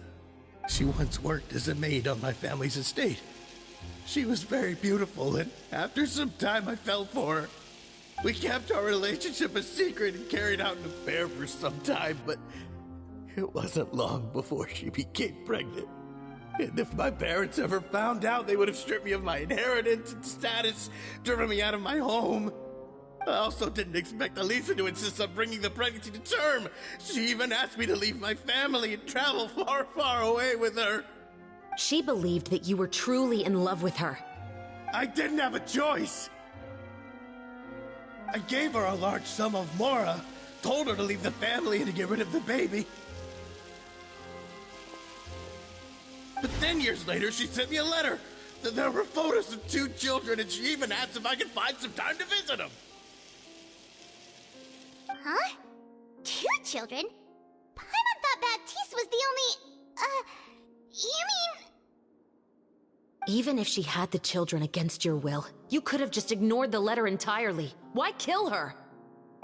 She once worked as a maid on my family's estate. She was very beautiful, and after some time I fell for her. We kept our relationship a secret and carried out an affair for some time, but it wasn't long before she became pregnant. And if my parents ever found out, they would have stripped me of my inheritance and status, driven me out of my home. I also didn't expect Elisa to insist on bringing the pregnancy to term. She even asked me to leave my family and travel far, far away with her. She believed that you were truly in love with her. I didn't have a choice. I gave her a large sum of mora, told her to leave the family and to get rid of the baby. But then years later, she sent me a letter. There were photos of 2 children, and she even asked if I could find some time to visit them. Huh? 2 children? Paimon thought Baptiste was the only... you mean... Even if she had the children against your will, you could have just ignored the letter entirely. Why kill her?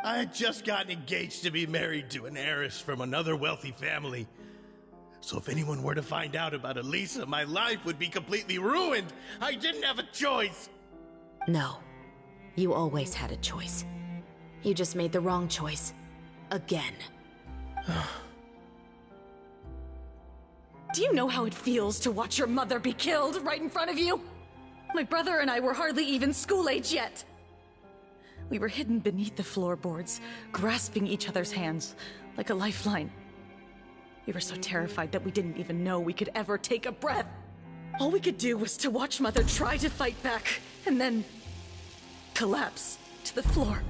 I had just gotten engaged to be married to an heiress from another wealthy family. So if anyone were to find out about Elisa, my life would be completely ruined. I didn't have a choice. No. You always had a choice. You just made the wrong choice. Again. Do you know how it feels to watch your mother be killed right in front of you? My brother and I were hardly even school age yet. We were hidden beneath the floorboards, grasping each other's hands like a lifeline. We were so terrified that we didn't even know we could ever take a breath. All we could do was to watch Mother try to fight back, and then collapse to the floor.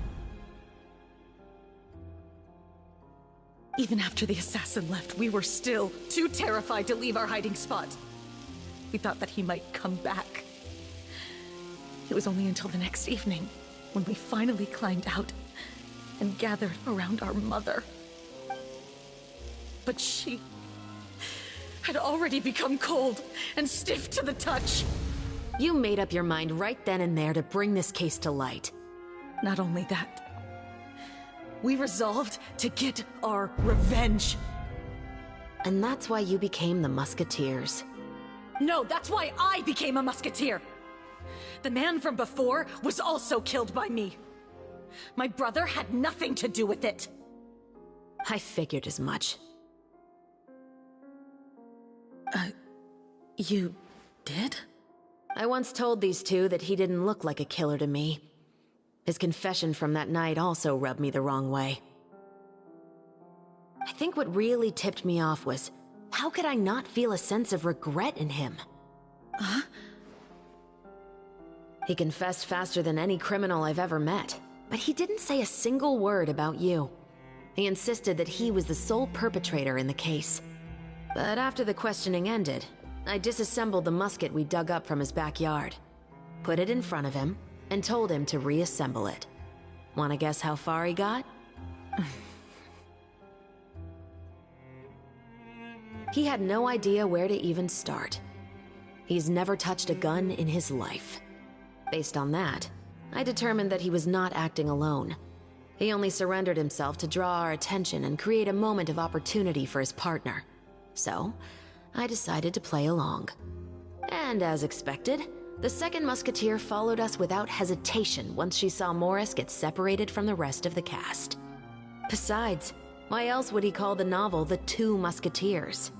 Even after the assassin left, we were still too terrified to leave our hiding spot. We thought that he might come back. It was only until the next evening when we finally climbed out and gathered around our mother. But she had already become cold and stiff to the touch. You made up your mind right then and there to bring this case to light. Not only that, we resolved to get our revenge. And that's why you became the Musketeers. No, that's why I became a Musketeer. The man from before was also killed by me. My brother had nothing to do with it. I figured as much. You did? I once told these two that he didn't look like a killer to me. His confession from that night also rubbed me the wrong way. I think what really tipped me off was, how could I not feel a sense of regret in him? Huh? He confessed faster than any criminal I've ever met, but he didn't say a single word about you. He insisted that he was the sole perpetrator in the case. But after the questioning ended, I disassembled the musket we dug up from his backyard, put it in front of him, and told him to reassemble it. Wanna guess how far he got? He had no idea where to even start. He's never touched a gun in his life. Based on that, I determined that he was not acting alone. He only surrendered himself to draw our attention and create a moment of opportunity for his partner. So, I decided to play along. And as expected, the second musketeer followed us without hesitation once she saw Morris get separated from the rest of the cast. Besides, why else would he call the novel The Two Musketeers?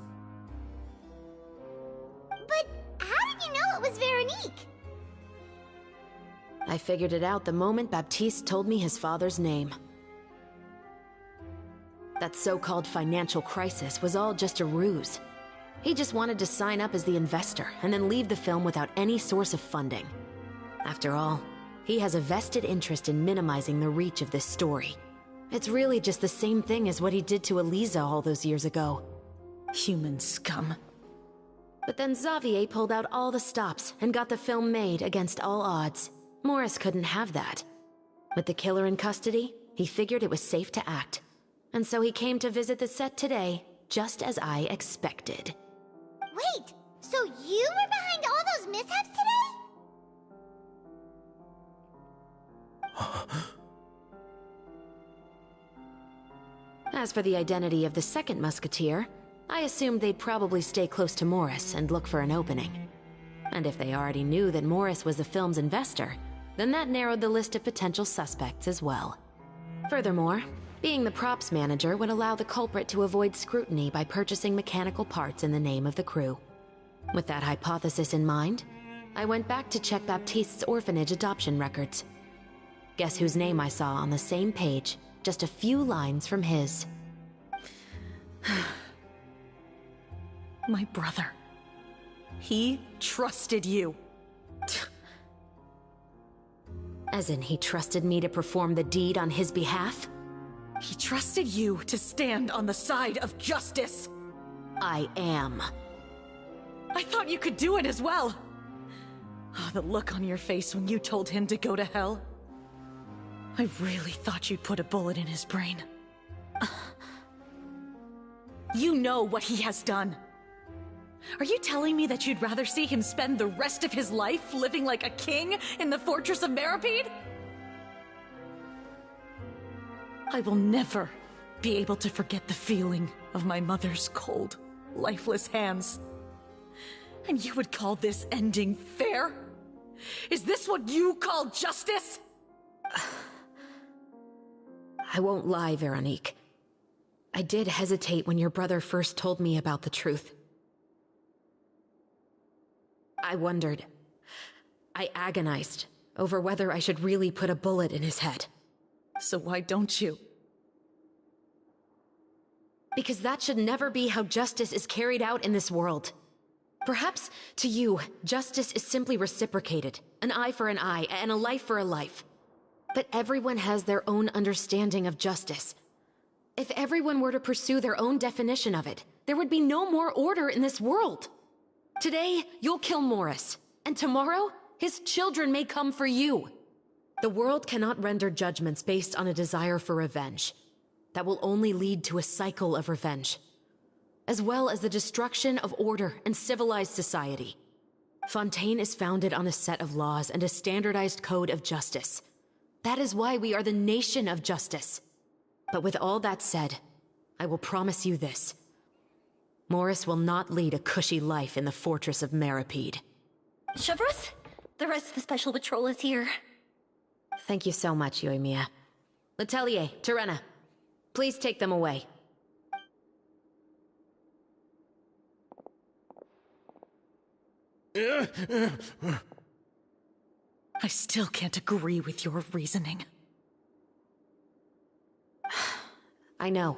Veronique? I figured it out the moment Baptiste told me his father's name. That so-called financial crisis was all just a ruse. He just wanted to sign up as the investor and then leave the film without any source of funding. After all, he has a vested interest in minimizing the reach of this story. It's really just the same thing as what he did to Eliza all those years ago. Human scum. But then Xavier pulled out all the stops and got the film made against all odds. Morris couldn't have that. With the killer in custody, he figured it was safe to act. And so he came to visit the set today, just as I expected. Wait, so you were behind all those mishaps today? As for the identity of the second musketeer, I assumed they'd probably stay close to Morris and look for an opening. And if they already knew that Morris was the film's investor, then that narrowed the list of potential suspects as well. Furthermore, being the props manager would allow the culprit to avoid scrutiny by purchasing mechanical parts in the name of the crew. With that hypothesis in mind, I went back to check Baptiste's orphanage adoption records. Guess whose name I saw on the same page, just a few lines from his. My brother. He trusted you. As in, he trusted me to perform the deed on his behalf? He trusted you to stand on the side of justice. I am. I thought you could do it as well. Oh, the look on your face when you told him to go to hell. I really thought you'd put a bullet in his brain. You know what he has done. Are you telling me that you'd rather see him spend the rest of his life living like a king in the fortress of Meripede? I will never be able to forget the feeling of my mother's cold, lifeless hands. And you would call this ending fair? Is this what you call justice? I won't lie, Veronique. I did hesitate when your brother first told me about the truth. I wondered. I agonized over whether I should really put a bullet in his head. So why don't you? Because that should never be how justice is carried out in this world. Perhaps, to you, justice is simply reciprocated. An eye for an eye, and a life for a life. But everyone has their own understanding of justice. If everyone were to pursue their own definition of it, there would be no more order in this world. Today, you'll kill Morris, and tomorrow, his children may come for you. The world cannot render judgments based on a desire for revenge. That will only lead to a cycle of revenge, as well as the destruction of order and civilized society. Fontaine is founded on a set of laws and a standardized code of justice. That is why we are the nation of justice. But with all that said, I will promise you this. Morris will not lead a cushy life in the fortress of Meripede. Chevros, the rest of the special patrol is here. Thank you so much, Yoimiya. Letelier, Terena, please take them away. I still can't agree with your reasoning. I know.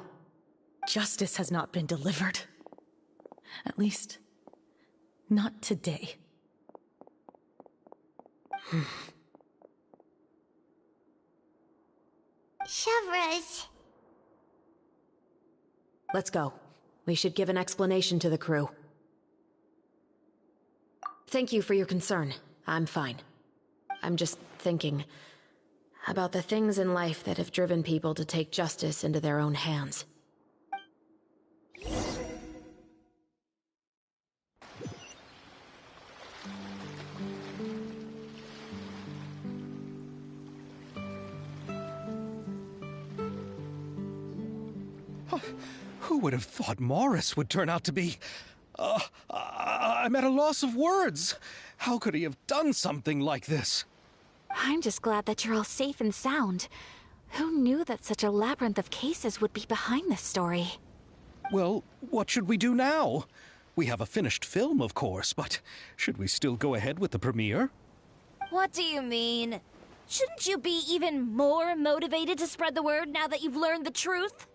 Justice has not been delivered. At least, not today. Chevros. Let's go. We should give an explanation to the crew. Thank you for your concern. I'm fine. I'm just thinking about the things in life that have driven people to take justice into their own hands. Who would have thought Morris would turn out to be... I'm at a loss of words. How could he have done something like this? I'm just glad that you're all safe and sound. Who knew that such a labyrinth of cases would be behind this story? Well, what should we do now? We have a finished film, of course, but should we still go ahead with the premiere? What do you mean? Shouldn't you be even more motivated to spread the word now that you've learned the truth?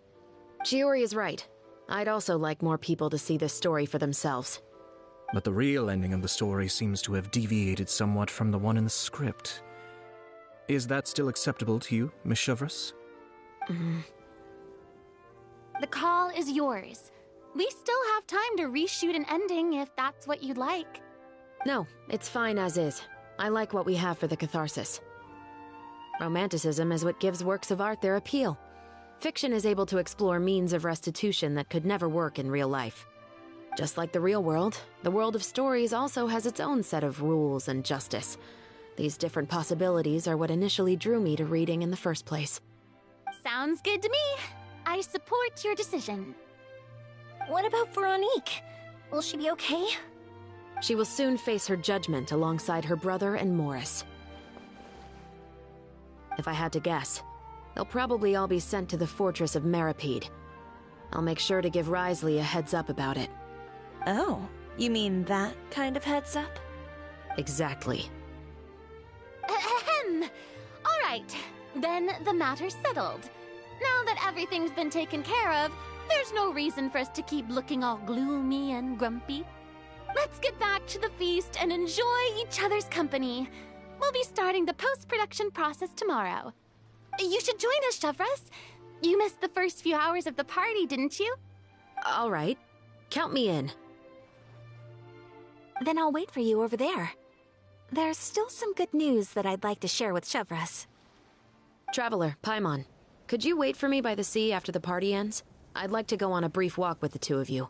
Chiori is right. I'd also like more people to see this story for themselves. But the real ending of the story seems to have deviated somewhat from the one in the script. Is that still acceptable to you, Miss Chevreuse? The call is yours. We still have time to reshoot an ending if that's what you'd like. No, it's fine as is. I like what we have for the catharsis. Romanticism is what gives works of art their appeal. Fiction is able to explore means of restitution that could never work in real life. Just like the real world, the world of stories also has its own set of rules and justice. These different possibilities are what initially drew me to reading in the first place. Sounds good to me. I support your decision. What about Veronique? Will she be okay? She will soon face her judgment alongside her brother and Morris. If I had to guess, they'll probably all be sent to the fortress of Meripede. I'll make sure to give Risley a heads up about it. Oh, you mean that kind of heads up? Exactly. Ahem. All right, then the matter's settled. Now that everything's been taken care of, there's no reason for us to keep looking all gloomy and grumpy. Let's get back to the feast and enjoy each other's company. We'll be starting the post-production process tomorrow. You should join us, Chevreuse. You missed the first few hours of the party, didn't you? All right. Count me in. Then I'll wait for you over there. There's still some good news that I'd like to share with Chevreuse. Traveler, Paimon, could you wait for me by the sea after the party ends? I'd like to go on a brief walk with the two of you.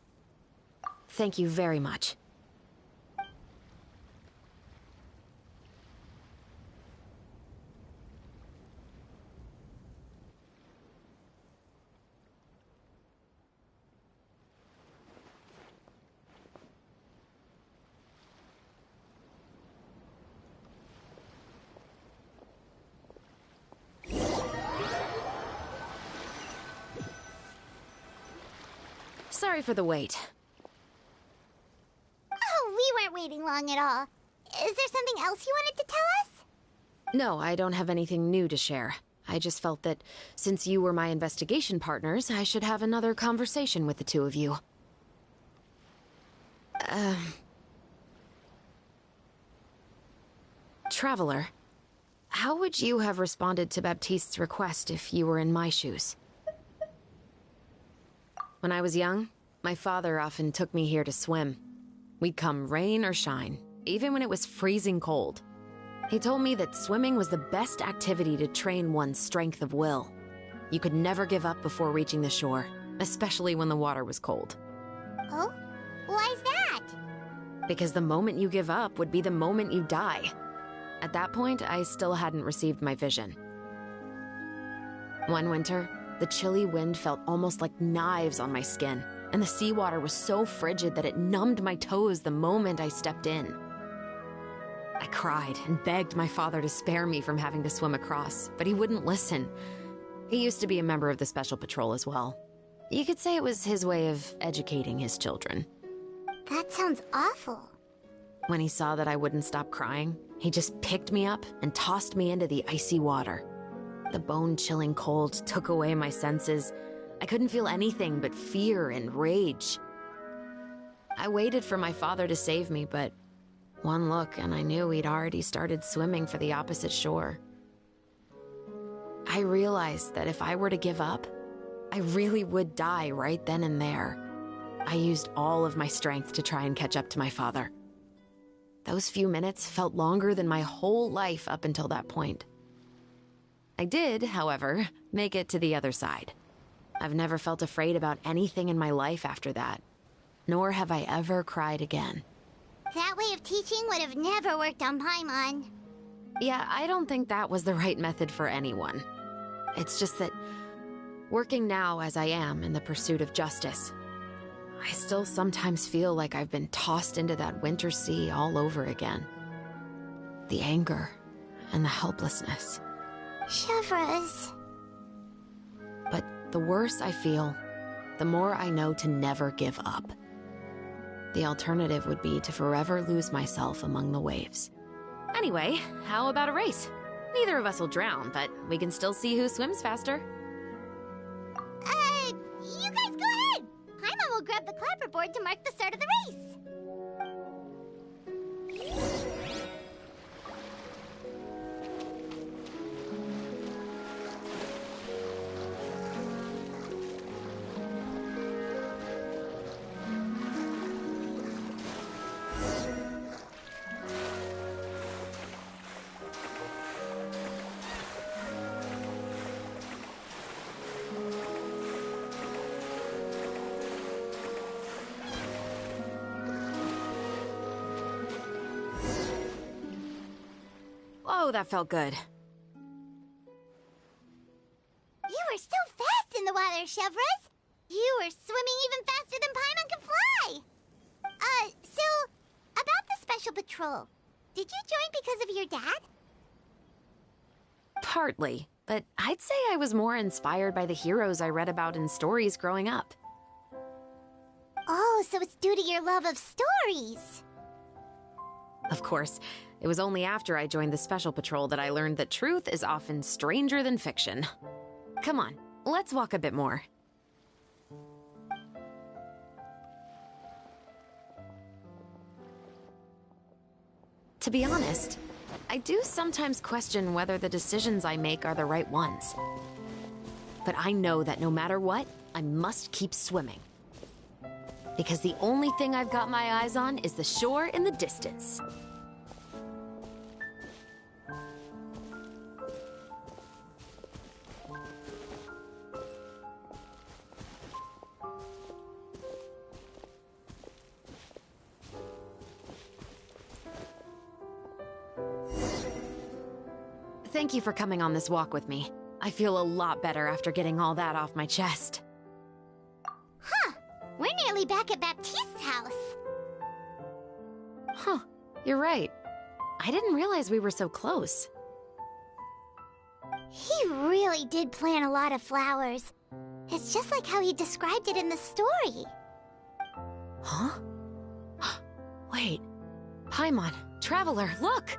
Thank you very much. Sorry for the wait. Oh, we weren't waiting long at all. Is there something else you wanted to tell us? No, I don't have anything new to share. I just felt that since you were my investigation partners, I should have another conversation with the two of you. Traveler, how would you have responded to Baptiste's request if you were in my shoes? When I was young, my father often took me here to swim. We'd come rain or shine, even when it was freezing cold. He told me that swimming was the best activity to train one's strength of will. You could never give up before reaching the shore, especially when the water was cold. Oh? Why's that? Because the moment you give up would be the moment you die. At that point, I still hadn't received my vision. One winter, the chilly wind felt almost like knives on my skin, and the seawater was so frigid that it numbed my toes the moment I stepped in. I cried and begged my father to spare me from having to swim across, but he wouldn't listen. He used to be a member of the Special Patrol as well. You could say it was his way of educating his children. That sounds awful. When he saw that I wouldn't stop crying, he just picked me up and tossed me into the icy water. The bone-chilling cold took away my senses. I couldn't feel anything but fear and rage. I waited for my father to save me, but one look and I knew he'd already started swimming for the opposite shore. I realized that if I were to give up, I really would die right then and there. I used all of my strength to try and catch up to my father. Those few minutes felt longer than my whole life up until that point. I did, however, make it to the other side. I've never felt afraid about anything in my life after that, nor have I ever cried again. That way of teaching would have never worked on Paimon. Yeah, I don't think that was the right method for anyone. It's just that, working now as I am in the pursuit of justice, I still sometimes feel like I've been tossed into that winter sea all over again. The anger and the helplessness. Chevreuse. But the worse I feel, the more I know to never give up. The alternative would be to forever lose myself among the waves. Anyway, how about a race? Neither of us will drown, but we can still see who swims faster. You guys go ahead! Paimon will grab the clapperboard to mark the start of the race. Oh, that felt good. You were so fast in the water, Chevres! You were swimming even faster than Paimon can fly! So, about the special patrol, did you join because of your dad? Partly, but I'd say I was more inspired by the heroes I read about in stories growing up. Oh, so it's due to your love of stories! Of course, it was only after I joined the Special Patrol that I learned that truth is often stranger than fiction. Come on, let's walk a bit more. To be honest, I do sometimes question whether the decisions I make are the right ones. But I know that no matter what, I must keep swimming. Because the only thing I've got my eyes on is the shore in the distance. Thank you for coming on this walk with me. I feel a lot better after getting all that off my chest. Huh. We're nearly back at Baptiste's house. Huh. You're right. I didn't realize we were so close. He really did plant a lot of flowers. It's just like how he described it in the story. Huh? Wait. Paimon, Traveler, look!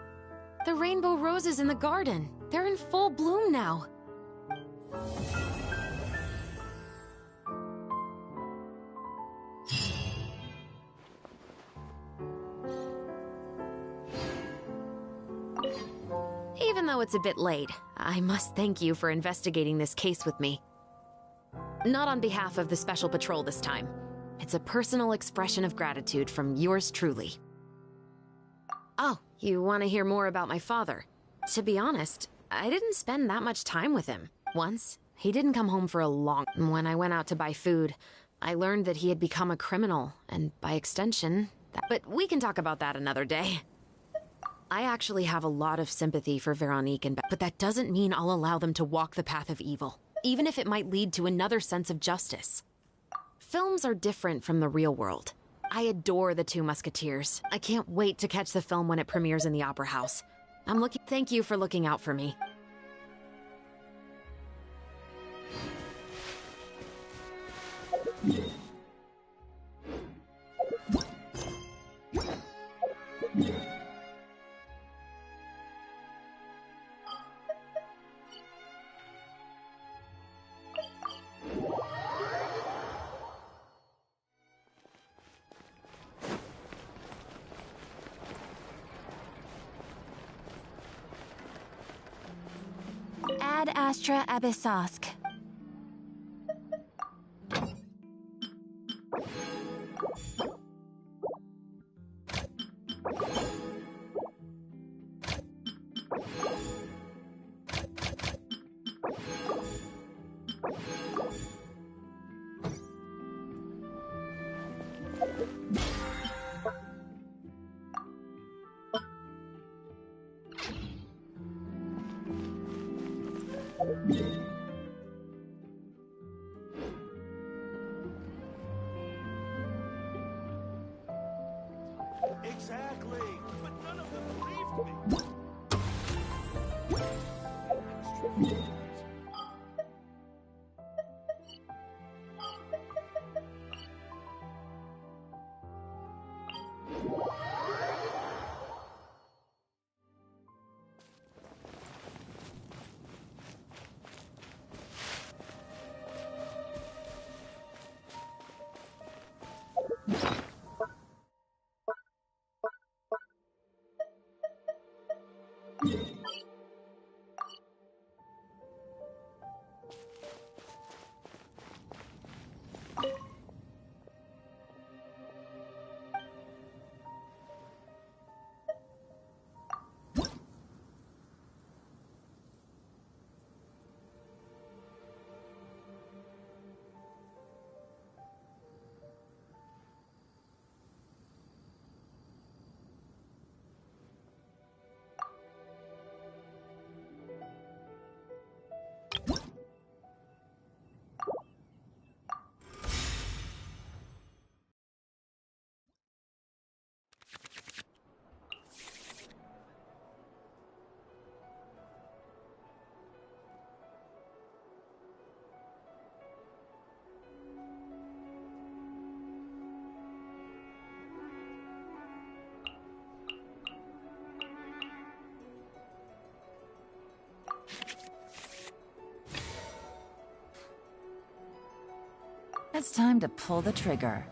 The rainbow roses in the garden. They're in full bloom now. Even though it's a bit late, I must thank you for investigating this case with me. Not on behalf of the Special Patrol this time. It's a personal expression of gratitude from yours truly. Oh, you want to hear more about my father? To be honest, I didn't spend that much time with him. Once, he didn't come home for a long... When I went out to buy food, I learned that he had become a criminal, and by extension... But we can talk about that another day. I actually have a lot of sympathy for Veronique and but that doesn't mean I'll allow them to walk the path of evil, even if it might lead to another sense of justice. Films are different from the real world. I adore The Two Musketeers. I can't wait to catch the film when it premieres in the Opera House. Thank you for looking out for me. Ad Astra Abyssosk. Exactly, but none of them believed me. It's time to pull the trigger.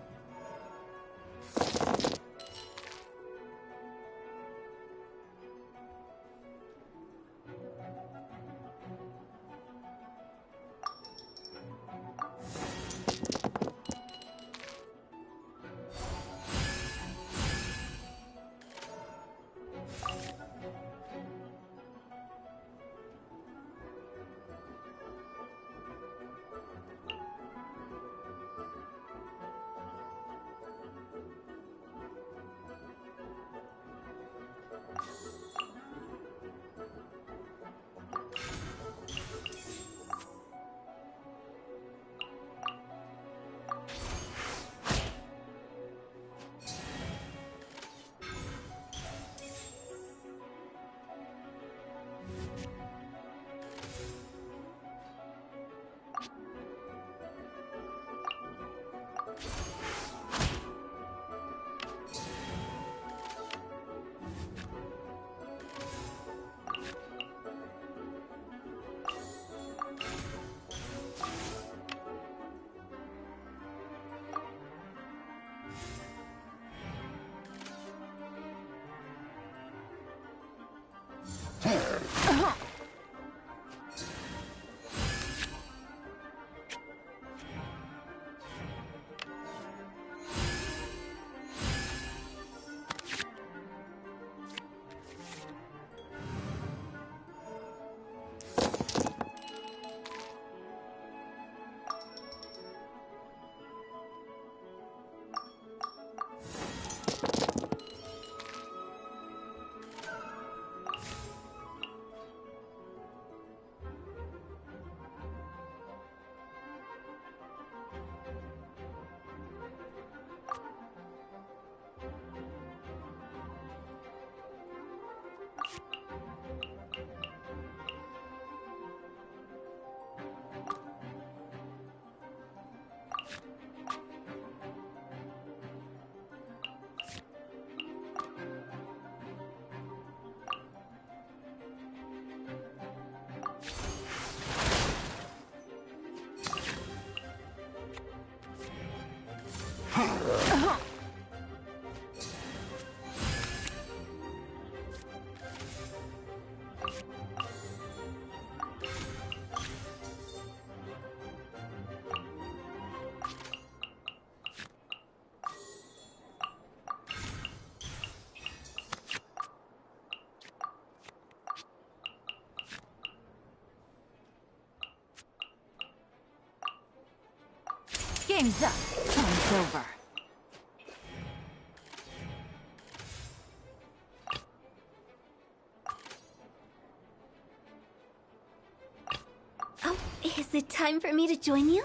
Game's up. Time's over. Oh, is it time for me to join you?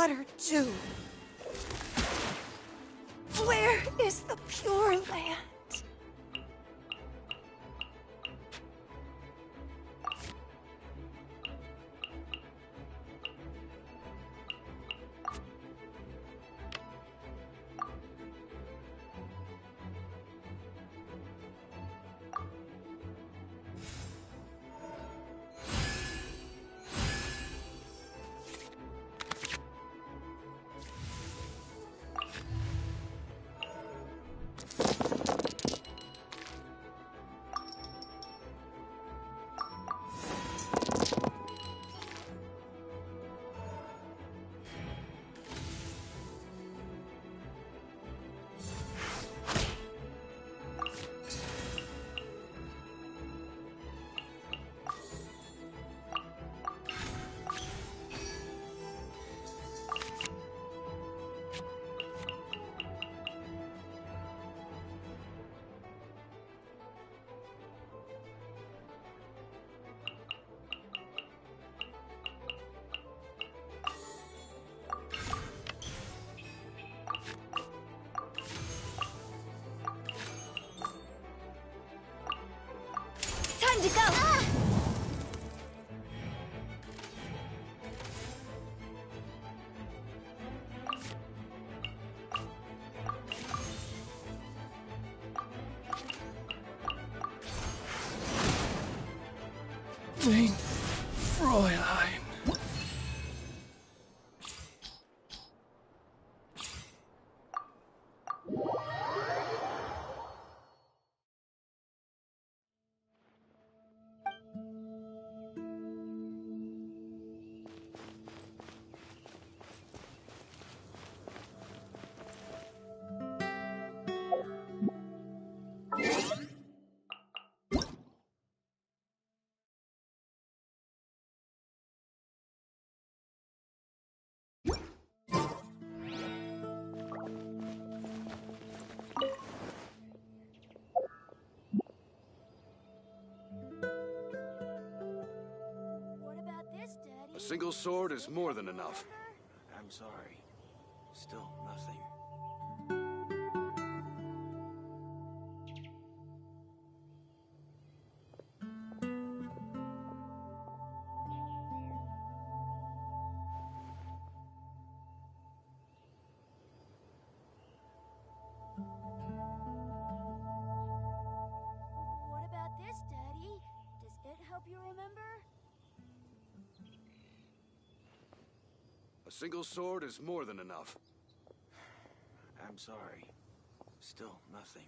water too. Where is the Pure Land? Time to go! Mein Fräulein. A single sword is more than enough. I'm sorry. Still nothing. What about this, Daddy? Does it help you remember? A single sword is more than enough. I'm sorry. Still nothing.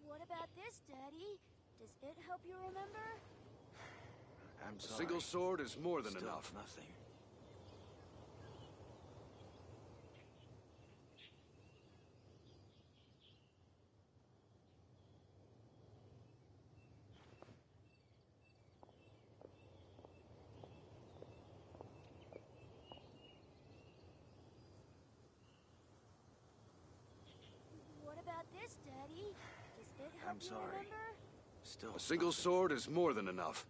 What about this, Daddy? Does it help you remember? I'm sorry. A single sword is more than enough. Nothing. What about this, Daddy? Does it help I'm you sorry. remember? Still. A single sword is more than enough.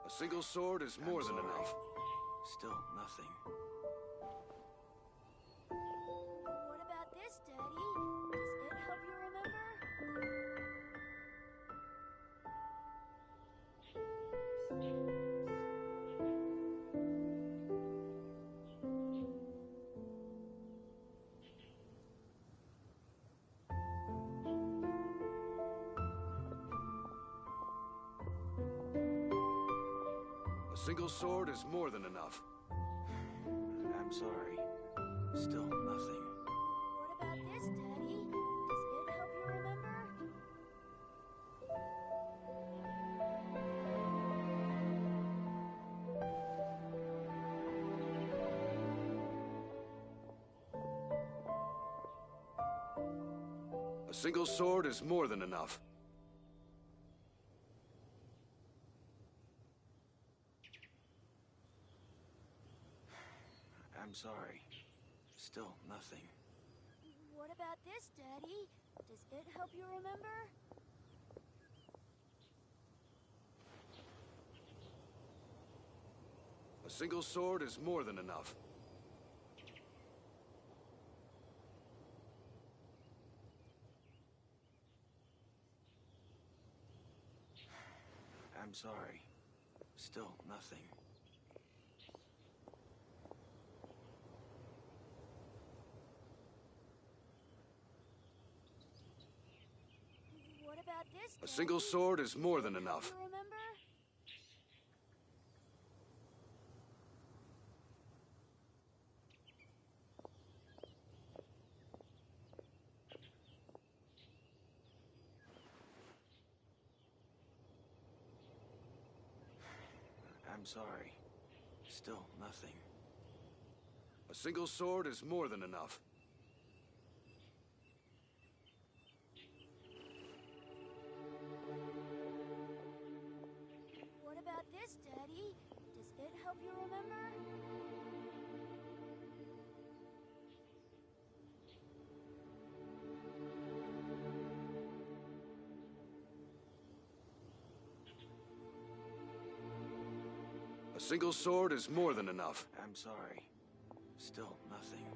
A single sword is more than enough. Still nothing. What about this, Daddy? Does it help you remember? A single sword is more than enough. I'm sorry. Still nothing. What about this, Daddy? Does it help you remember? single sword is more than enough. I'm sorry. Still nothing. What about this, Daddy? Does it help you remember? A single sword is more than enough. I'm sorry. Still nothing. What about this, A single sword is more than enough. you remember? I'm sorry. Still nothing. A single sword is more than enough. What about this, Daddy? Does it help you remember? A single sword is more than enough. I'm sorry. Still nothing.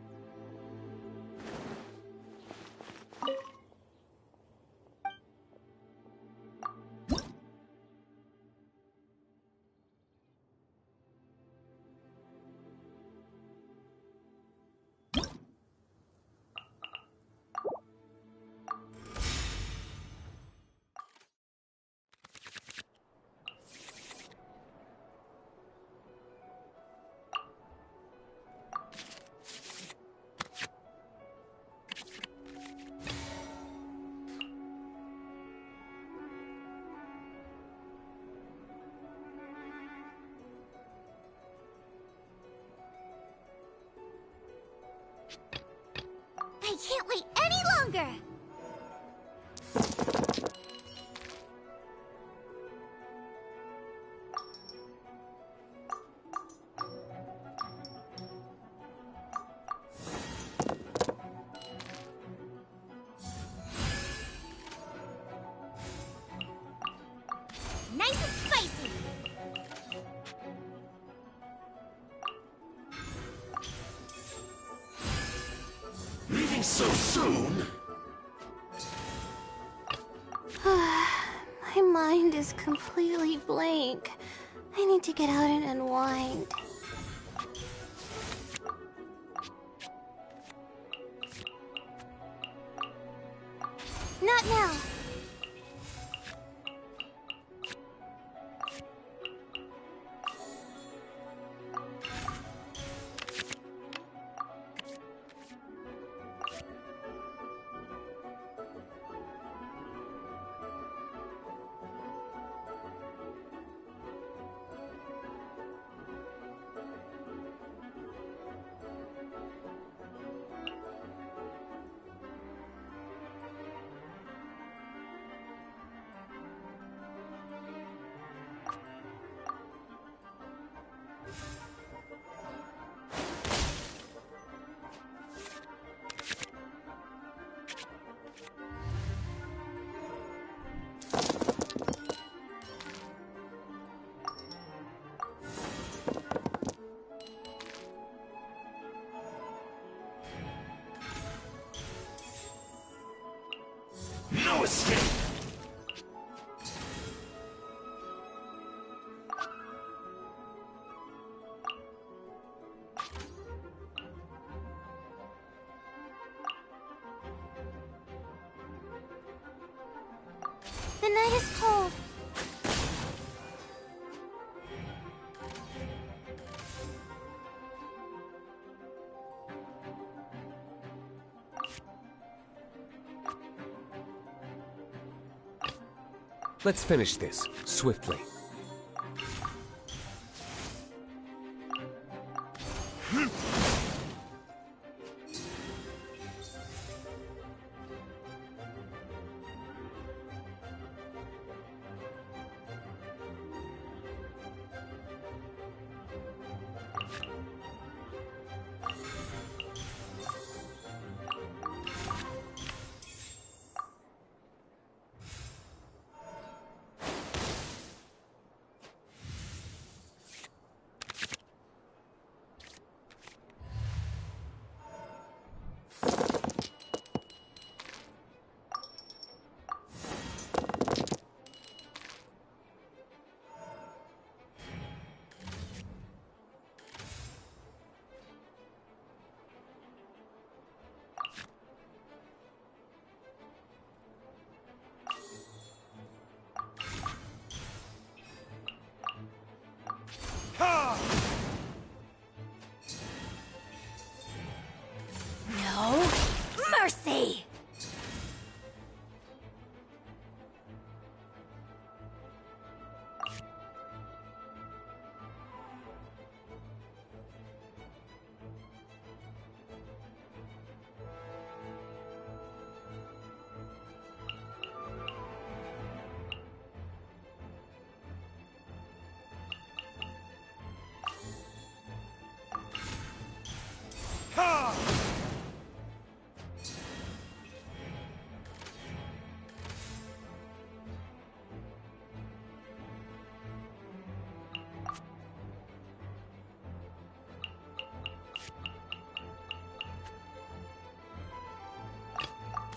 I can't wait any longer! Nice and spicy! Leaving so soon? My mind is completely blank. I need to get out and unwind. Not now. No escape! The night is cold. Let's finish this, swiftly.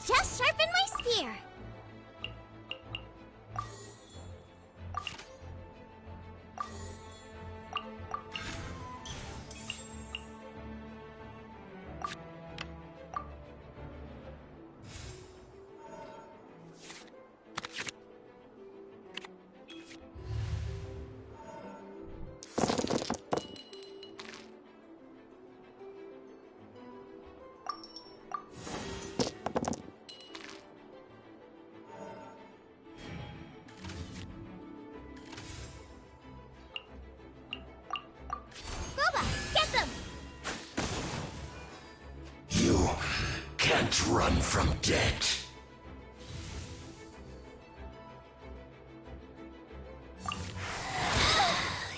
just sharpen my spear. You can't run from death.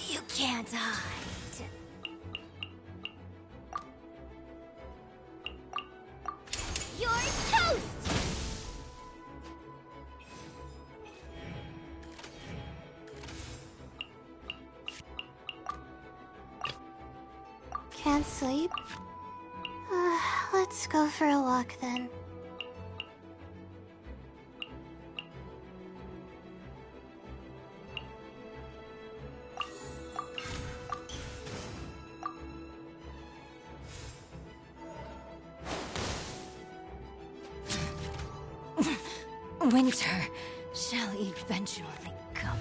You can't hide. You're toast! Can't sleep? Let's go for a walk then. Winter shall eventually come.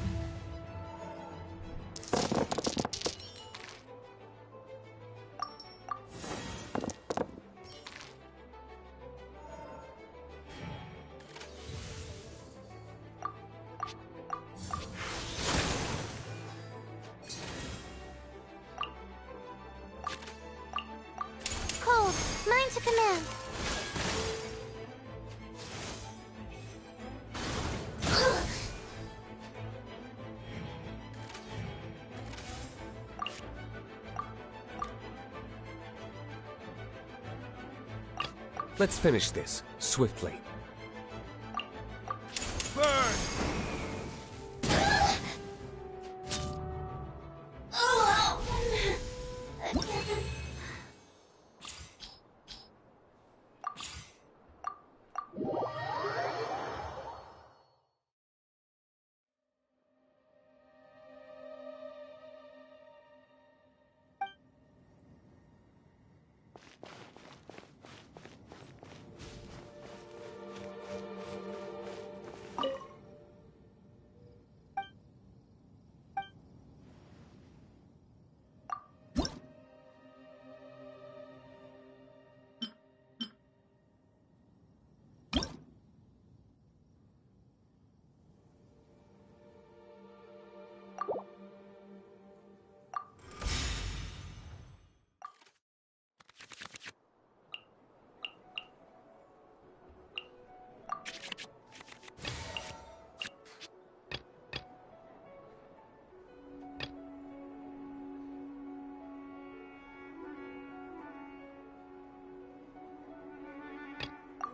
Cold, mine to command. Let's finish this, swiftly. Burn!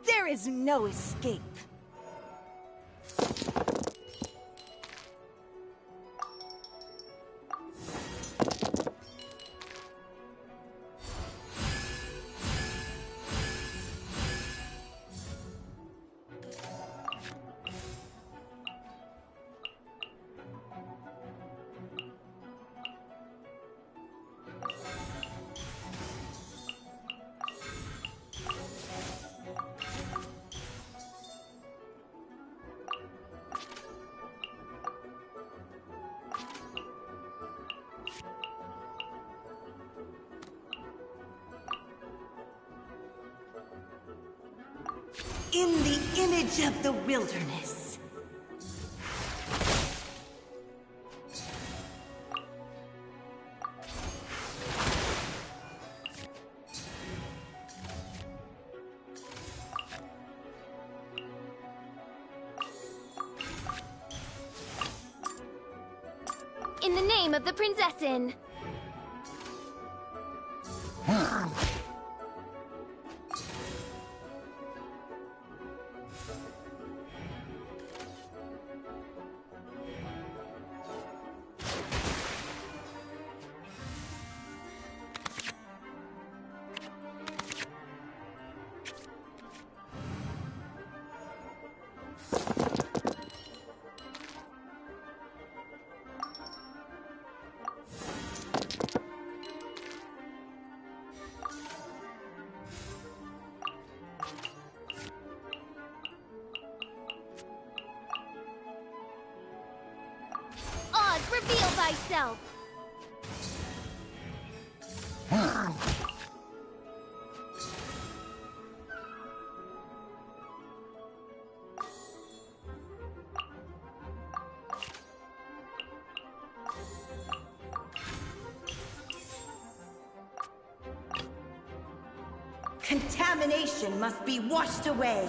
There is no escape. In the image of the wilderness. In the name of the Prinzessin! Reveal thyself! Contamination must be washed away.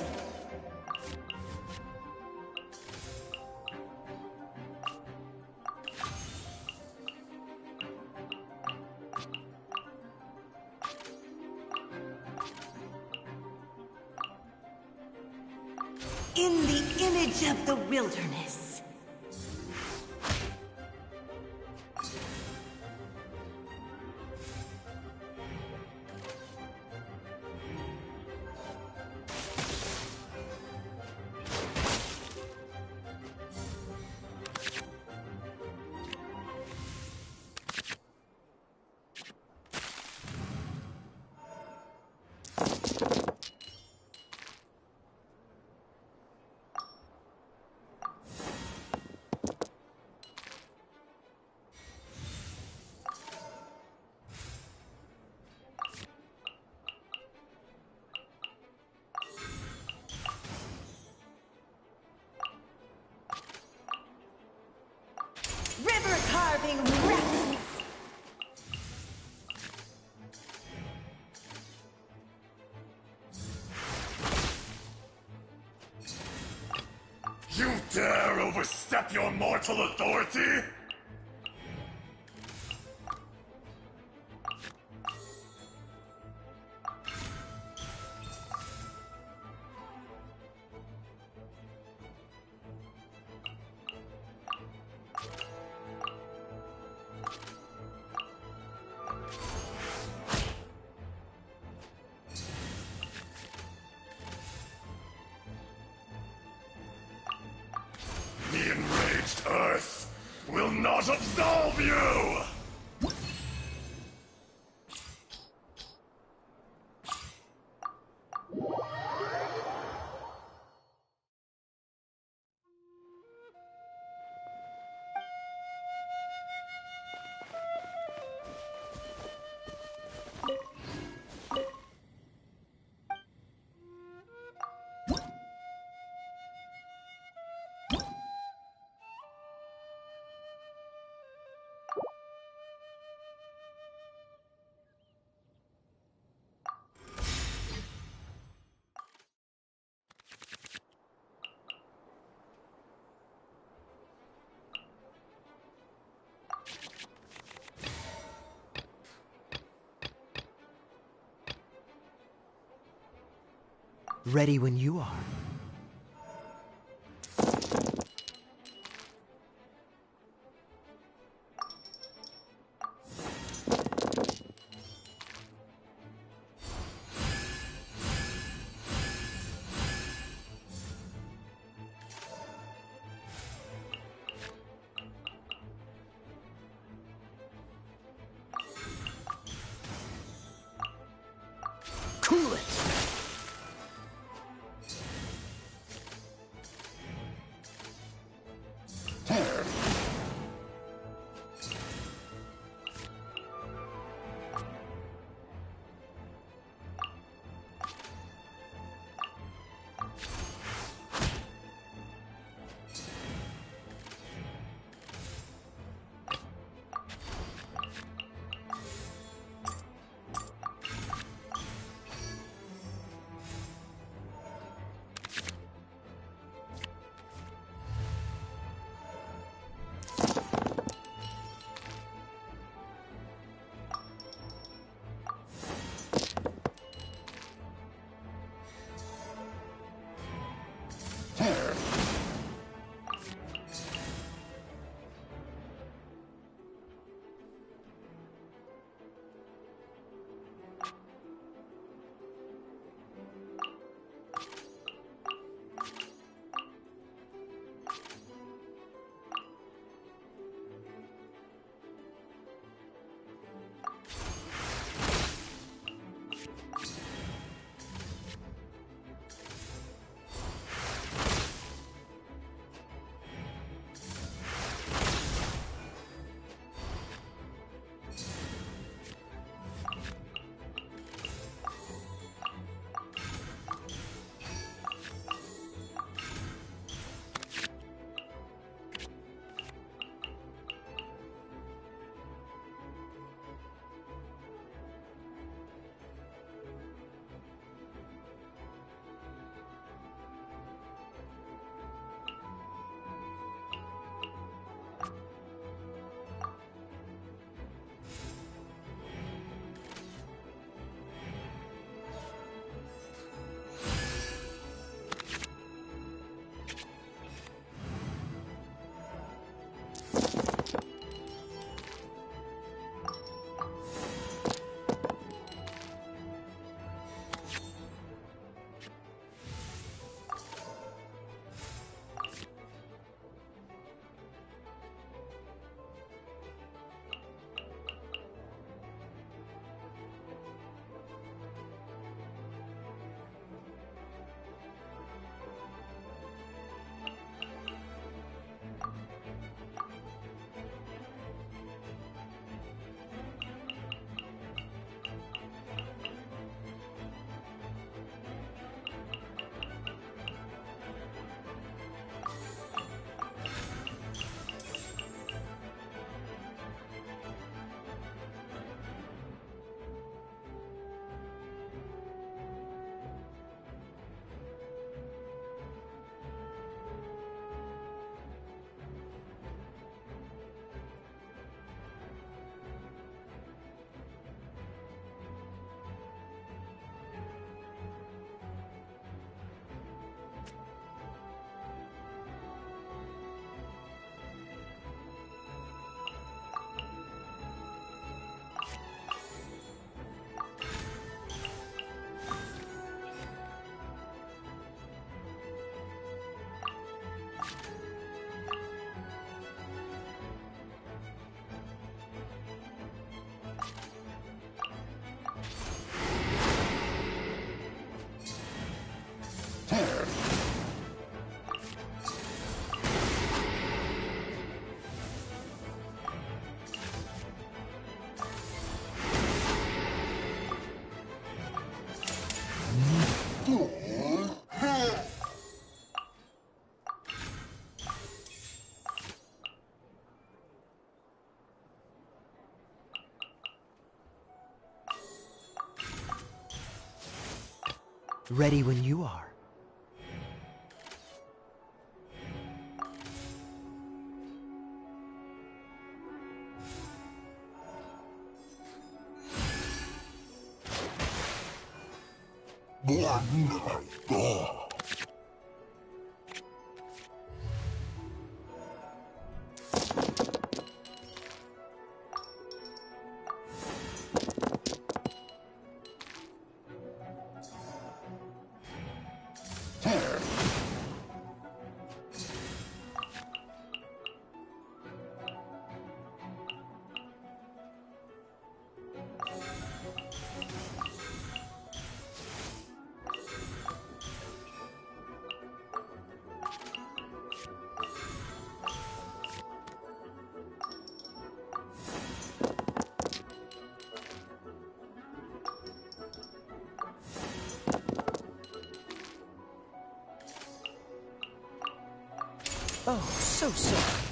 In the image of the wilderness. River carving records! You dare overstep your mortal authority? The enraged Earth will not absolve you! Ready when you are. Cool it! Ready when you are. Oh, so sorry.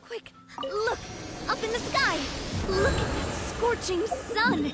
Quick, look! Up in the sky! Look at that scorching sun!